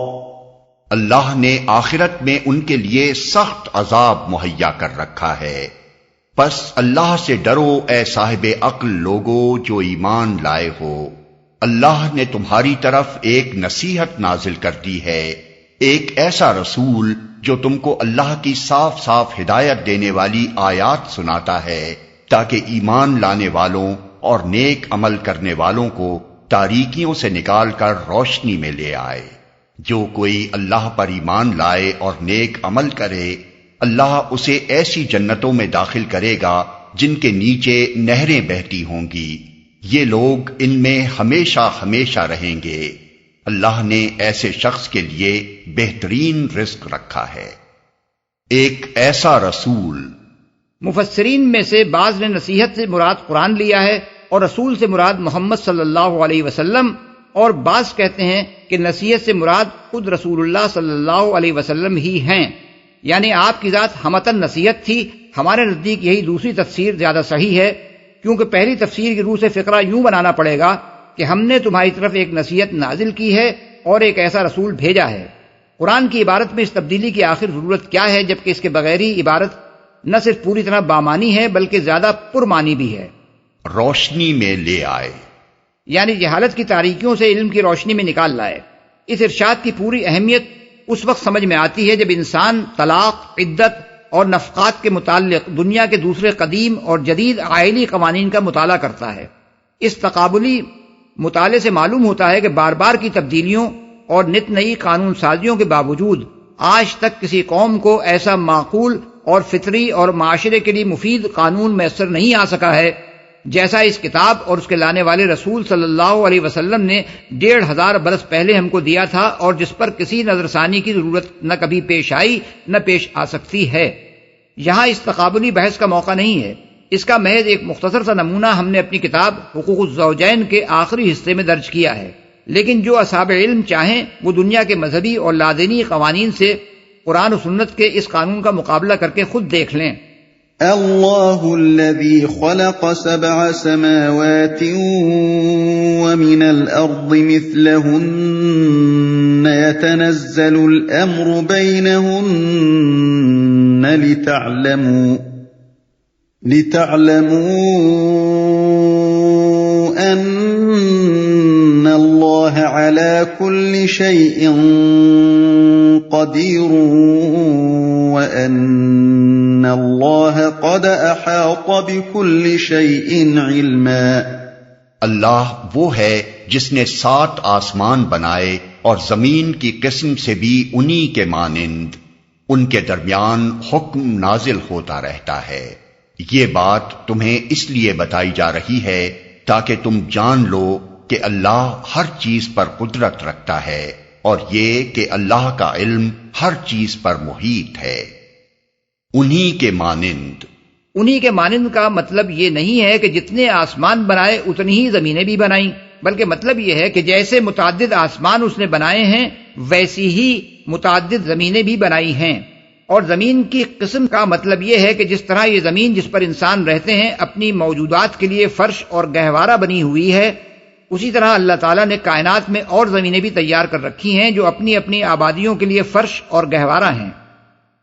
اللہ نے آخرت میں ان کے لیے سخت عذاب مہیا کر رکھا ہے، پس اللہ سے ڈرو اے صاحب عقل لوگو جو ایمان لائے ہو۔ اللہ نے تمہاری طرف ایک نصیحت نازل کر دی ہے، ایک ایسا رسول جو تم کو اللہ کی صاف صاف ہدایت دینے والی آیات سناتا ہے تاکہ ایمان لانے والوں اور نیک عمل کرنے والوں کو تاریکیوں سے نکال کر روشنی میں لے آئے۔ جو کوئی اللہ پر ایمان لائے اور نیک عمل کرے، اللہ اسے ایسی جنتوں میں داخل کرے گا جن کے نیچے نہریں بہتی ہوں گی، یہ لوگ ان میں ہمیشہ ہمیشہ رہیں گے۔ اللہ نے ایسے شخص کے لیے بہترین رزق رکھا ہے۔ ایک ایسا رسول، مفسرین میں سے بعض نے نصیحت سے مراد قرآن لیا ہے اور رسول سے مراد محمد صلی اللہ علیہ وسلم، اور بعض کہتے ہیں کہ نصیحت سے مراد خود رسول اللہ صلی اللہ علیہ وسلم ہی ہیں، یعنی آپ کی ذات ہمتن نصیحت تھی۔ ہمارے نزدیک یہی دوسری تفسیر زیادہ صحیح ہے، کیونکہ پہلی تفسیر کی روح سے فقرہ یوں بنانا پڑے گا کہ ہم نے تمہاری طرف ایک نصیحت نازل کی ہے اور ایک ایسا رسول بھیجا ہے۔ قرآن کی عبارت میں اس تبدیلی کی آخر ضرورت کیا ہے، جبکہ اس کے بغیر ہی عبارت نہ صرف پوری طرح بامانی ہے بلکہ زیادہ پرمانی بھی ہے۔ روشنی میں لے آئے، یعنی جہالت کی تاریکیوں سے علم کی روشنی میں نکال لائے۔ اس ارشاد کی پوری اہمیت اس وقت سمجھ میں آتی ہے جب انسان طلاق، عدت اور نفقات کے متعلق دنیا کے دوسرے قدیم اور جدید آئلی قوانین کا مطالعہ کرتا ہے۔ اس تقابلی مطالعے سے معلوم ہوتا ہے کہ بار بار کی تبدیلیوں اور نت نئی قانون سازیوں کے باوجود آج تک کسی قوم کو ایسا معقول اور فطری اور معاشرے کے لیے مفید قانون میسر نہیں آ سکا ہے جیسا اس کتاب اور اس کے لانے والے رسول صلی اللہ علیہ وسلم نے 1500 برس پہلے ہم کو دیا تھا، اور جس پر کسی نظر ثانی کی ضرورت نہ کبھی پیش آئی نہ پیش آ سکتی ہے۔ یہاں اس تقابلی بحث کا موقع نہیں ہے، اس کا محض ایک مختصر سا نمونہ ہم نے اپنی کتاب حقوق الزوجین کے آخری حصے میں درج کیا ہے، لیکن جو اصحاب علم چاہیں وہ دنیا کے مذہبی اور لادینی قوانین سے قرآن و سنت کے اس قانون کا مقابلہ کر کے خود دیکھ لیں۔ اللہ الذی خلق 7 سماوات ومن الارض مثلهن يتنزل الامر بينهن لتعلموا ان اللہ على كل شيء قدیر وان اللہ قد احاط بكل شيء علما۔ اللہ وہ ہے جس نے 7 آسمان بنائے اور زمین کی قسم سے بھی انہی کے مانند، ان کے درمیان حکم نازل ہوتا رہتا ہے۔ یہ بات تمہیں اس لیے بتائی جا رہی ہے تاکہ تم جان لو کہ اللہ ہر چیز پر قدرت رکھتا ہے، اور یہ کہ اللہ کا علم ہر چیز پر محیط ہے۔ انہی کے مانند، انہی کے مانند کا مطلب یہ نہیں ہے کہ جتنے آسمان بنائے اتنی ہی زمینیں بھی بنائیں، بلکہ مطلب یہ ہے کہ جیسے متعدد آسمان اس نے بنائے ہیں ویسی ہی متعدد زمینیں بھی بنائی ہیں۔ اور زمین کی قسم کا مطلب یہ ہے کہ جس طرح یہ زمین جس پر انسان رہتے ہیں اپنی موجودات کے لیے فرش اور گہوارہ بنی ہوئی ہے، اسی طرح اللہ تعالیٰ نے کائنات میں اور زمینیں بھی تیار کر رکھی ہیں جو اپنی اپنی آبادیوں کے لیے فرش اور گہوارہ ہیں۔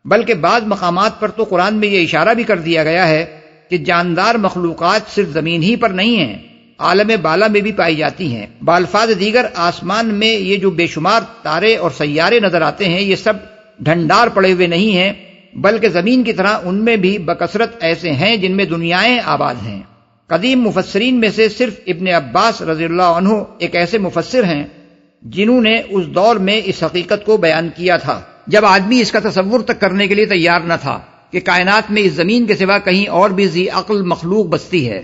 بلکہ بعض مقامات پر تو قرآن میں یہ اشارہ بھی کر دیا گیا ہے کہ جاندار مخلوقات صرف زمین ہی پر نہیں ہیں، عالم بالا میں بھی پائی جاتی ہیں۔ بالفاظ دیگر آسمان میں یہ جو بے شمار تارے اور سیارے نظر آتے ہیں یہ سب ڈھنڈار پڑے ہوئے نہیں ہیں، بلکہ زمین کی طرح ان میں بھی بکثرت ایسے ہیں جن میں دنیایں آباد ہیں۔ قدیم مفسرین میں سے صرف ابن عباس رضی اللہ عنہ ایک ایسے مفسر ہیں جنہوں نے اس دور میں اس حقیقت کو بیان کیا تھا جب آدمی اس کا تصور تک کرنے کے لیے تیار نہ تھا کہ کائنات میں اس زمین کے سوا کہیں اور بھی ذی عقل مخلوق بستی ہے۔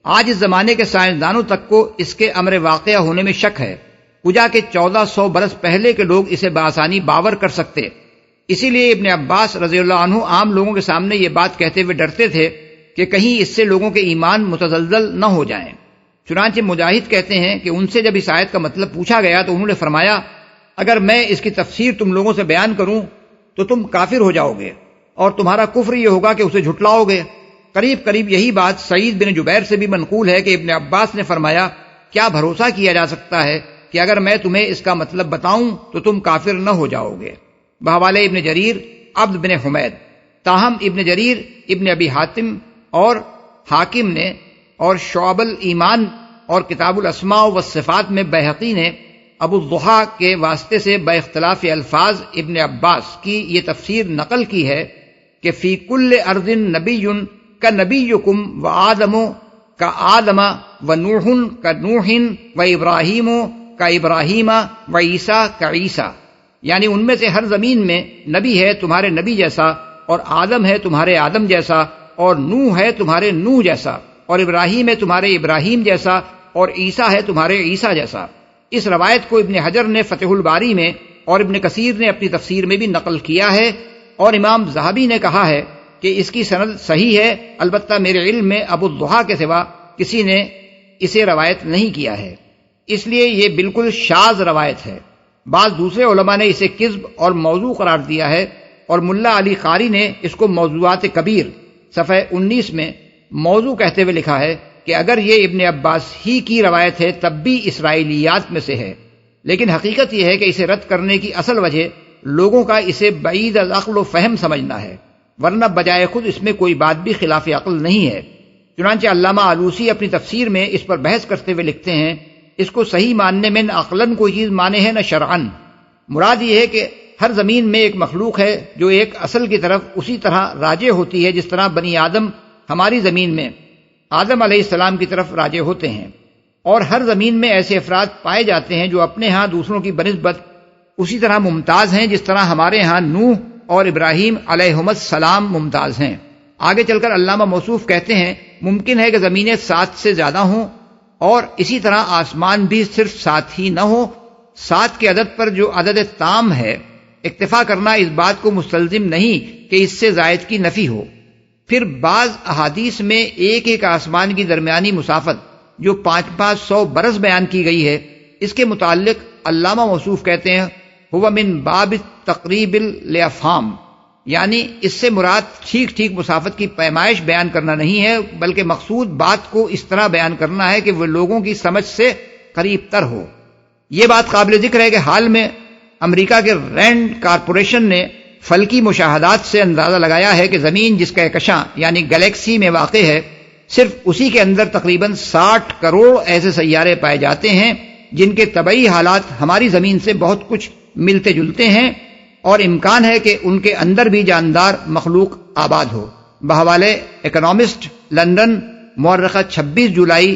آج اس زمانے کے سائنسدانوں تک کو اس کے امر واقعہ ہونے میں شک ہے، کجا کہ 1400 برس پہلے کے لوگ اسے بآسانی باور کر سکتے۔ اسی لیے ابن عباس رضی اللہ عنہ عام لوگوں کے سامنے یہ بات کہتے ہوئے ڈرتے تھے کہ کہیں اس سے لوگوں کے ایمان متزلزل نہ ہو جائیں۔ چنانچہ مجاہد کہتے ہیں کہ ان سے جب اس آیت کا مطلب پوچھا گیا تو انہوں نے فرمایا، اگر میں اس کی تفسیر تم لوگوں سے بیان کروں تو تم کافر ہو جاؤ گے اور تمہارا کفر یہ ہوگا کہ اسے جھٹلاؤ گے۔ قریب قریب یہی بات سعید بن جبیر سے بھی منقول ہے کہ ابن عباس نے فرمایا، کیا بھروسہ کیا جا سکتا ہے کہ اگر میں تمہیں اس کا مطلب بتاؤں تو تم کافر نہ ہو جاؤ گے۔ بحوالے ابن جریر، عبد بن حمید۔ تاہم ابن جریر، ابن ابی حاتم اور حاکم نے اور شعب الایمان اور کتاب الاسماء والصفات میں بیہقی نے ابو الضحیٰ کے واسطے سے بے اختلاف الفاظ ابن عباس کی یہ تفسیر نقل کی ہے کہ فی کل ارض نبی کنبیکم وآدم کآدم ونوح کنوح وابراہیم کابراہیم وعیسیٰ کعیسیٰ، یعنی ان میں سے ہر زمین میں نبی ہے تمہارے نبی جیسا، اور آدم ہے تمہارے آدم جیسا، اور نوح ہے تمہارے نوح جیسا، اور ابراہیم ہے تمہارے ابراہیم جیسا، اور عیسیٰ ہے تمہارے عیسیٰ جیسا۔ اس روایت کو ابن حجر نے فتح الباری میں اور ابن کثیر نے اپنی تفسیر میں بھی نقل کیا ہے، اور امام ذہبی نے کہا ہے کہ اس کی سند صحیح ہے، البتہ میرے علم میں ابو الضحیٰ کے سوا کسی نے اسے روایت نہیں کیا ہے، اس لیے یہ بالکل شاذ روایت ہے۔ بعض دوسرے علماء نے اسے کذب اور موضوع قرار دیا ہے، اور ملا علی قاری نے اس کو موضوعات کبیر صفحہ 19 میں موضوع کہتے ہوئے لکھا ہے کہ اگر یہ ابن عباس ہی کی روایت ہے تب بھی اسرائیلیات میں سے ہے، لیکن حقیقت یہ ہے کہ اسے رد کرنے کی اصل وجہ لوگوں کا اسے بعید از عقل و فہم سمجھنا ہے، ورنہ بجائے خود اس میں کوئی بات بھی خلاف عقل نہیں ہے۔ چنانچہ علامہ آلوسی اپنی تفسیر میں اس پر بحث کرتے ہوئے لکھتے ہیں، اس کو صحیح ماننے میں نہ عقلاً کوئی چیز مانے ہے نہ شرعاً۔ مراد یہ ہے کہ ہر زمین میں ایک مخلوق ہے جو ایک اصل کی طرف اسی طرح راجع ہوتی ہے جس طرح بنی آدم ہماری زمین میں آدم علیہ السلام کی طرف راجع ہوتے ہیں، اور ہر زمین میں ایسے افراد پائے جاتے ہیں جو اپنے ہاں دوسروں کی بنسبت اسی طرح ممتاز ہیں جس طرح ہمارے ہاں نوح اور ابراہیم علیہم السلام ممتاز ہیں۔ آگے چل کر علامہ موصوف کہتے ہیں، ممکن ہے کہ زمینیں 7 سے زیادہ ہوں اور اسی طرح آسمان بھی صرف 7 ہی نہ ہو۔ 7 کے عدد پر جو عدد تام ہے، اکتفا کرنا اس بات کو مستلزم نہیں کہ اس سے زائد کی نفی ہو۔ پھر بعض احادیث میں ایک ایک آسمان کی درمیانی مسافت جو 500 برس بیان کی گئی ہے، اس کے متعلق علامہ موصوف کہتے ہیں، ہوا من باب تقریب الافہام، یعنی اس سے مراد ٹھیک ٹھیک مسافت کی پیمائش بیان کرنا نہیں ہے، بلکہ مقصود بات کو اس طرح بیان کرنا ہے کہ وہ لوگوں کی سمجھ سے قریب تر ہو۔ یہ بات قابل ذکر ہے کہ حال میں امریکہ کے رینڈ کارپوریشن نے فلکی مشاہدات سے اندازہ لگایا ہے کہ زمین جس کا کشاں یعنی گلیکسی میں واقع ہے، صرف اسی کے اندر تقریباً 60 کروڑ ایسے سیارے پائے جاتے ہیں جن کے طبعی حالات ہماری زمین سے بہت کچھ ملتے جلتے ہیں، اور امکان ہے کہ ان کے اندر بھی جاندار مخلوق آباد ہو۔ بحوالے اکنامسٹ، لندن، مورخہ 26 جولائی